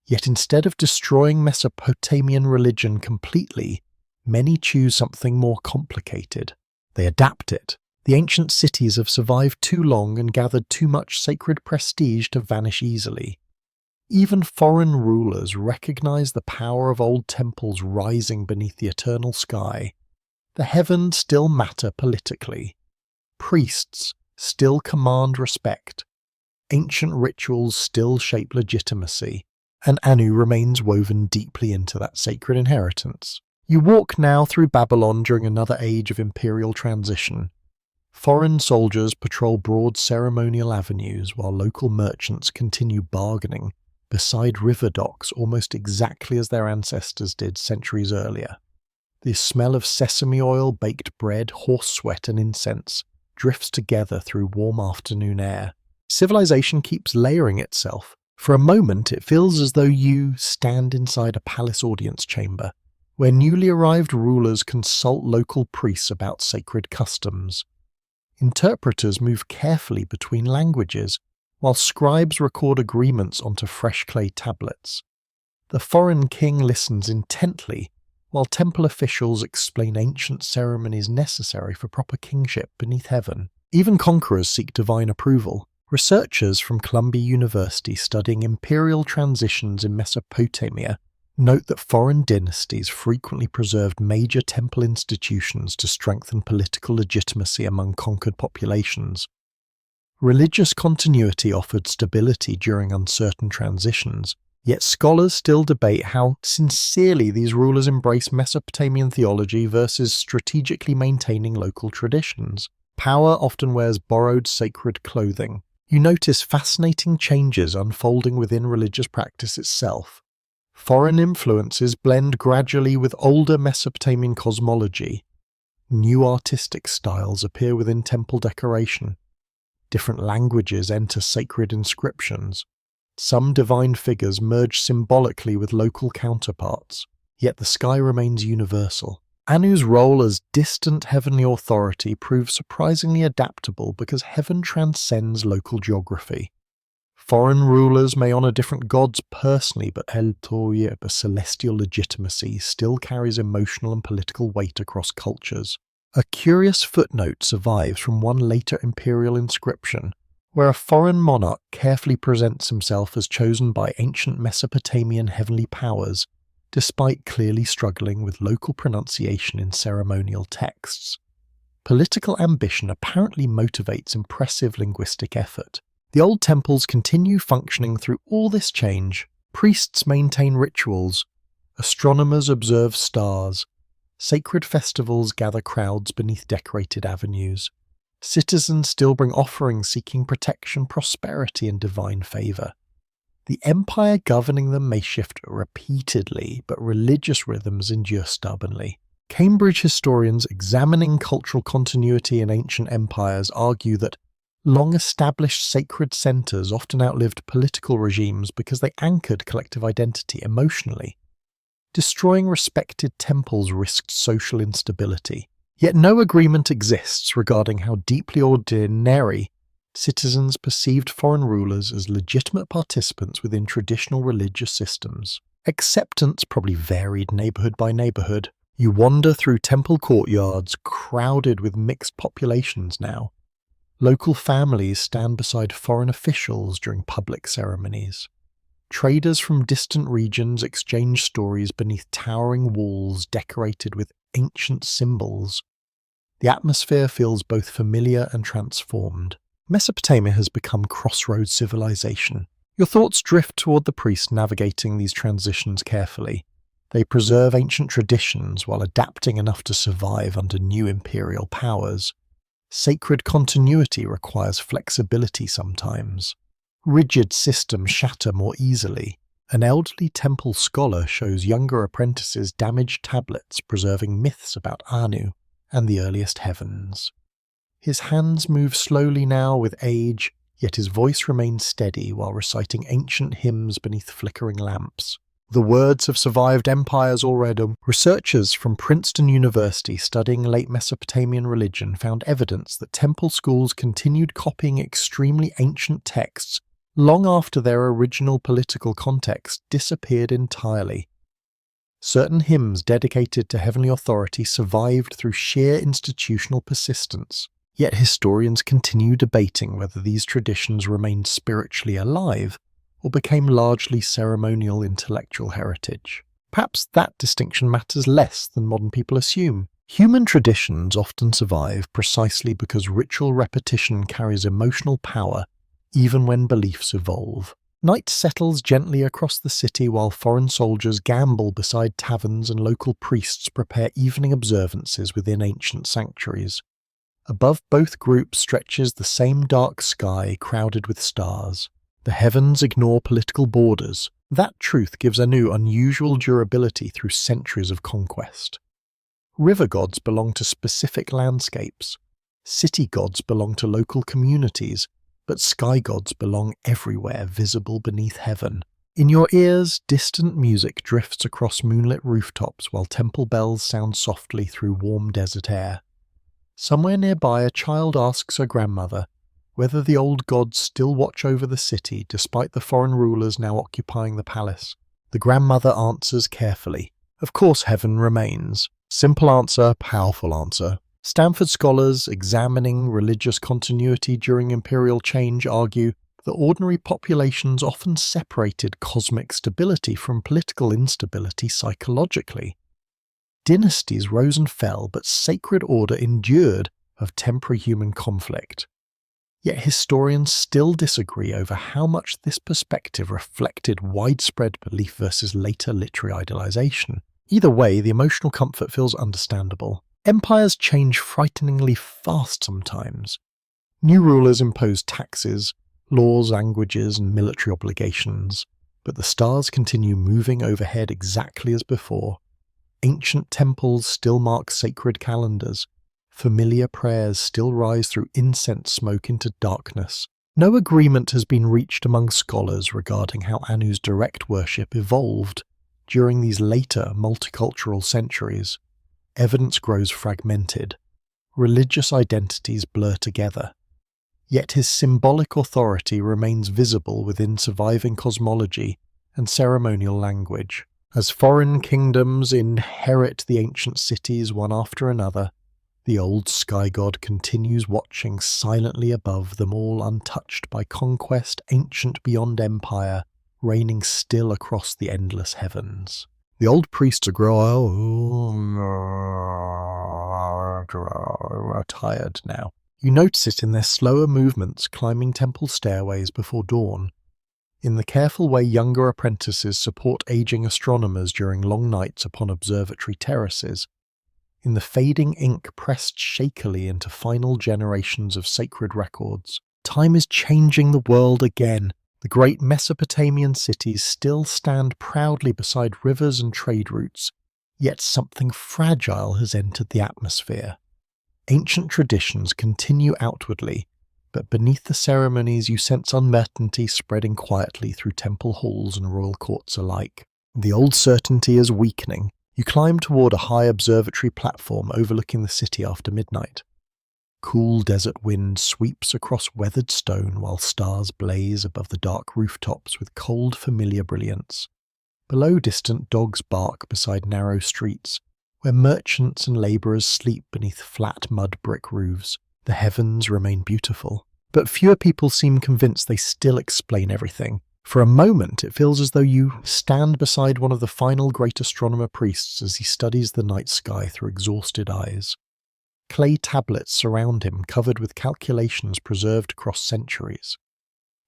Yet instead of destroying Mesopotamian religion completely, many choose something more complicated. They adapt it. The ancient cities have survived too long and gathered too much sacred prestige to vanish easily. Even foreign rulers recognize the power of old temples rising beneath the eternal sky. The heavens still matter politically. Priests still command respect. Ancient rituals still shape legitimacy. And Anu remains woven deeply into that sacred inheritance. You walk now through Babylon during another age of imperial transition. Foreign soldiers patrol broad ceremonial avenues while local merchants continue bargaining beside river docks almost exactly as their ancestors did centuries earlier. The smell of sesame oil, baked bread, horse sweat and incense drifts together through warm afternoon air. Civilization keeps layering itself. For a moment it feels as though you stand inside a palace audience chamber, where newly arrived rulers consult local priests about sacred customs. Interpreters move carefully between languages, while scribes record agreements onto fresh clay tablets. The foreign king listens intently, while temple officials explain ancient ceremonies necessary for proper kingship beneath heaven. Even conquerors seek divine approval. Researchers from Columbia University studying imperial transitions in Mesopotamia note that foreign dynasties frequently preserved major temple institutions to strengthen political legitimacy among conquered populations. Religious continuity offered stability during uncertain transitions, yet scholars still debate how sincerely these rulers embrace Mesopotamian theology versus strategically maintaining local traditions. Power often wears borrowed sacred clothing. You notice fascinating changes unfolding within religious practice itself. Foreign influences blend gradually with older Mesopotamian cosmology. New artistic styles appear within temple decoration. Different languages enter sacred inscriptions. Some divine figures merge symbolically with local counterparts, yet the sky remains universal. Anu's role as distant heavenly authority proves surprisingly adaptable because heaven transcends local geography. Foreign rulers may honor different gods personally, but El Toye, the celestial legitimacy, still carries emotional and political weight across cultures. A curious footnote survives from one later imperial inscription, where a foreign monarch carefully presents himself as chosen by ancient Mesopotamian heavenly powers, despite clearly struggling with local pronunciation in ceremonial texts. Political ambition apparently motivates impressive linguistic effort. The old temples continue functioning through all this change. Priests maintain rituals. Astronomers observe stars. Sacred festivals gather crowds beneath decorated avenues. Citizens still bring offerings seeking protection, prosperity, and divine favor. The empire governing them may shift repeatedly, but religious rhythms endure stubbornly. Cambridge historians examining cultural continuity in ancient empires argue that long-established sacred centers often outlived political regimes because they anchored collective identity emotionally. Destroying respected temples risked social instability. Yet no agreement exists regarding how deeply ordinary citizens perceived foreign rulers as legitimate participants within traditional religious systems. Acceptance probably varied neighborhood by neighborhood. You wander through temple courtyards crowded with mixed populations now. Local families stand beside foreign officials during public ceremonies. Traders from distant regions exchange stories beneath towering walls decorated with ancient symbols. The atmosphere feels both familiar and transformed. Mesopotamia has become crossroads civilization. Your thoughts drift toward the priests navigating these transitions carefully. They preserve ancient traditions while adapting enough to survive under new imperial powers. Sacred continuity requires flexibility sometimes. Rigid systems shatter more easily. An elderly temple scholar shows younger apprentices damaged tablets preserving myths about Anu and the earliest heavens. His hands move slowly now with age, yet his voice remains steady while reciting ancient hymns beneath flickering lamps. The words have survived empires already. Researchers from Princeton University studying late Mesopotamian religion found evidence that temple schools continued copying extremely ancient texts long after their original political context disappeared entirely. Certain hymns dedicated to heavenly authority survived through sheer institutional persistence. Yet historians continue debating whether these traditions remained spiritually alive or became largely ceremonial intellectual heritage. Perhaps that distinction matters less than modern people assume. Human traditions often survive precisely because ritual repetition carries emotional power even when beliefs evolve. Night settles gently across the city while foreign soldiers gamble beside taverns and local priests prepare evening observances within ancient sanctuaries. Above both groups stretches the same dark sky crowded with stars. The heavens ignore political borders. That truth gives Anu unusual durability through centuries of conquest. River gods belong to specific landscapes. City gods belong to local communities, but sky gods belong everywhere, visible beneath heaven. In your ears, distant music drifts across moonlit rooftops while temple bells sound softly through warm desert air. Somewhere nearby, a child asks her grandmother whether the old gods still watch over the city despite the foreign rulers now occupying the palace. The grandmother answers carefully, Of course, heaven remains. Simple answer, powerful answer. Stanford scholars examining religious continuity during imperial change argue that ordinary populations often separated cosmic stability from political instability psychologically. Dynasties rose and fell, but sacred order endured of temporary human conflict. Yet historians still disagree over how much this perspective reflected widespread belief versus later literary idealization. Either way, the emotional comfort feels understandable. Empires change frighteningly fast sometimes. New rulers impose taxes, laws, languages, and military obligations, but the stars continue moving overhead exactly as before. Ancient temples still mark sacred calendars. Familiar prayers still rise through incense smoke into darkness. No agreement has been reached among scholars regarding how Anu's direct worship evolved during these later multicultural centuries. Evidence grows fragmented. Religious identities blur together. Yet his symbolic authority remains visible within surviving cosmology and ceremonial language. As foreign kingdoms inherit the ancient cities one after another, the old sky god continues watching silently above them all, untouched by conquest, ancient beyond empire, reigning still across the endless heavens. The old priests are tired now. You notice it in their slower movements climbing temple stairways before dawn, in the careful way younger apprentices support aging astronomers during long nights upon observatory terraces, in the fading ink pressed shakily into final generations of sacred records. Time is changing the world again. The great Mesopotamian cities still stand proudly beside rivers and trade routes, yet something fragile has entered the atmosphere. Ancient traditions continue outwardly, but beneath the ceremonies you sense uncertainty spreading quietly through temple halls and royal courts alike. The old certainty is weakening. You climb toward a high observatory platform overlooking the city after midnight. Cool desert wind sweeps across weathered stone while stars blaze above the dark rooftops with cold, familiar brilliance. Below, distant dogs bark beside narrow streets, where merchants and labourers sleep beneath flat mud brick roofs. The heavens remain beautiful, but fewer people seem convinced they still explain everything. For a moment, it feels as though you stand beside one of the final great astronomer priests as he studies the night sky through exhausted eyes. Clay tablets surround him, covered with calculations preserved across centuries.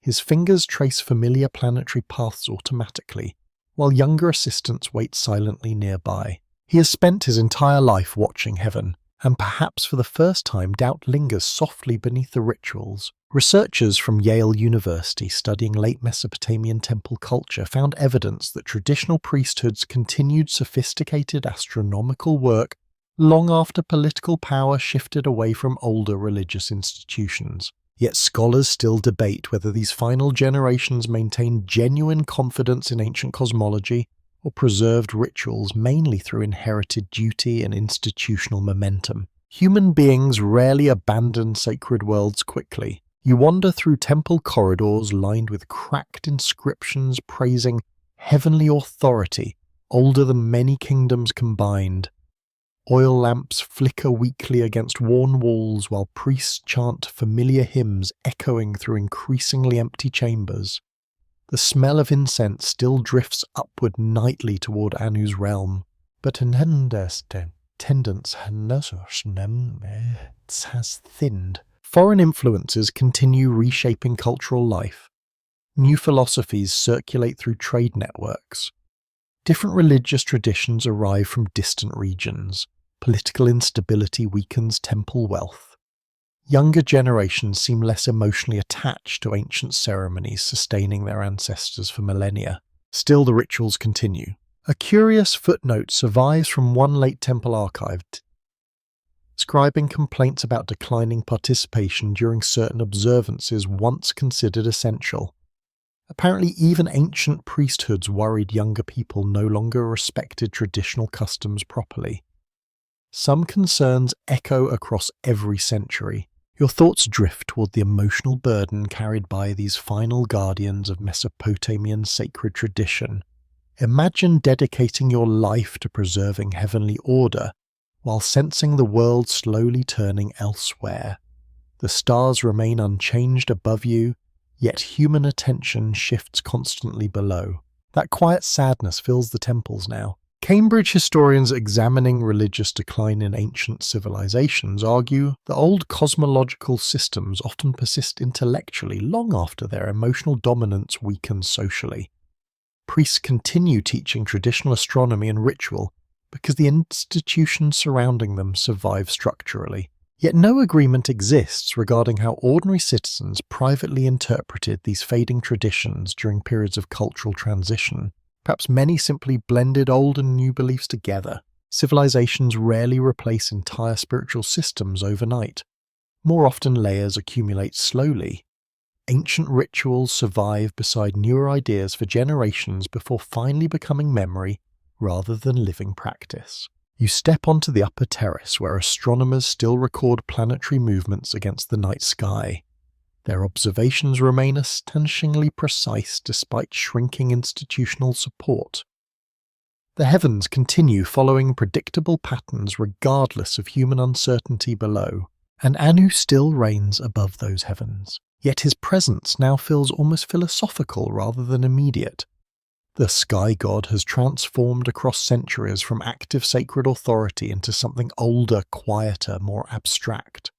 His fingers trace familiar planetary paths automatically, while younger assistants wait silently nearby. He has spent his entire life watching heaven, and perhaps for the first time doubt lingers softly beneath the rituals. Researchers from Yale University studying late Mesopotamian temple culture found evidence that traditional priesthoods continued sophisticated astronomical work long after political power shifted away from older religious institutions. Yet scholars still debate whether these final generations maintained genuine confidence in ancient cosmology or preserved rituals mainly through inherited duty and institutional momentum. Human beings rarely abandon sacred worlds quickly. You wander through temple corridors lined with cracked inscriptions praising heavenly authority older than many kingdoms combined. Oil lamps flicker weakly against worn walls while priests chant familiar hymns echoing through increasingly empty chambers. The smell of incense still drifts upward nightly toward Anu's realm, but attendance has thinned. Foreign influences continue reshaping cultural life. New philosophies circulate through trade networks. Different religious traditions arrive from distant regions. Political instability weakens temple wealth. Younger generations seem less emotionally attached to ancient ceremonies sustaining their ancestors for millennia. Still, the rituals continue. A curious footnote survives from one late temple archive, describing complaints about declining participation during certain observances once considered essential. Apparently, even ancient priesthoods worried younger people no longer respected traditional customs properly. Some concerns echo across every century. Your thoughts drift toward the emotional burden carried by these final guardians of Mesopotamian sacred tradition. Imagine dedicating your life to preserving heavenly order, while sensing the world slowly turning elsewhere. The stars remain unchanged above you, yet human attention shifts constantly below. That quiet sadness fills the temples now. Cambridge historians examining religious decline in ancient civilizations argue that old cosmological systems often persist intellectually long after their emotional dominance weakens socially. Priests continue teaching traditional astronomy and ritual because the institutions surrounding them survive structurally. Yet no agreement exists regarding how ordinary citizens privately interpreted these fading traditions during periods of cultural transition. Perhaps many simply blended old and new beliefs together. Civilizations rarely replace entire spiritual systems overnight. More often, layers accumulate slowly. Ancient rituals survive beside newer ideas for generations before finally becoming memory rather than living practice. You step onto the upper terrace where astronomers still record planetary movements against the night sky. Their observations remain astonishingly precise despite shrinking institutional support. The heavens continue following predictable patterns regardless of human uncertainty below, and Anu still reigns above those heavens. Yet his presence now feels almost philosophical rather than immediate. The sky god has transformed across centuries from active sacred authority into something older, quieter, more abstract.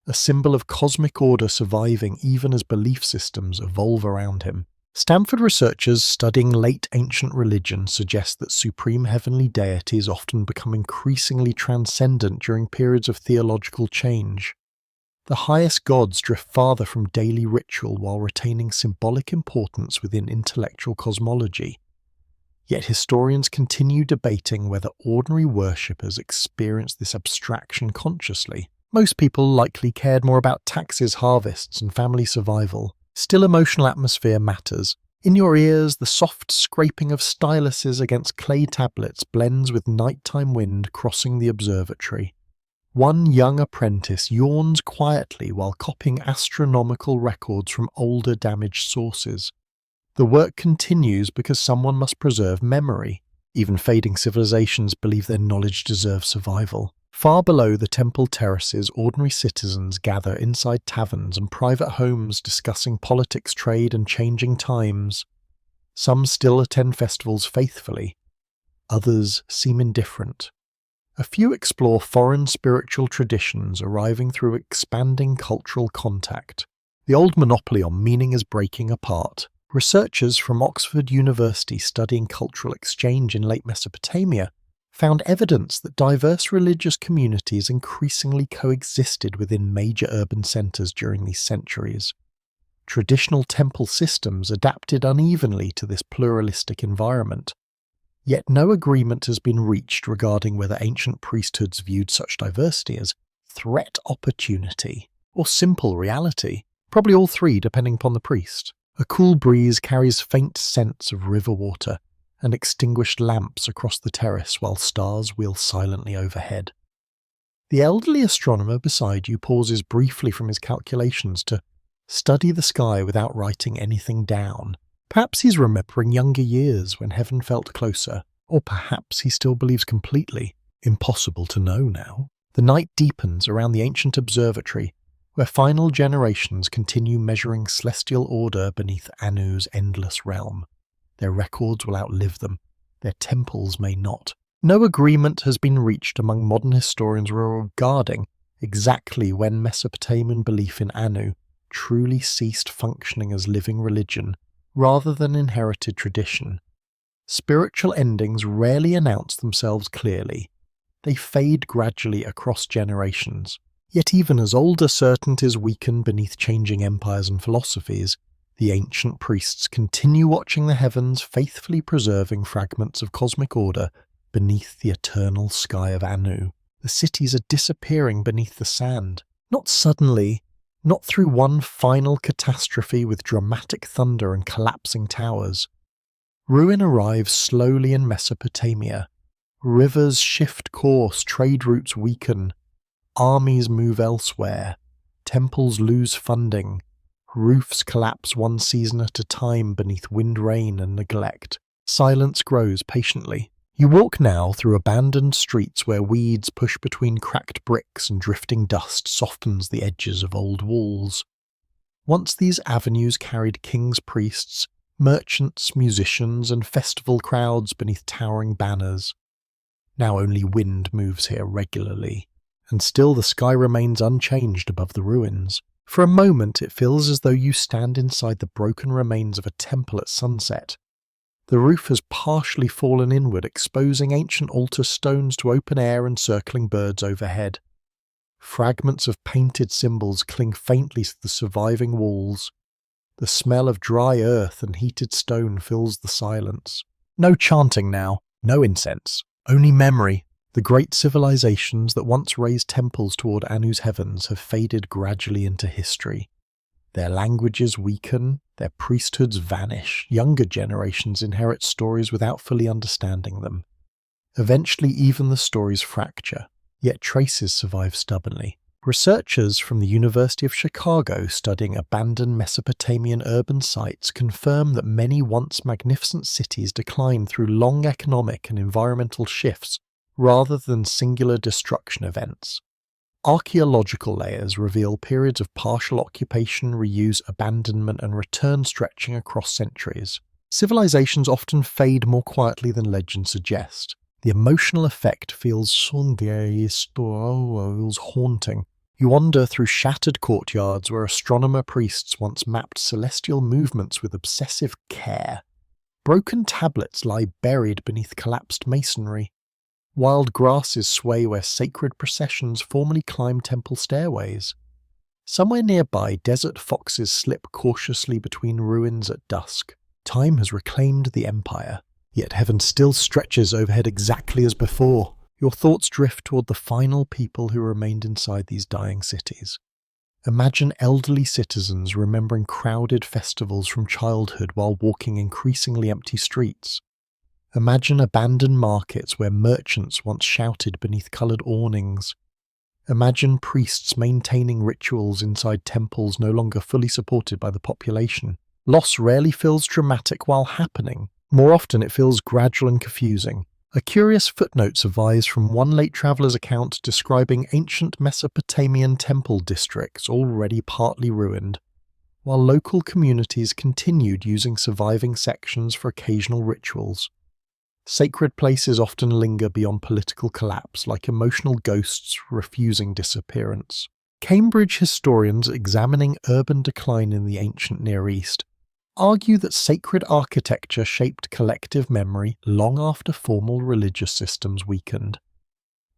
A symbol of cosmic order surviving even as belief systems evolve around him. Stanford researchers studying late ancient religion suggest that supreme heavenly deities often become increasingly transcendent during periods of theological change. The highest gods drift farther from daily ritual while retaining symbolic importance within intellectual cosmology. Yet historians continue debating whether ordinary worshippers experience this abstraction consciously. Most people likely cared more about taxes, harvests, and family survival. Still, emotional atmosphere matters. In your ears, the soft scraping of styluses against clay tablets blends with nighttime wind crossing the observatory. One young apprentice yawns quietly while copying astronomical records from older damaged sources. The work continues because someone must preserve memory. Even fading civilizations believe their knowledge deserves survival. Far below the temple terraces, ordinary citizens gather inside taverns and private homes discussing politics, trade, and changing times. Some still attend festivals faithfully. Others seem indifferent. A few explore foreign spiritual traditions arriving through expanding cultural contact. The old monopoly on meaning is breaking apart. Researchers from Oxford University studying cultural exchange in late Mesopotamia found evidence that diverse religious communities increasingly coexisted within major urban centers during these centuries. Traditional temple systems adapted unevenly to this pluralistic environment. Yet no agreement has been reached regarding whether ancient priesthoods viewed such diversity as threat opportunity or simple reality, probably all three depending upon the priest. A cool breeze carries faint scents of river water and extinguished lamps across the terrace while stars wheel silently overhead. The elderly astronomer beside you pauses briefly from his calculations to study the sky without writing anything down. Perhaps he's remembering younger years when heaven felt closer, or perhaps he still believes completely. Impossible to know now. The night deepens around the ancient observatory, where final generations continue measuring celestial order beneath Anu's endless realm. Their records will outlive them. Their temples may not. No agreement has been reached among modern historians regarding exactly when Mesopotamian belief in Anu truly ceased functioning as living religion rather than inherited tradition. Spiritual endings rarely announce themselves clearly. They fade gradually across generations. Yet even as older certainties weaken beneath changing empires and philosophies, the ancient priests continue watching the heavens, faithfully preserving fragments of cosmic order beneath the eternal sky of Anu. The cities are disappearing beneath the sand. Not suddenly, not through one final catastrophe with dramatic thunder and collapsing towers. Ruin arrives slowly in Mesopotamia. Rivers shift course, trade routes weaken. Armies move elsewhere. Temples lose funding. Roofs collapse one season at a time beneath wind, rain, and neglect. Silence grows patiently. You walk now through abandoned streets where weeds push between cracked bricks and drifting dust softens the edges of old walls. Once these avenues carried king's priests, merchants, musicians, and festival crowds beneath towering banners. Now only wind moves here regularly, and still the sky remains unchanged above the ruins. For a moment it feels as though you stand inside the broken remains of a temple at sunset. The roof has partially fallen inward, exposing ancient altar stones to open air and circling birds overhead. Fragments of painted symbols cling faintly to the surviving walls. The smell of dry earth and heated stone fills the silence. No chanting now, no incense, only memory. The great civilizations that once raised temples toward Anu's heavens have faded gradually into history. Their languages weaken, their priesthoods vanish, younger generations inherit stories without fully understanding them. Eventually even the stories fracture, yet traces survive stubbornly. Researchers from the University of Chicago studying abandoned Mesopotamian urban sites confirm that many once magnificent cities declined through long economic and environmental shifts rather than singular destruction events. Archaeological layers reveal periods of partial occupation, reuse, abandonment, and return stretching across centuries. Civilizations often fade more quietly than legends suggest. The emotional effect feels haunting. You wander through shattered courtyards where astronomer priests once mapped celestial movements with obsessive care. Broken tablets lie buried beneath collapsed masonry. Wild grasses sway where sacred processions formerly climbed temple stairways. Somewhere nearby, desert foxes slip cautiously between ruins at dusk. Time has reclaimed the empire, yet heaven still stretches overhead exactly as before. Your thoughts drift toward the final people who remained inside these dying cities. Imagine elderly citizens remembering crowded festivals from childhood while walking increasingly empty streets. Imagine abandoned markets where merchants once shouted beneath coloured awnings. Imagine priests maintaining rituals inside temples no longer fully supported by the population. Loss rarely feels dramatic while happening. More often it feels gradual and confusing. A curious footnote survives from one late traveller's account describing ancient Mesopotamian temple districts already partly ruined, while local communities continued using surviving sections for occasional rituals. Sacred places often linger beyond political collapse, like emotional ghosts refusing disappearance. Cambridge historians examining urban decline in the ancient Near East argue that sacred architecture shaped collective memory long after formal religious systems weakened.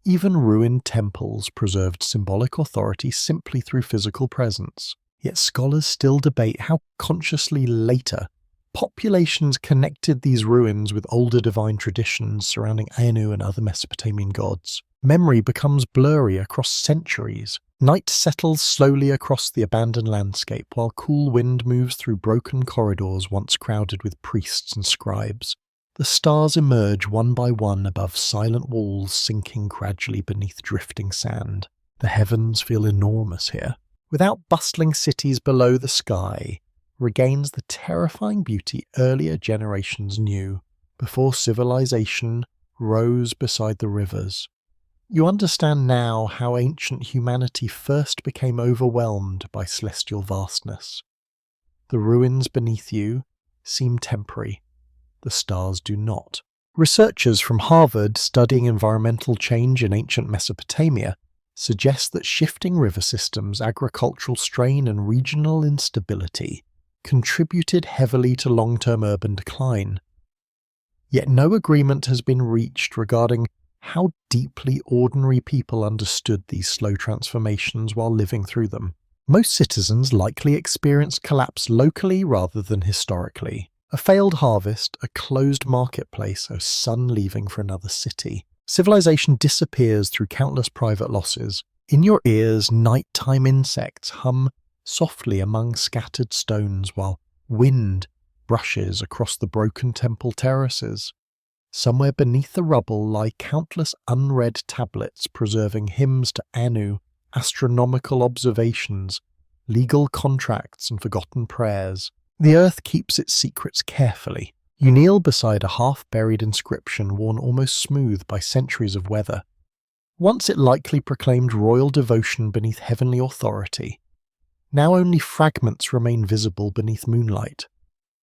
Even ruined temples preserved symbolic authority simply through physical presence. Yet scholars still debate how consciously later populations connected these ruins with older divine traditions surrounding Anu and other Mesopotamian gods. Memory becomes blurry across centuries. Night settles slowly across the abandoned landscape while cool wind moves through broken corridors once crowded with priests and scribes. The stars emerge one by one above silent walls sinking gradually beneath drifting sand. The heavens feel enormous here. Without bustling cities below, the sky regains the terrifying beauty earlier generations knew, before civilization rose beside the rivers. You understand now how ancient humanity first became overwhelmed by celestial vastness. The ruins beneath you seem temporary. The stars do not. Researchers from Harvard studying environmental change in ancient Mesopotamia suggest that shifting river systems, agricultural strain, and regional instability contributed heavily to long-term urban decline. Yet no agreement has been reached regarding how deeply ordinary people understood these slow transformations while living through them. Most citizens likely experienced collapse locally rather than historically. A failed harvest, a closed marketplace, a son leaving for another city. Civilization disappears through countless private losses. In your ears, nighttime insects hum softly among scattered stones while wind brushes across the broken temple terraces. Somewhere beneath the rubble lie countless unread tablets preserving hymns to Anu, astronomical observations, legal contracts, and forgotten prayers. The earth keeps its secrets carefully. You kneel beside a half-buried inscription worn almost smooth by centuries of weather. Once it likely proclaimed royal devotion beneath heavenly authority. Now only fragments remain visible beneath moonlight.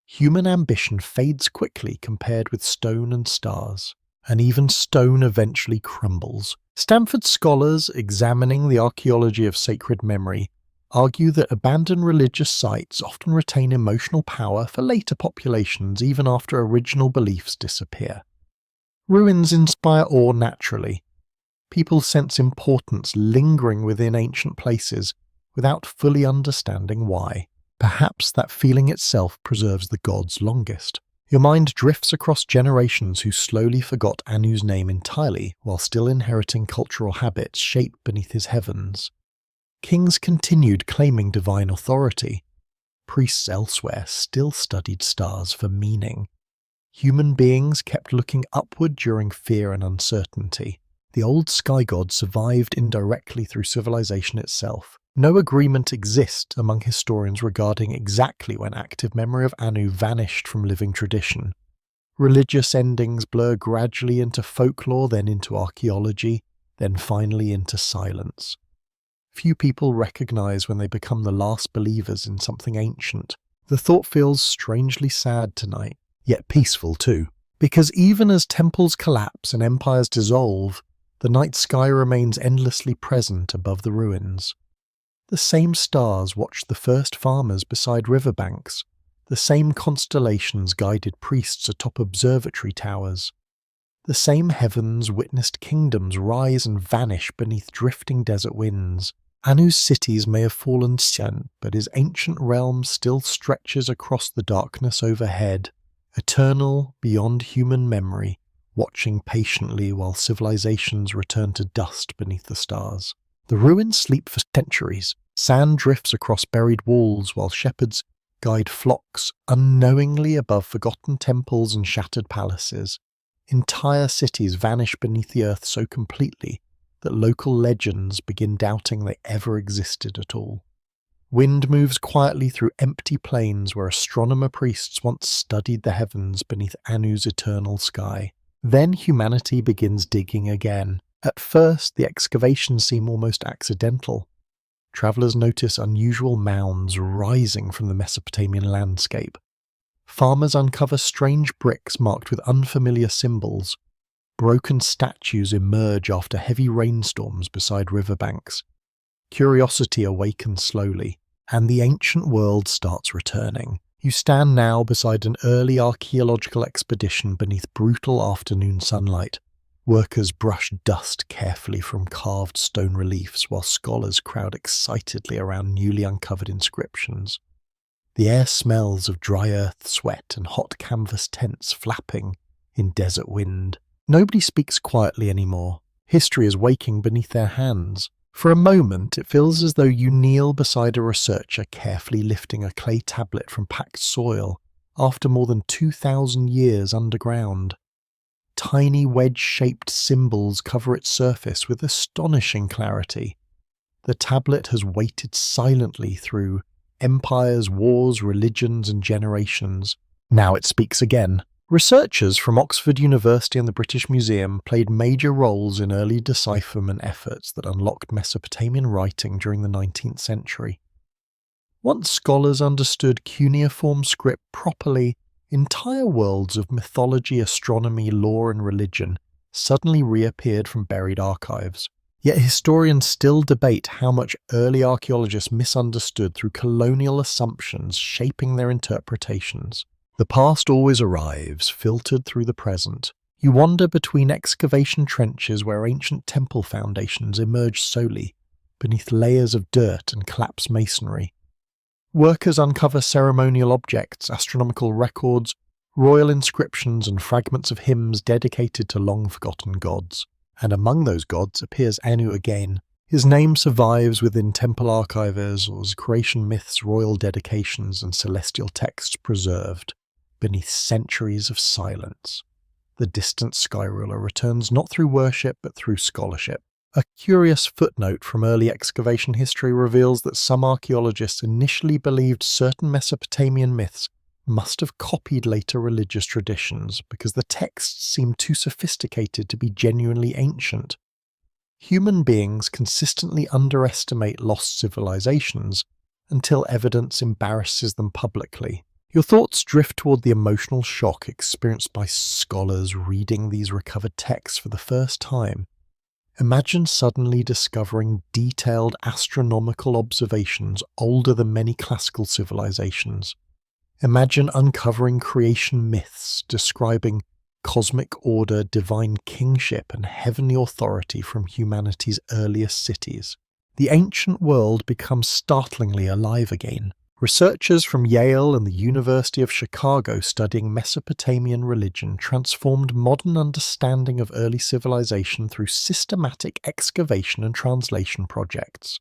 Human ambition fades quickly compared with stone and stars, and even stone eventually crumbles. Stanford scholars examining the archaeology of sacred memory argue that abandoned religious sites often retain emotional power for later populations even after original beliefs disappear. Ruins inspire awe naturally. People sense importance lingering within ancient places without fully understanding why. Perhaps that feeling itself preserves the gods longest. Your mind drifts across generations who slowly forgot Anu's name entirely while still inheriting cultural habits shaped beneath his heavens. Kings continued claiming divine authority. Priests elsewhere still studied stars for meaning. Human beings kept looking upward during fear and uncertainty. The old sky god survived indirectly through civilization itself. No agreement exists among historians regarding exactly when active memory of Anu vanished from living tradition. Religious endings blur gradually into folklore, then into archaeology, then finally into silence. Few people recognize when they become the last believers in something ancient. The thought feels strangely sad tonight, yet peaceful too. Because even as temples collapse and empires dissolve, the night sky remains endlessly present above the ruins. The same stars watched the first farmers beside riverbanks. The same constellations guided priests atop observatory towers. The same heavens witnessed kingdoms rise and vanish beneath drifting desert winds. Anu's cities may have fallen silent, but his ancient realm still stretches across the darkness overhead, eternal beyond human memory, watching patiently while civilizations return to dust beneath the stars. The ruins sleep for centuries. Sand drifts across buried walls while shepherds guide flocks unknowingly above forgotten temples and shattered palaces. Entire cities vanish beneath the earth so completely that local legends begin doubting they ever existed at all. Wind moves quietly through empty plains where astronomer priests once studied the heavens beneath Anu's eternal sky. Then humanity begins digging again. At first, the excavations seem almost accidental. Travelers notice unusual mounds rising from the Mesopotamian landscape. Farmers uncover strange bricks marked with unfamiliar symbols. Broken statues emerge after heavy rainstorms beside riverbanks. Curiosity awakens slowly, and the ancient world starts returning. You stand now beside an early archaeological expedition beneath brutal afternoon sunlight. Workers brush dust carefully from carved stone reliefs while scholars crowd excitedly around newly uncovered inscriptions. The air smells of dry earth sweat and hot canvas tents flapping in desert wind. Nobody speaks quietly anymore. History is waking beneath their hands. For a moment, it feels as though you kneel beside a researcher carefully lifting a clay tablet from packed soil after more than 2,000 years underground. Tiny wedge-shaped symbols cover its surface with astonishing clarity. The tablet has waited silently through empires, wars, religions, and generations. Now it speaks again. Researchers from Oxford University and the British Museum played major roles in early decipherment efforts that unlocked Mesopotamian writing during the 19th century. Once scholars understood cuneiform script properly, entire worlds of mythology, astronomy, lore, and religion suddenly reappeared from buried archives. Yet historians still debate how much early archaeologists misunderstood through colonial assumptions shaping their interpretations. The past always arrives, filtered through the present. You wander between excavation trenches where ancient temple foundations emerge solely, beneath layers of dirt and collapsed masonry. Workers uncover ceremonial objects, astronomical records, royal inscriptions, and fragments of hymns dedicated to long-forgotten gods. And among those gods appears Anu again. His name survives within temple archives as creation myths, royal dedications, and celestial texts preserved beneath centuries of silence. The distant sky ruler returns not through worship but through scholarship. A curious footnote from early excavation history reveals that some archaeologists initially believed certain Mesopotamian myths must have copied later religious traditions because the texts seem too sophisticated to be genuinely ancient. Human beings consistently underestimate lost civilizations until evidence embarrasses them publicly. Your thoughts drift toward the emotional shock experienced by scholars reading these recovered texts for the first time. Imagine suddenly discovering detailed astronomical observations older than many classical civilizations. Imagine uncovering creation myths describing cosmic order, divine kingship, and heavenly authority from humanity's earliest cities. The ancient world becomes startlingly alive again. Researchers from Yale and the University of Chicago studying Mesopotamian religion transformed modern understanding of early civilization through systematic excavation and translation projects.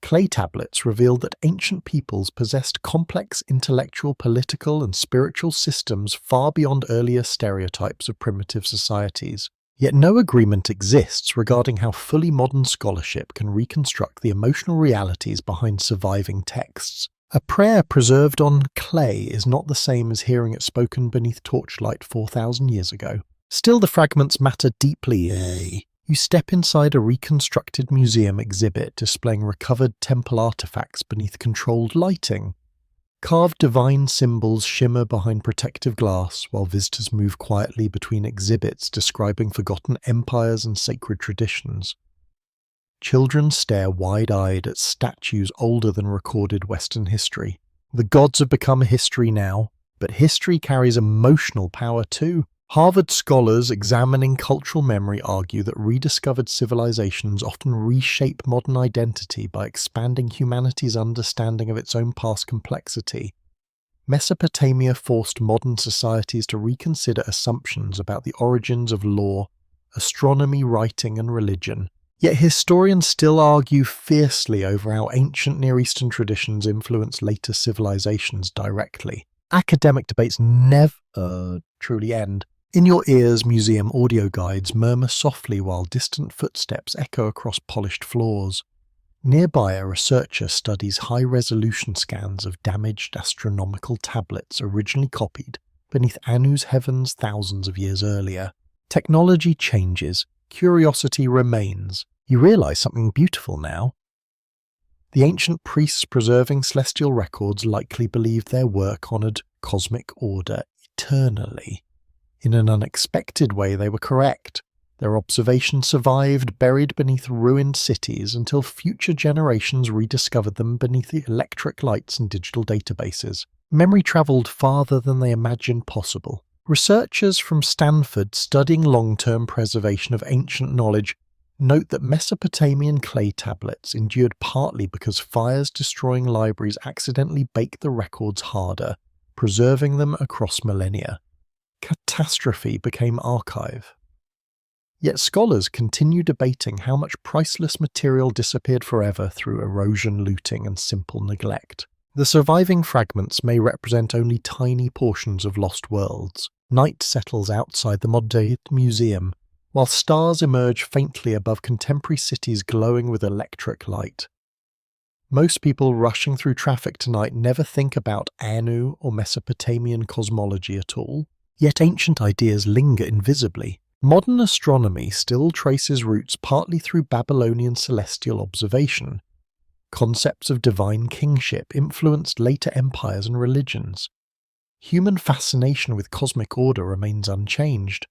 Clay tablets revealed that ancient peoples possessed complex intellectual, political, and spiritual systems far beyond earlier stereotypes of primitive societies. Yet no agreement exists regarding how fully modern scholarship can reconstruct the emotional realities behind surviving texts. A prayer preserved on clay is not the same as hearing it spoken beneath torchlight 4,000 years ago. Still, the fragments matter deeply. You step inside a reconstructed museum exhibit displaying recovered temple artifacts beneath controlled lighting. Carved divine symbols shimmer behind protective glass while visitors move quietly between exhibits describing forgotten empires and sacred traditions. Children stare wide-eyed at statues older than recorded Western history. The gods have become history now, but history carries emotional power too. Harvard scholars examining cultural memory argue that rediscovered civilizations often reshape modern identity by expanding humanity's understanding of its own past complexity. Mesopotamia forced modern societies to reconsider assumptions about the origins of law, astronomy, writing, and religion. Yet historians still argue fiercely over how ancient Near Eastern traditions influence later civilizations directly. Academic debates never truly end. In your ears, museum audio guides murmur softly while distant footsteps echo across polished floors. Nearby, a researcher studies high-resolution scans of damaged astronomical tablets originally copied beneath Anu's heavens thousands of years earlier. Technology changes, curiosity remains. You realize something beautiful now. The ancient priests preserving celestial records likely believed their work honored cosmic order eternally. In an unexpected way, they were correct. Their observations survived, buried beneath ruined cities, until future generations rediscovered them beneath the electric lights and digital databases. Memory traveled farther than they imagined possible. Researchers from Stanford studying long-term preservation of ancient knowledge note that Mesopotamian clay tablets endured partly because fires destroying libraries accidentally baked the records harder, preserving them across millennia. Catastrophe became archive. Yet scholars continue debating how much priceless material disappeared forever through erosion, looting, and simple neglect. The surviving fragments may represent only tiny portions of lost worlds. Night settles outside the Modern Museum, while stars emerge faintly above contemporary cities glowing with electric light. Most people rushing through traffic tonight never think about Anu or Mesopotamian cosmology at all, yet ancient ideas linger invisibly. Modern astronomy still traces roots partly through Babylonian celestial observation. Concepts of divine kingship influenced later empires and religions. Human fascination with cosmic order remains unchanged.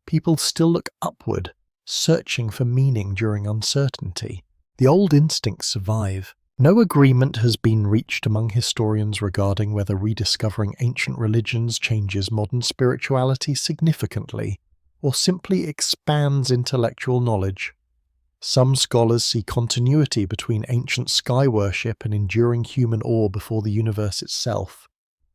People still look upward, searching for meaning during uncertainty. The old instincts survive. No agreement has been reached among historians regarding whether rediscovering ancient religions changes modern spirituality significantly, or simply expands intellectual knowledge. Some scholars see continuity between ancient sky worship and enduring human awe before the universe itself.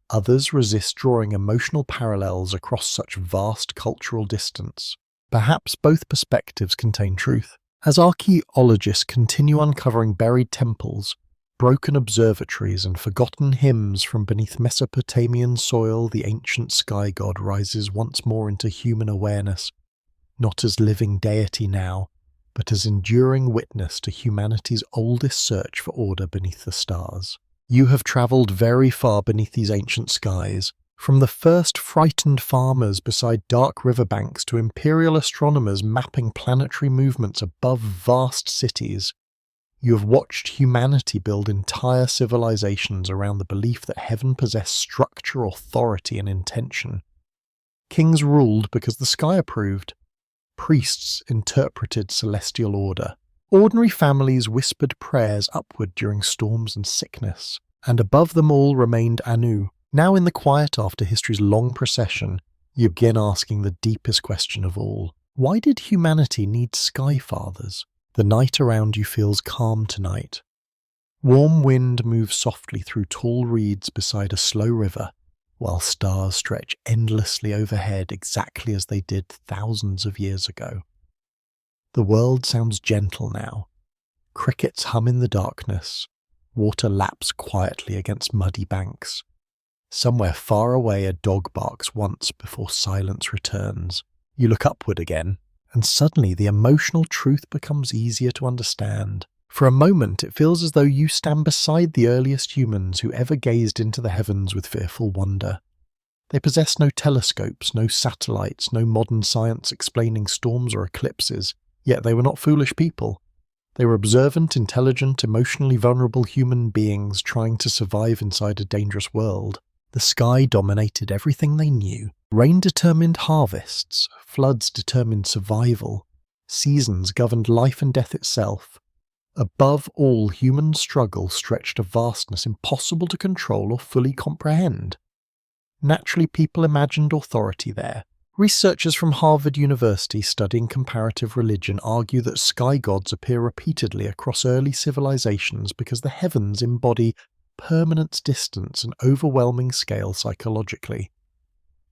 Others resist drawing emotional parallels across such vast cultural distance. Perhaps both perspectives contain truth. As archaeologists continue uncovering buried temples, broken observatories, and forgotten hymns from beneath Mesopotamian soil, the ancient sky god rises once more into human awareness, not as living deity now, but as enduring witness to humanity's oldest search for order beneath the stars. You have travelled very far beneath these ancient skies, from the first frightened farmers beside dark riverbanks to imperial astronomers mapping planetary movements above vast cities. You have watched humanity build entire civilizations around the belief that heaven possessed structure, authority, and intention. Kings ruled because the sky approved. Priests interpreted celestial order. Ordinary families whispered prayers upward during storms and sickness. And above them all remained Anu. Now in the quiet after history's long procession, you begin asking the deepest question of all. Why did humanity need sky fathers? The night around you feels calm tonight. Warm wind moves softly through tall reeds beside a slow river, while stars stretch endlessly overhead exactly as they did thousands of years ago. The world sounds gentle now. Crickets hum in the darkness. Water laps quietly against muddy banks. Somewhere far away a dog barks once before silence returns. You look upward again, and suddenly the emotional truth becomes easier to understand. For a moment it feels as though you stand beside the earliest humans who ever gazed into the heavens with fearful wonder. They possessed no telescopes, no satellites, no modern science explaining storms or eclipses, yet they were not foolish people. They were observant, intelligent, emotionally vulnerable human beings trying to survive inside a dangerous world. The sky dominated everything they knew. Rain determined harvests, floods determined survival, seasons governed life and death itself. Above all human struggle stretched a vastness impossible to control or fully comprehend. Naturally, people imagined authority there. Researchers from Harvard University studying comparative religion argue that sky gods appear repeatedly across early civilizations because the heavens embody permanence, distance, and overwhelming scale psychologically.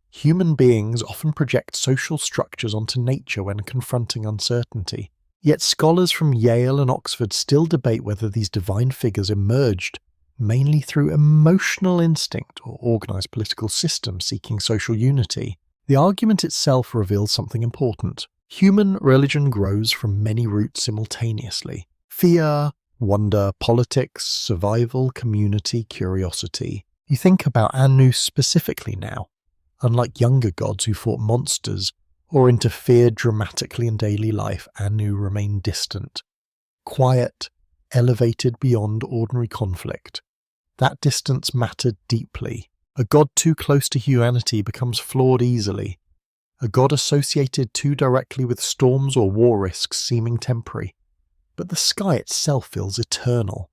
Human beings often project social structures onto nature when confronting uncertainty. Yet scholars from Yale and Oxford still debate whether these divine figures emerged mainly through emotional instinct or organized political systems seeking social unity. The argument itself reveals something important. Human religion grows from many roots simultaneously. Fear, wonder, politics, survival, community, curiosity. You think about Anu specifically now. Unlike younger gods who fought monsters or interfered dramatically in daily life, Anu remained distant. Quiet, elevated beyond ordinary conflict. That distance mattered deeply. A god too close to humanity becomes flawed easily. A god associated too directly with storms or war risks seeming temporary. But the sky itself feels eternal.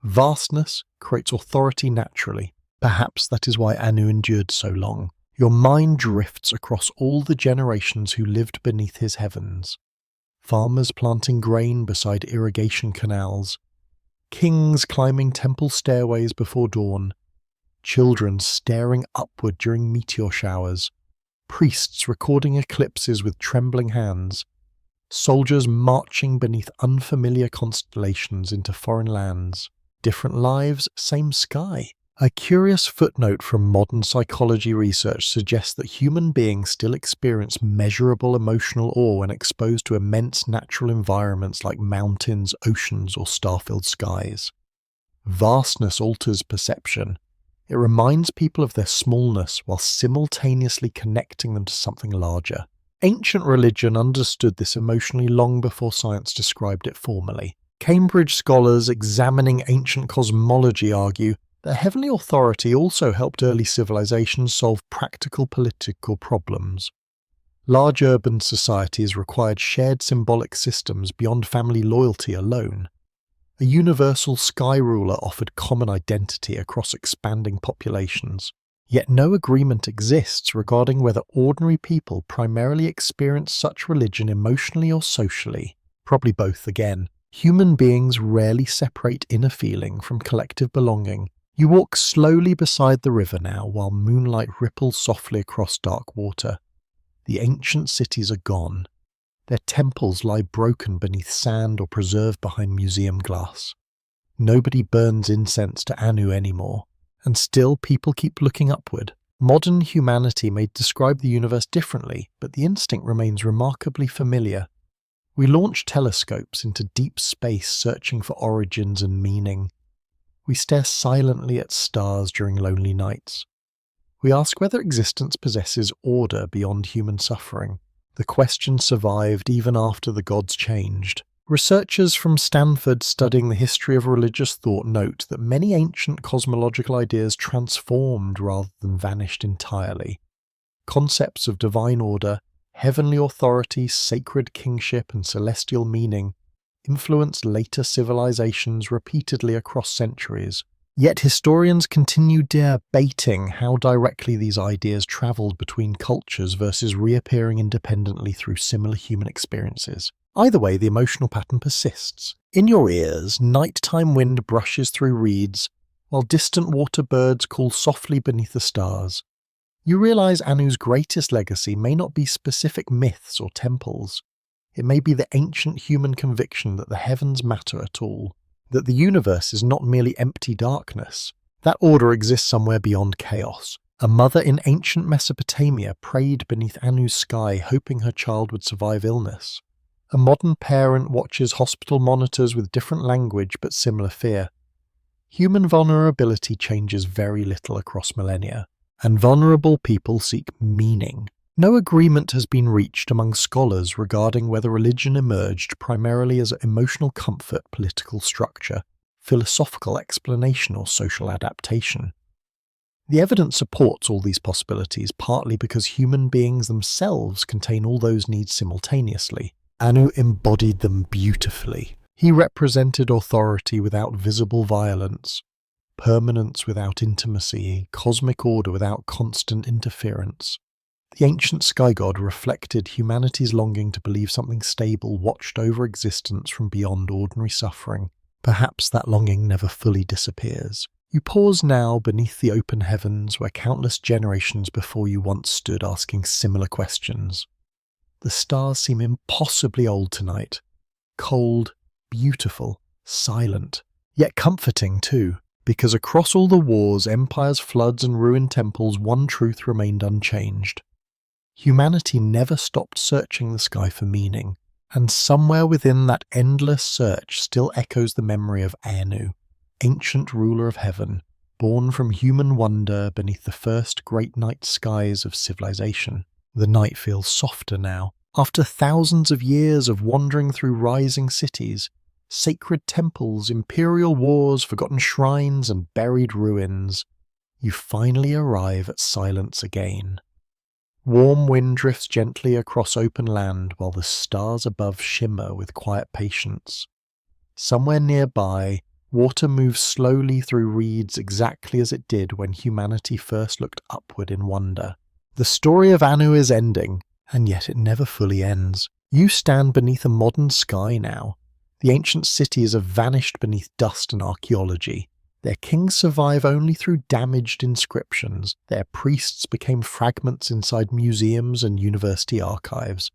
Vastness creates authority naturally. Perhaps that is why Anu endured so long. Your mind drifts across all the generations who lived beneath his heavens. Farmers planting grain beside irrigation canals. Kings climbing temple stairways before dawn. Children staring upward during meteor showers. Priests recording eclipses with trembling hands. Soldiers marching beneath unfamiliar constellations into foreign lands. Different lives, same sky. A curious footnote from modern psychology research suggests that human beings still experience measurable emotional awe when exposed to immense natural environments like mountains, oceans, or star-filled skies. Vastness alters perception. It reminds people of their smallness while simultaneously connecting them to something larger. Ancient religion understood this emotionally long before science described it formally. Cambridge scholars examining ancient cosmology argue that heavenly authority also helped early civilizations solve practical political problems. Large urban societies required shared symbolic systems beyond family loyalty alone. A universal sky ruler offered common identity across expanding populations. Yet no agreement exists regarding whether ordinary people primarily experience such religion emotionally or socially. Probably both again. Human beings rarely separate inner feeling from collective belonging. You walk slowly beside the river now while moonlight ripples softly across dark water. The ancient cities are gone. Their temples lie broken beneath sand or preserved behind museum glass. Nobody burns incense to Anu anymore. And still people keep looking upward. Modern humanity may describe the universe differently, but the instinct remains remarkably familiar. We launch telescopes into deep space searching for origins and meaning. We stare silently at stars during lonely nights. We ask whether existence possesses order beyond human suffering. The question survived even after the gods changed. Researchers from Stanford studying the history of religious thought note that many ancient cosmological ideas transformed rather than vanished entirely. Concepts of divine order, heavenly authority, sacred kingship, and celestial meaning influenced later civilizations repeatedly across centuries. Yet historians continue debating how directly these ideas travelled between cultures versus reappearing independently through similar human experiences. Either way, the emotional pattern persists. In your ears, nighttime wind brushes through reeds, while distant water birds call softly beneath the stars. You realise Anu's greatest legacy may not be specific myths or temples. It may be the ancient human conviction that the heavens matter at all, that the universe is not merely empty darkness. That order exists somewhere beyond chaos. A mother in ancient Mesopotamia prayed beneath Anu's sky, hoping her child would survive illness. A modern parent watches hospital monitors with different language but similar fear. Human vulnerability changes very little across millennia, and vulnerable people seek meaning. No agreement has been reached among scholars regarding whether religion emerged primarily as emotional comfort, political structure, philosophical explanation, or social adaptation. The evidence supports all these possibilities, partly because human beings themselves contain all those needs simultaneously. Anu embodied them beautifully. He represented authority without visible violence, permanence without intimacy, cosmic order without constant interference. The ancient sky god reflected humanity's longing to believe something stable watched over existence from beyond ordinary suffering. Perhaps that longing never fully disappears. You pause now beneath the open heavens where countless generations before you once stood asking similar questions. The stars seem impossibly old tonight. Cold, beautiful, silent, yet comforting too, because across all the wars, empires, floods, and ruined temples, one truth remained unchanged. Humanity never stopped searching the sky for meaning, and somewhere within that endless search still echoes the memory of Anu, ancient ruler of heaven, born from human wonder beneath the first great night skies of civilization. The night feels softer now. After thousands of years of wandering through rising cities, sacred temples, imperial wars, forgotten shrines, and buried ruins, you finally arrive at silence again. Warm wind drifts gently across open land while the stars above shimmer with quiet patience. Somewhere nearby, water moves slowly through reeds exactly as it did when humanity first looked upward in wonder. The story of Anu is ending, and yet it never fully ends. You stand beneath a modern sky now. The ancient cities have vanished beneath dust and archaeology. Their kings survive only through damaged inscriptions. Their priests became fragments inside museums and university archives.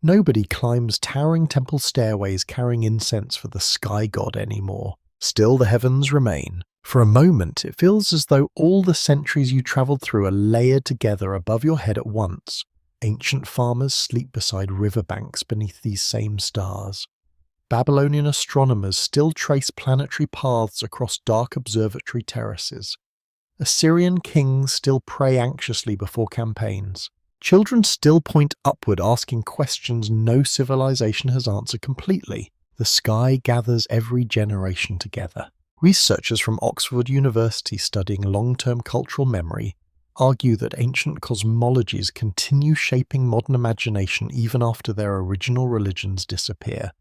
Nobody climbs towering temple stairways carrying incense for the sky god anymore. Still, the heavens remain. For a moment, it feels as though all the centuries you travelled through are layered together above your head at once. Ancient farmers sleep beside riverbanks beneath these same stars. Babylonian astronomers still trace planetary paths across dark observatory terraces. Assyrian kings still pray anxiously before campaigns. Children still point upward asking questions no civilization has answered completely. The sky gathers every generation together. Researchers from Oxford University studying long-term cultural memory argue that ancient cosmologies continue shaping modern imagination even after their original religions disappear.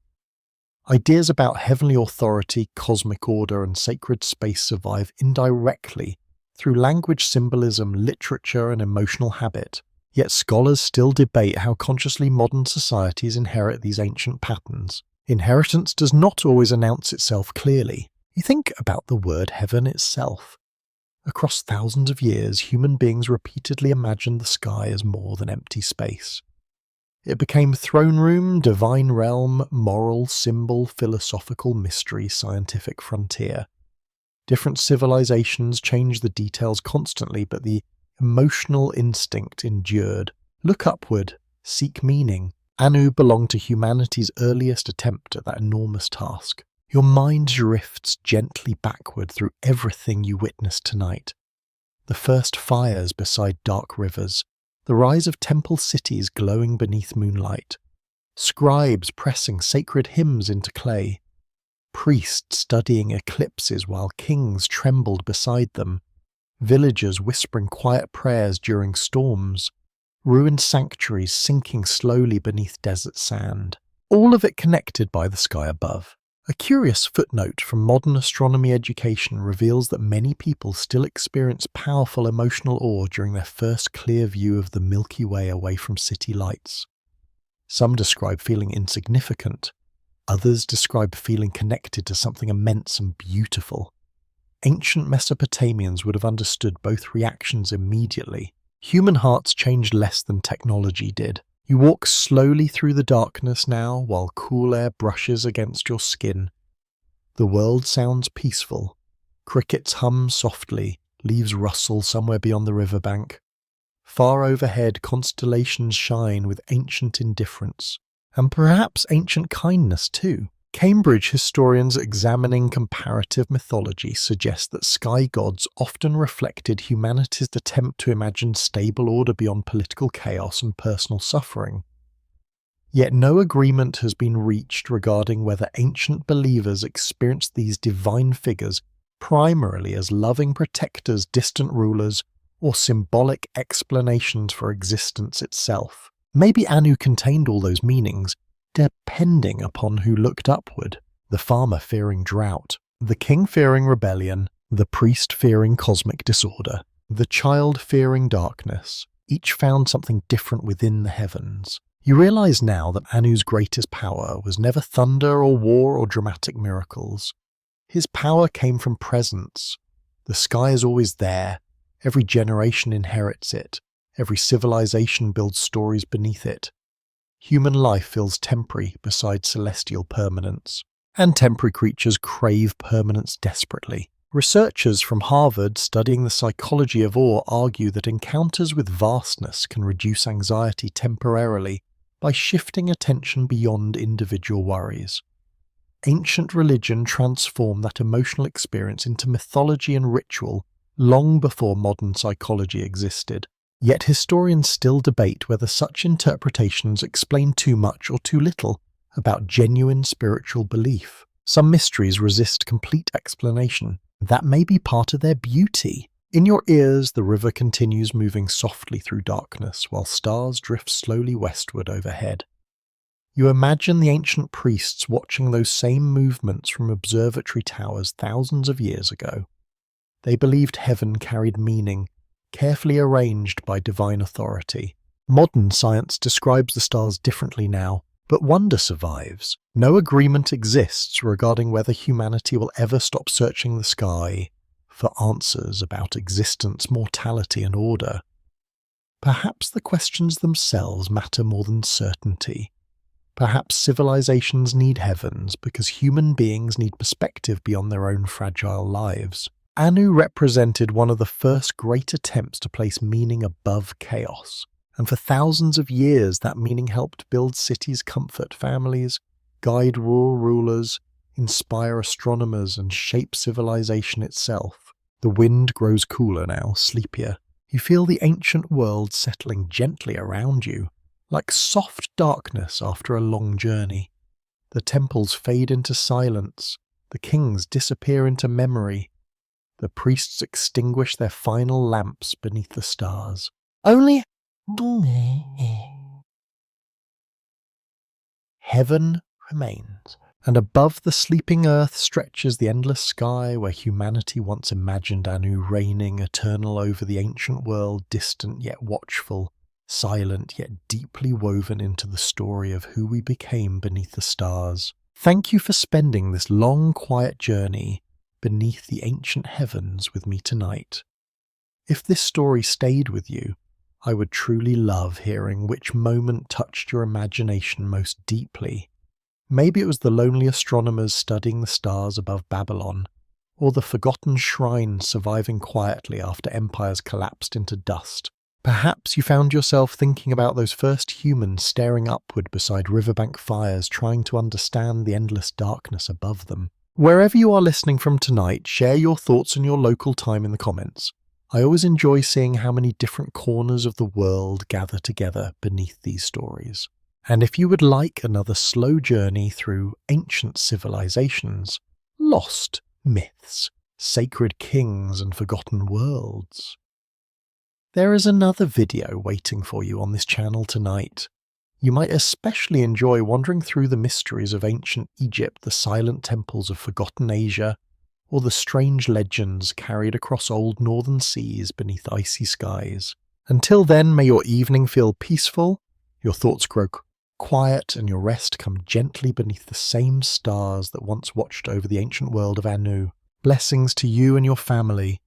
Ideas about heavenly authority, cosmic order, and sacred space survive indirectly through language symbolism, literature, and emotional habit. Yet scholars still debate how consciously modern societies inherit these ancient patterns. Inheritance does not always announce itself clearly. You think about the word heaven itself. Across thousands of years, human beings repeatedly imagined the sky as more than empty space. It became throne room, divine realm, moral, symbol, philosophical mystery, scientific frontier. Different civilizations changed the details constantly, but the emotional instinct endured. Look upward, seek meaning. Anu belonged to humanity's earliest attempt at that enormous task. Your mind drifts gently backward through everything you witnessed tonight. The first fires beside dark rivers, the rise of temple cities glowing beneath moonlight, scribes pressing sacred hymns into clay, priests studying eclipses while kings trembled beside them, villagers whispering quiet prayers during storms, ruined sanctuaries sinking slowly beneath desert sand, all of it connected by the sky above. A curious footnote from modern astronomy education reveals that many people still experience powerful emotional awe during their first clear view of the Milky Way away from city lights. Some describe feeling insignificant, others describe feeling connected to something immense and beautiful. Ancient Mesopotamians would have understood both reactions immediately. Human hearts changed less than technology did. You walk slowly through the darkness now while cool air brushes against your skin. The world sounds peaceful. Crickets hum softly, leaves rustle somewhere beyond the riverbank. Far overhead, constellations shine with ancient indifference, and perhaps ancient kindness too. Cambridge historians examining comparative mythology suggest that sky gods often reflected humanity's attempt to imagine stable order beyond political chaos and personal suffering. Yet no agreement has been reached regarding whether ancient believers experienced these divine figures primarily as loving protectors, distant rulers, or symbolic explanations for existence itself. Maybe Anu contained all those meanings, depending upon who looked upward. The farmer fearing drought, the king fearing rebellion, the priest fearing cosmic disorder, the child fearing darkness. Each found something different within the heavens. You realize now that Anu's greatest power was never thunder or war or dramatic miracles. His power came from presence. The sky is always there. Every generation inherits it. Every civilization builds stories beneath it. Human life feels temporary beside celestial permanence, and temporary creatures crave permanence desperately. Researchers from Harvard studying the psychology of awe argue that encounters with vastness can reduce anxiety temporarily by shifting attention beyond individual worries. Ancient religion transformed that emotional experience into mythology and ritual long before modern psychology existed. Yet historians still debate whether such interpretations explain too much or too little about genuine spiritual belief. Some mysteries resist complete explanation. That may be part of their beauty. In your ears, the river continues moving softly through darkness while stars drift slowly westward overhead. You imagine the ancient priests watching those same movements from observatory towers thousands of years ago. They believed heaven carried meaning, carefully arranged by divine authority. Modern science describes the stars differently now, but wonder survives. No agreement exists regarding whether humanity will ever stop searching the sky for answers about existence, mortality, and order. Perhaps the questions themselves matter more than certainty. Perhaps civilizations need heavens because human beings need perspective beyond their own fragile lives. Anu represented one of the first great attempts to place meaning above chaos, and for thousands of years that meaning helped build cities, comfort families, guide rural rulers, inspire astronomers, and shape civilization itself. The wind grows cooler now, sleepier. You feel the ancient world settling gently around you, like soft darkness after a long journey. The temples fade into silence, the kings disappear into memory, the priests extinguish their final lamps beneath the stars. Only heaven remains, and above the sleeping earth stretches the endless sky where humanity once imagined Anu reigning eternal over the ancient world, distant yet watchful, silent yet deeply woven into the story of who we became beneath the stars. Thank you for spending this long, quiet journey beneath the ancient heavens with me tonight. If this story stayed with you, I would truly love hearing which moment touched your imagination most deeply. Maybe it was the lonely astronomers studying the stars above Babylon, or the forgotten shrines surviving quietly after empires collapsed into dust. Perhaps you found yourself thinking about those first humans staring upward beside riverbank fires, trying to understand the endless darkness above them. Wherever you are listening from tonight, share your thoughts and your local time in the comments. I always enjoy seeing how many different corners of the world gather together beneath these stories. And if you would like another slow journey through ancient civilizations, lost myths, sacred kings and forgotten worlds, there is another video waiting for you on this channel tonight. You might especially enjoy wandering through the mysteries of ancient Egypt, the silent temples of forgotten Asia, or the strange legends carried across old northern seas beneath icy skies. Until then, may your evening feel peaceful, your thoughts grow quiet, and your rest come gently beneath the same stars that once watched over the ancient world of Anu. Blessings to you and your family,